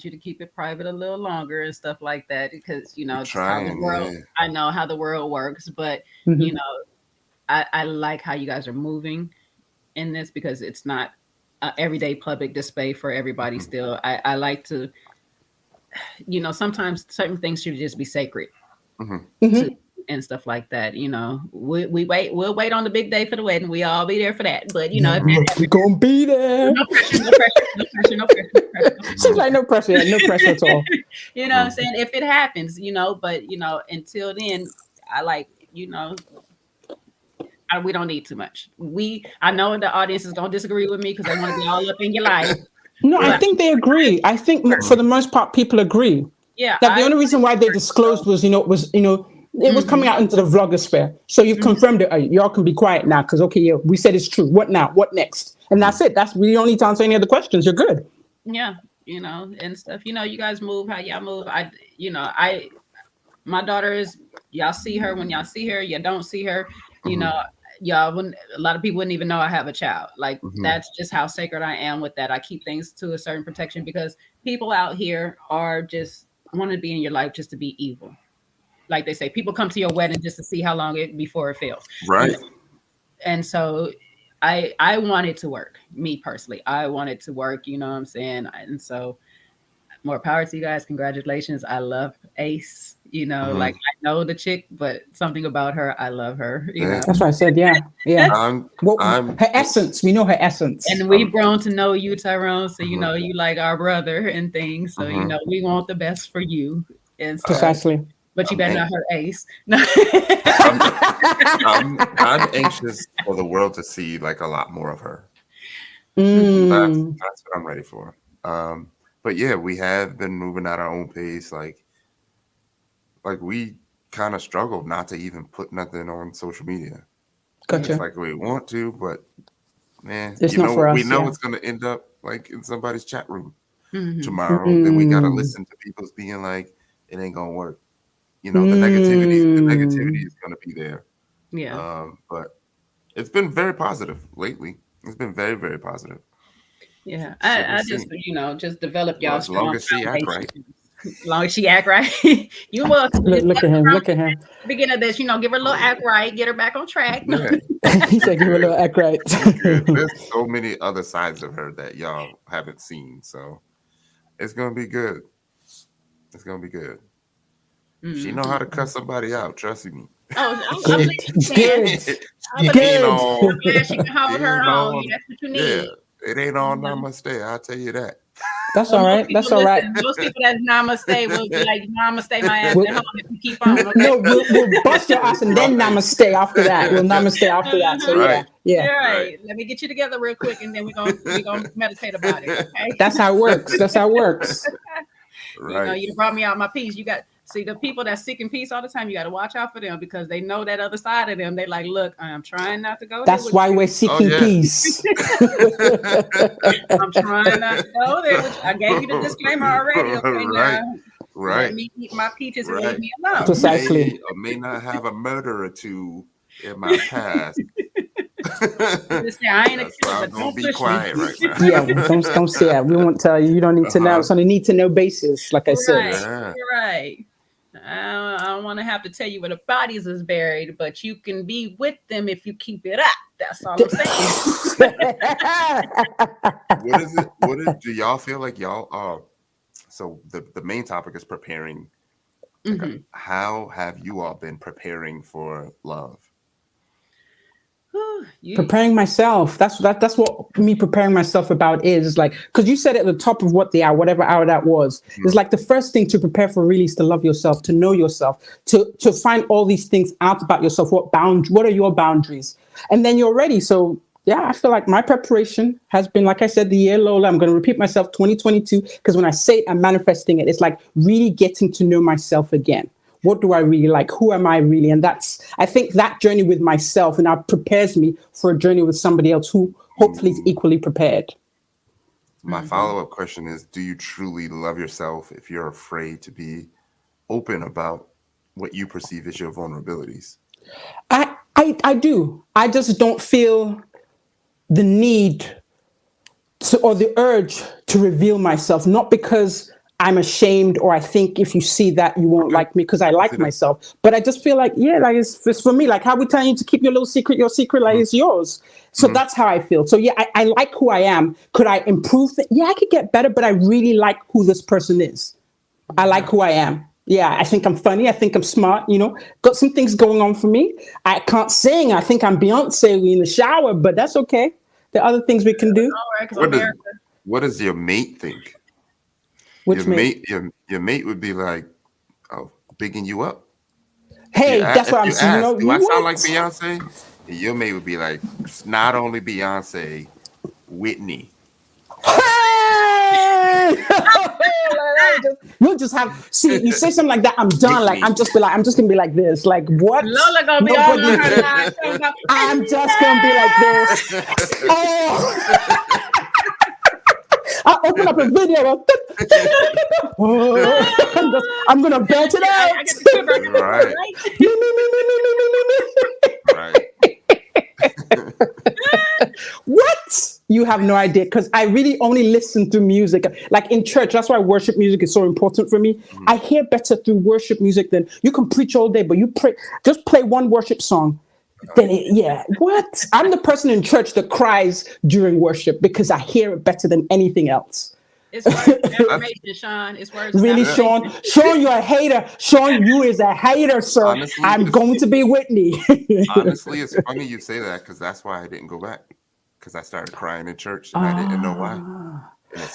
you to keep it private a little longer and stuff like that because just how the world. Yeah. I know how the world works, but I like how you guys are moving in this because it's not everyday public display for everybody. Still, I like to, sometimes certain things should just be sacred. And stuff like that. We'll wait on the big day for the wedding. We all be there for that. But we're gonna be there. No pressure. Seems like no pressure at all. You know what I'm saying? If it happens, but until then, I like, we don't need too much. I know the audience is gonna disagree with me because they want to be all up in your life. No, I think they agree. I think for the most part, people agree. Yeah. That the only reason why they disclosed was, it was coming out into the vlogosphere. So you've confirmed it. Y'all can be quiet now because, okay, we said it's true. What now? What next? And that's it. We don't need to answer any other questions. You're good. Yeah, and stuff. You guys move how y'all move. My daughter is, y'all see her when y'all see her. You don't see her. Y'all wouldn't, a lot of people wouldn't even know I have a child. Like that's just how sacred I am with that. I keep things to a certain protection because people out here are just want to be in your life just to be evil. Like they say, people come to your wedding just to see how long before it fails. Right. And so I want it to work. Me personally, I want it to work. You know what I'm saying? And so more power to you guys. Congratulations. I love Ace. Like I know the chick, but something about her, I love her. That's what I said. Yeah. Her essence. We know her essence. And we've grown to know you, Tyrone. So you like our brother and things. So we want the best for you. And so, precisely. But you better not hurt Ace. No. I'm anxious for the world to see like a lot more of her. That's what I'm ready for. But yeah, we have been moving at our own pace. Like we kind of struggled not to even put nothing on social media. Gotcha. It's like we want to, but man, it's not for us, we know it's going to end up like in somebody's chat room tomorrow. Then we got to listen to people's being like, it ain't going to work. The negativity is going to be there. Yeah. But it's been very positive lately. It's been very, very positive. Yeah. I just, just develop y'all. As long as she act right. As long as she act right. You will. Look at him. Beginning of this, give her a little act right, get her back on track. Yeah. He said, give her a little act right. There's so many other sides of her that y'all haven't seen. So it's going to be good. It's going to be good. She know how to cut somebody out. Trust me. Oh, good. She can hold her own. That's what you need. Yeah, it ain't all namaste. I'll tell you that. That's all right. That's all right. Most people that namaste will be like, namaste my ass at home if you keep on. Okay? No, we'll bust your ass and then namaste after that. We'll namaste after that. So yeah. All right. Let me get you together real quick and then we're gonna meditate about it. Okay. That's how it works. Right. You brought me out my peace. You got see the people that's seeking peace all the time. You got to watch out for them because they know that other side of them. They like, look, I'm trying not to go. That's why we're seeking peace. I'm trying not to go there. I gave you the disclaimer already. Okay, now let me eat my peaches and leave me alone. Precisely. I may not have a murder or two in my past. I ain't a killer, I'm gonna be quiet right now. Yeah, don't say that. We won't tell you. You don't need to know. It's on a need to know basis, like I said. You're right. I don't want to have to tell you where the bodies is buried, but you can be with them if you keep it up. That's all I'm saying. Do y'all feel like y'all are? So the main topic is preparing. How have you all been preparing for love? Preparing myself. That's what me preparing myself about is like, because you said at the top of whatever hour that was, it's like the first thing to prepare for really is to love yourself, to know yourself, to find all these things out about yourself. What are your boundaries? and then you're ready. So yeah, I feel like my preparation has been, like I said, the year Lola. I'm going to repeat myself, 2022, because when I say it, I'm manifesting it. It's like really getting to know myself again. What do I really like? Who am I really? And I think that journey with myself and now prepares me for a journey with somebody else who hopefully is equally prepared. My follow-up question is, do you truly love yourself if you're afraid to be open about what you perceive as your vulnerabilities? I do. I just don't feel the need or the urge to reveal myself, not because I'm ashamed or I think if you see that you won't like me, because I like myself. But I just feel like, yeah, like it's for me, like how we tell you to keep your little secret, your secret, like it's yours. So that's how I feel. So yeah, I like who I am. Could I improve it? Yeah, I could get better, but I really like who this person is. I like who I am. Yeah, I think I'm funny. I think I'm smart. Got some things going on for me. I can't sing. I think I'm Beyonce in the shower, but that's okay. There are other things we can do. What does your mate think? Which mate? Your mate would be like, "Oh, bigging you up." Hey, that's what I'm saying. Do I sound like Beyonce? And your mate would be like, "It's not only Beyonce, Whitney." Hey! You'll just have you say something like that. I'm done. Like I'm just gonna be like this. Like what? Lola gonna be all on her line. I'm just gonna be like this. Oh. I open up a video. I'm gonna bet it out. Right. What? You have no idea, because I really only listen to music. Like in church, that's why worship music is so important for me. I hear better through worship music than you can preach all day, but you just play one worship song. Then what? I'm the person in church that cries during worship because I hear it better than anything else. It's words of affirmation, Sean. It's words of really, Sean, you're a hater. Sean, you is a hater, sir. Honestly, I'm going to be Whitney. Honestly, it's funny you say that, because that's why I didn't go back. Because I started crying in church and I didn't know why.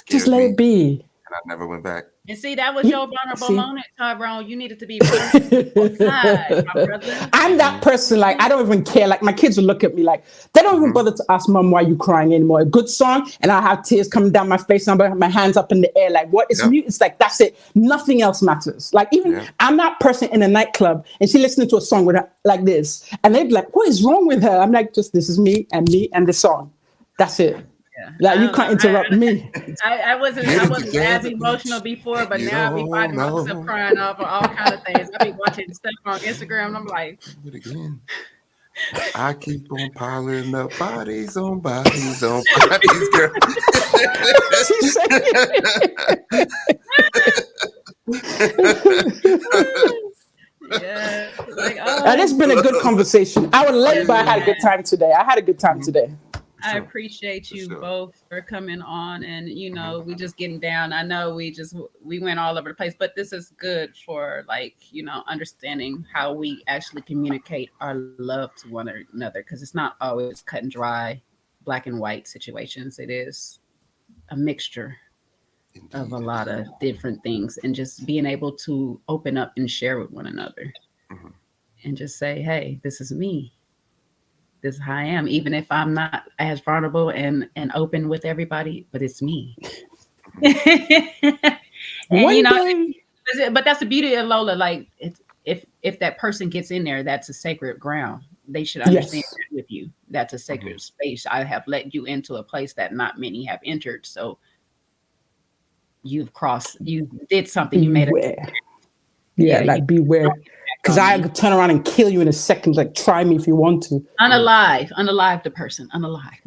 Just let it be. And I never went back. And see, that was your vulnerable moment, Tyrone. You needed to be my brother. I'm that person, like, I don't even care. Like, my kids will look at me like, they don't even bother to ask Mom, why you crying anymore. A good song, and I have tears coming down my face, and I have my hands up in the air. Like, what? It's mute. It's like, that's it. Nothing else matters. Like, even I'm that person in a nightclub, and she listening to a song with her, like this, and they'd be like, what is wrong with her? I'm like, just, this is me and the song. That's it. Yeah. Like, you can't interrupt me. I wasn't as emotional before, but now I be finding myself crying over all kind of things. I be watching stuff on Instagram, and I'm like, do it again. I keep on piling up bodies on bodies on bodies, girl. Yeah, like, and it's been a good conversation. I was late, but I had a good time today. I appreciate you both for coming on, and we just getting down. I know we went all over the place, but this is good for understanding how we actually communicate our love to one another, because it's not always cut and dry, black and white situations. It is a mixture of a lot of different things, and just being able to open up and share with one another and just say, hey, this is me. This is how I am, even if I'm not as vulnerable and open with everybody, but it's me. And, but that's the beauty of Lola. Like, if that person gets in there, that's a sacred ground. They should understand that with you. That's a sacred space. I have let you into a place that not many have entered. So you did something. You made it. Yeah, beware. Because I could turn around and kill you in a second. Like, try me if you want to. Unalive the person. Unalive.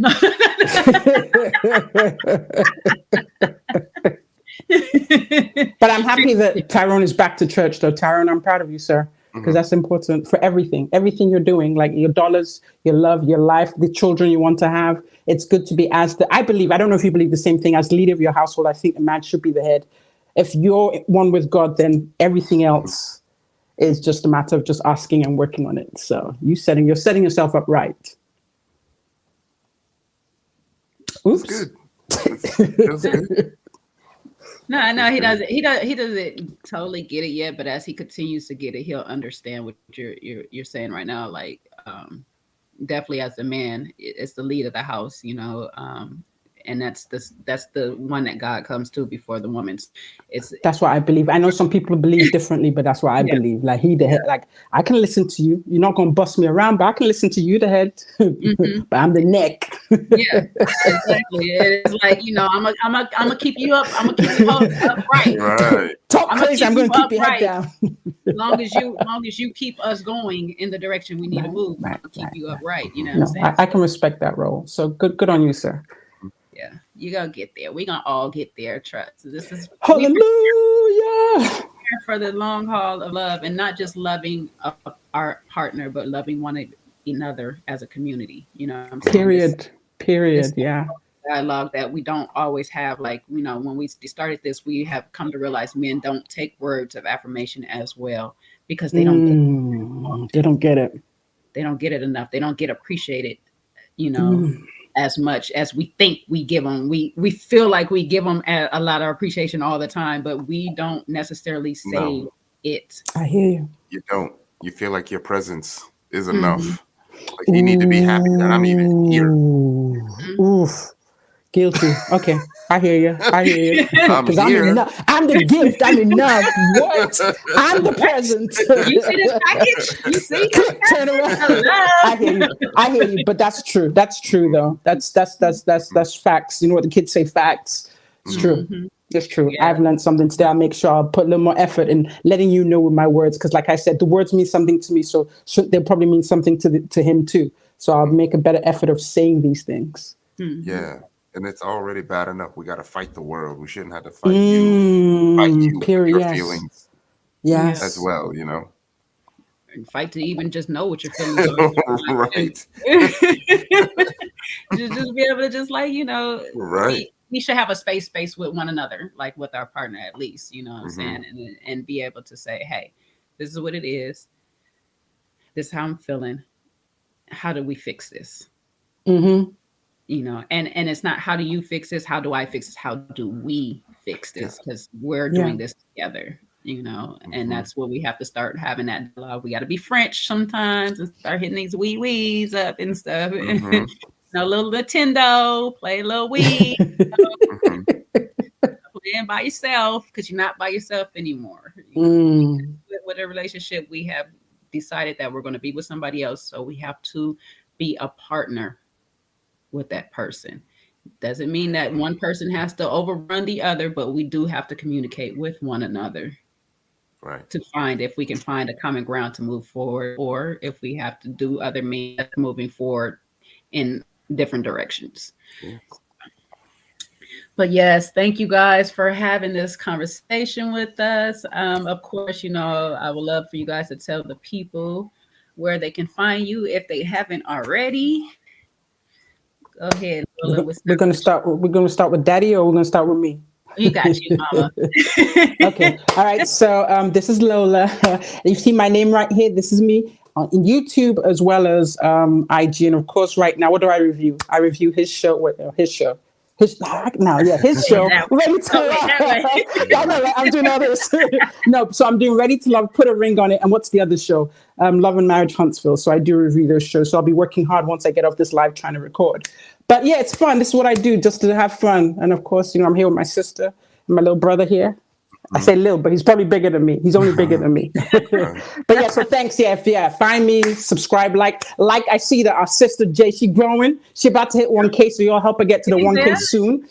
But I'm happy that Tyrone is back to church, though. Tyrone, I'm proud of you, sir. Because that's important for everything you're doing, like your dollars, your love, your life, the children you want to have. It's good to be I don't know if you believe the same thing, as the leader of your household. I think a man should be the head. If you're one with God, then everything else is just a matter of just asking and working on it. So you're setting yourself up right. Oops. That's good. No, he doesn't totally get it yet, but as he continues to get it, he'll understand what you're saying right now. Like, definitely as the man, it's the lead of the house, and that's the one that God comes to before the woman's. That's what I believe. I know some people believe differently, but that's what I believe. Like the head. Like I can listen to you. You're not gonna bust me around, but I can listen to you, the head. But I'm the neck. Yeah, exactly. It's like I'm gonna keep you up. I'm gonna keep you upright. Right. Talk crazy. I'm gonna keep your head down. As long as you keep us going in the direction we need to move, I'm gonna keep you upright. You know what I'm saying? I can respect that role. So good on you, sir. Yeah, you're gonna get there. We're gonna all get there. Trust. This is hallelujah for the long haul of love, and not just loving our partner, but loving one another as a community. You know what I'm saying? Period. Yeah. Dialogue that we don't always have. Like, when we started this, we have come to realize men don't take words of affirmation as well, because they don't get it. They don't get it enough. They don't get appreciated, as much as we think we give them. We feel like we give them a lot of appreciation all the time, but we don't necessarily say it. I hear you. You don't. You feel like your presence is enough. Like you need to be happy that I'm even here. Oof. Guilty. Okay. I hear you. Because I'm enough. I'm the gift. I'm enough. What? I'm the present. You see this package? You see? Turn around. I hear you. But that's true. That's true, though. That's facts. You know what the kids say? Facts. It's true. It's true. Yeah. I've learned something today. I'll make sure I'll put a little more effort in letting you know with my words. Because, like I said, the words mean something to me. So they'll probably mean something to him too. So I'll make a better effort of saying these things. Yeah. And it's already bad enough. We got to fight the world. We shouldn't have to fight you. Fight you period. your feelings as well, And fight to even just know what your feelings are. Right. just be able to just right. We should have a space with one another, like with our partner at least, you know what I'm saying? And be able to say, hey, this is what it is. This is how I'm feeling. How do we fix this? And it's not how do you fix this? How do I fix this? How do we fix this? Because we're doing this together, and that's what we have to start having that dialogue. We got to be French sometimes and start hitting these wee-wees up and stuff. A little Nintendo, play a little Wii, playing by yourself because you're not by yourself anymore. With a relationship, we have decided that we're going to be with somebody else. So we have to be a partner with that person. Doesn't mean that one person has to overrun the other, but we do have to communicate with one another, right? To find if we can find a common ground to move forward, or if we have to do other means moving forward in different directions. But yes, thank you guys for having this conversation with us. Of course, I would love for you guys to tell the people where they can find you if they haven't already. Go ahead, Lola. We're gonna start with Daddy, or we're gonna start with me? You got you, Mama. Okay. All right. So this is Lola. You see my name right here. This is me on YouTube as well as IG, and of course, right now, what do I review? I review his show. His show. His show. Ready to Love. I'm doing all this. No, so I'm doing Ready to Love. Put a ring on it. And what's the other show? Love and Marriage Huntsville. So I do review those shows. So I'll be working hard once I get off this live trying to record. But yeah, it's fun. This is what I do just to have fun. And of course, I'm here with my sister and my little brother here. I say little, but he's probably bigger than me. He's only bigger than me. But yeah, so thanks. Yeah, find me, subscribe, like I see that our sister Jay, she growing. She about to hit 1K, so y'all help her get to the 1K soon.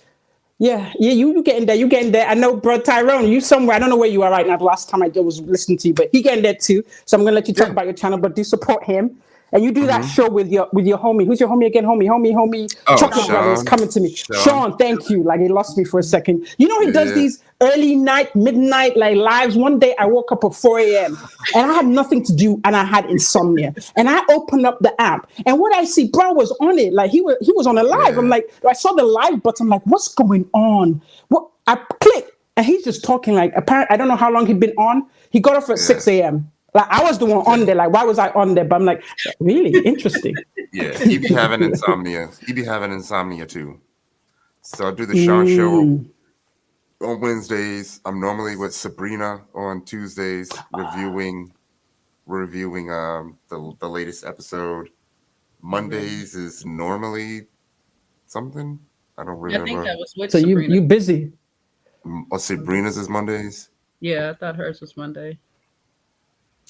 Yeah, you getting there. You getting there. I know, bro, Tyrone, you somewhere. I don't know where you are right now. The last time I was listening to you, but he getting there too. So I'm gonna let you talk about your channel, but do support him. And you do that show with your homie. Who's your homie again? Homie. Chocolate Brothers coming to me. Sean, thank you. Like, he lost me for a second. He does these early night, midnight, like lives. One day I woke up at 4 a.m. and I had nothing to do and I had insomnia. And I opened up the app and what I see, bro was on it. Like he was on a live. I'm like, I saw the live button. I'm like, what's going on? What? I clicked and he's just talking like, apparently, I don't know how long he'd been on. He got off at 6 a.m. Like I was the one on there. Like, why was I on there? But I'm like, really interesting. Yeah, he be having insomnia. He be having insomnia too. So I do the Sean show on Wednesdays. I'm normally with Sabrina on Tuesdays, reviewing the latest episode. Mondays is normally something. I don't I think remember. that was with So Sabrina. you busy? Or Sabrina's is Mondays. Yeah, I thought hers was Monday.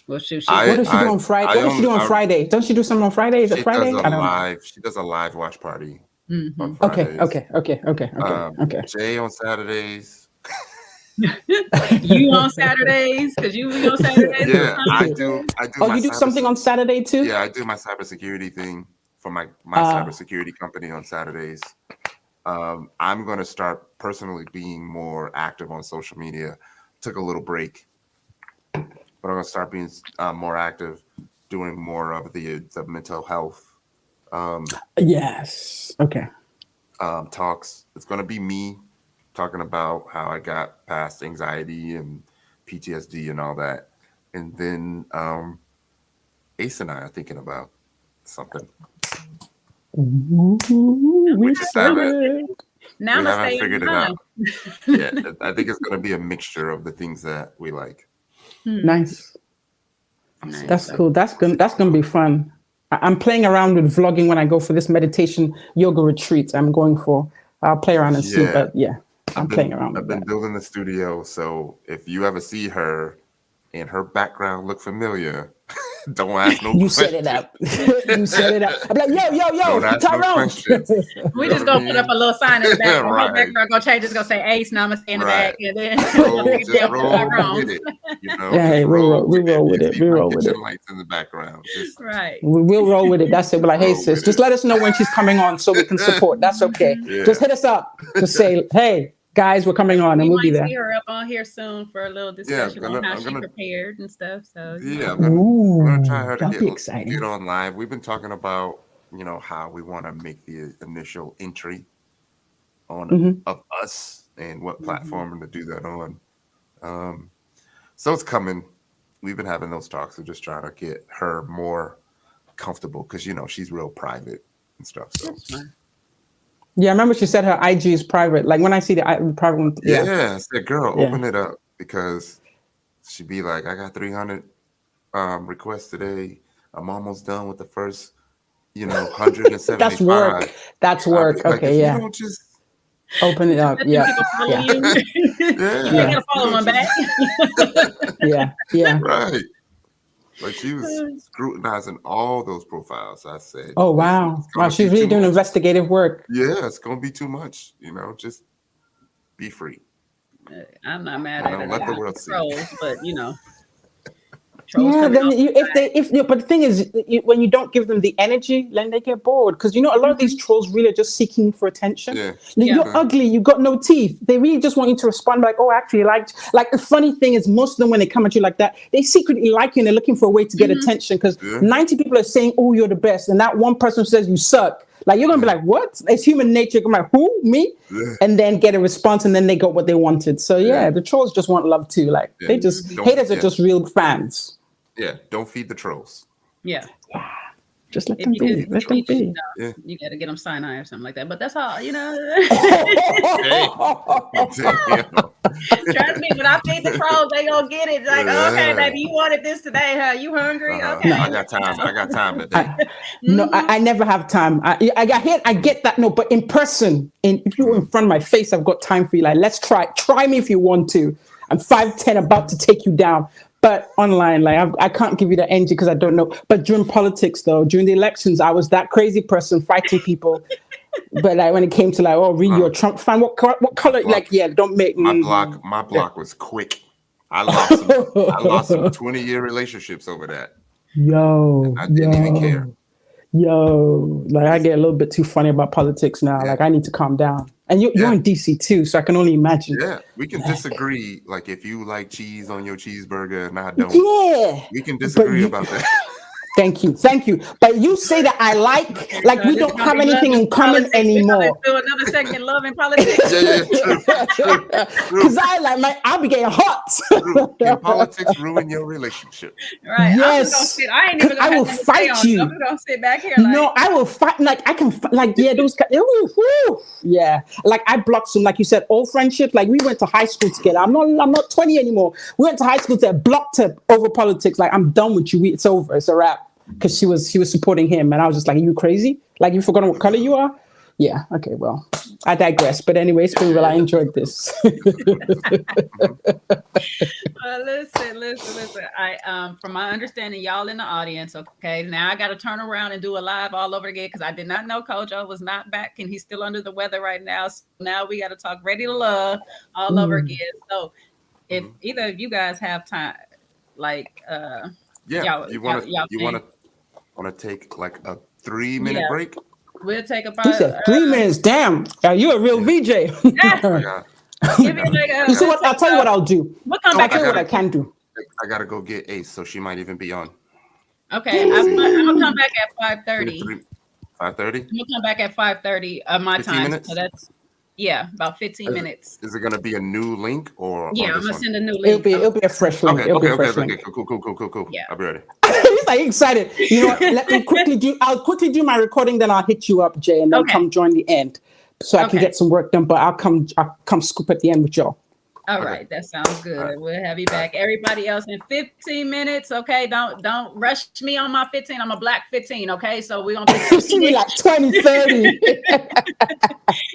Well, she What does she do on Friday? What does she do on Friday? Don't she do something on Friday? Is it Friday? I don't know. She does a live watch party Mhm. on Okay, Fridays. okay. Jay on Saturdays. You on Saturdays? Because you be on Saturdays. Yeah, I do. Oh, you do something on Saturday too? Yeah, I do my cybersecurity thing for my cybersecurity company on Saturdays. I'm going to start personally being more active on social media. Took a little break, but I'm going to start being more active, doing more of the mental health. Yes. Okay. Talks. It's going to be me talking about how I got past anxiety and PTSD and all that. And then Ace and I are thinking about something. Ooh, we excited. Now we let's haven't stay figured it out. Yeah, I think it's going to be a mixture of the things that we like. Nice. That's cool. That's gonna be fun. I'm playing around with vlogging when I go for this meditation yoga retreat I'm going for. I'll play around and see, but yeah, I'm playing around with I've been building the studio, so if you ever see her and her background look familiar, don't ask no questions. You set it up. You set it up. I'm like, yo, Tyrone. We just gonna put up a little sign in the back. Right. Her background gonna change. It's gonna say Ace, Namaste in the back, and then just roll with it. You know, yeah, we roll with it. We roll with it. Lights in the background. Right. We'll roll with it. That's it. We're like, hey sis, just let us know when she's coming on so we can support. That's okay. Yeah. Just hit us up. Just say, hey, guys, we're coming on, and we'll be there. See her up on here soon for a little discussion on how she prepared and stuff. So yeah, I'm gonna try her to exciting. get on live. We've been talking about how we want to make the initial entry on of us and what platform to do that on. So it's coming. We've been having those talks. We're just trying to get her more comfortable because she's real private and stuff. So. Yeah, I remember she said her IG is private. Like when I see the private one. Yeah, I said, girl, open it up because she'd be like, I got 300 requests today. I'm almost done with the first, 175. That's work. That's work. Like, okay, yeah. You don't just open it up. Yeah. You gotta follow one back. Yeah. Right. Like she was scrutinizing all those profiles. I said, oh wow, she's really doing investigative work. Yeah, it's gonna be too much. Just be free. I'm not mad at it. Let the world see. Trolls, but yeah, then but the thing is, when you don't give them the energy, then they get bored because a lot of these trolls really are just seeking for attention. Yeah. You're ugly, you got no teeth. They really just want you to respond like, oh, actually, like the funny thing is, most of them when they come at you like that, they secretly like you and they're looking for a way to get attention because 90 people are saying, oh, you're the best, and that one person says you suck. Like you're gonna be like, what? It's human nature. I'm like, who? Me? Yeah. And then get a response, and then they got what they wanted. So the trolls just want love too. Like they just haters are just real fans. Yeah, don't feed the trolls. Yeah. Just let them be. Let them be. You got to get them Sinai or something like that. But that's all, Trust me, when I feed the trolls, they gonna get it. Like, okay, baby, you wanted this today, huh? You hungry? Okay. No, I got time today. No, I never have time. I get that. No, but in person, if you're in front of my face, I've got time for you. Like, let's try me if you want to. I'm 5'10", about to take you down. But online, like I can't give you the energy because I don't know. But during politics, though, during the elections, I was that crazy person fighting people. But like when it came to like, oh, really, you're a Trump fan? What color? Like, don't make my block was quick. I lost some 20-year relationships over that. Yo, I didn't even care. Yo, like I get a little bit too funny about politics now. Like I need to calm down. And you're in DC too, so I can only imagine. Yeah, we can disagree. Like if you like cheese on your cheeseburger and I don't. Yeah, we can disagree about that. Thank you. But you say that I like we don't have anything in common anymore. Do another segment, love and politics. True. Because I'll be getting hot. Can politics ruin your relationship? Right. Yes. I will fight you. I'm gonna sit back here. No, I will fight. Like I can. Those guys. Yeah. Like I blocked some. Like you said, old friendships. Like we went to high school together. I'm not 20 anymore. We went to high school together. Blocked her over politics. Like I'm done with you. It's over. It's a wrap. because she was supporting him, and I was just like, "Are you crazy? Like you forgotten what color you are?" Yeah. Okay. Well, I digress. But anyway, Springville, I enjoyed this. Listen. I from my understanding, y'all in the audience, okay. Now I got to turn around and do a live all over again because I did not know Kojo was not back and he's still under the weather right now. So now we got to talk Ready to Love all over again. So if either of you guys have time, like you want to take like a 3-minute break? We'll take about He said 3 minutes. Damn, you're a real VJ. You see what? I'll tell you what I'll do. I'll tell you what I can do. I gotta go get Ace, so she might even be on. Okay, I'm gonna come back at 5:30. 5:30. I'm gonna come back at 5:30 my time. Minutes? So that's about 15 minutes. Is it gonna be a new link or? Yeah, I'm gonna send a new link. It'll be a fresh link. Okay. Cool. Yeah. I'll be ready. He's like excited. You know what? Let me quickly do. I'll quickly do my recording, then I'll hit you up, Jay, and then come join the end, so I can get some work done. But I'll come scoop at the end with y'all. All right, that sounds good. Right. We'll have you back. Everybody else in 15 minutes, okay? Don't rush me on my 15. I'm a black 15, okay? So we're gonna be like 20, 30.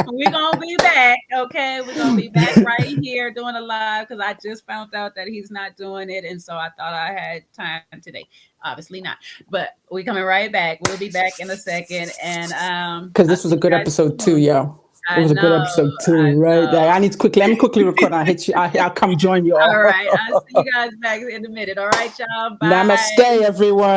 We're gonna be back, okay? We're gonna be back right here doing a live because I just found out that he's not doing it, and so I thought I had time today. Obviously not, but we're coming right back. We'll be back in a second, and because this was a good episode too, yo. It was a good episode too, right? Let me quickly record. I'll hit you. I'll come join you all. All right. I'll see you guys back in a minute. All right, y'all. Bye. Namaste, everyone.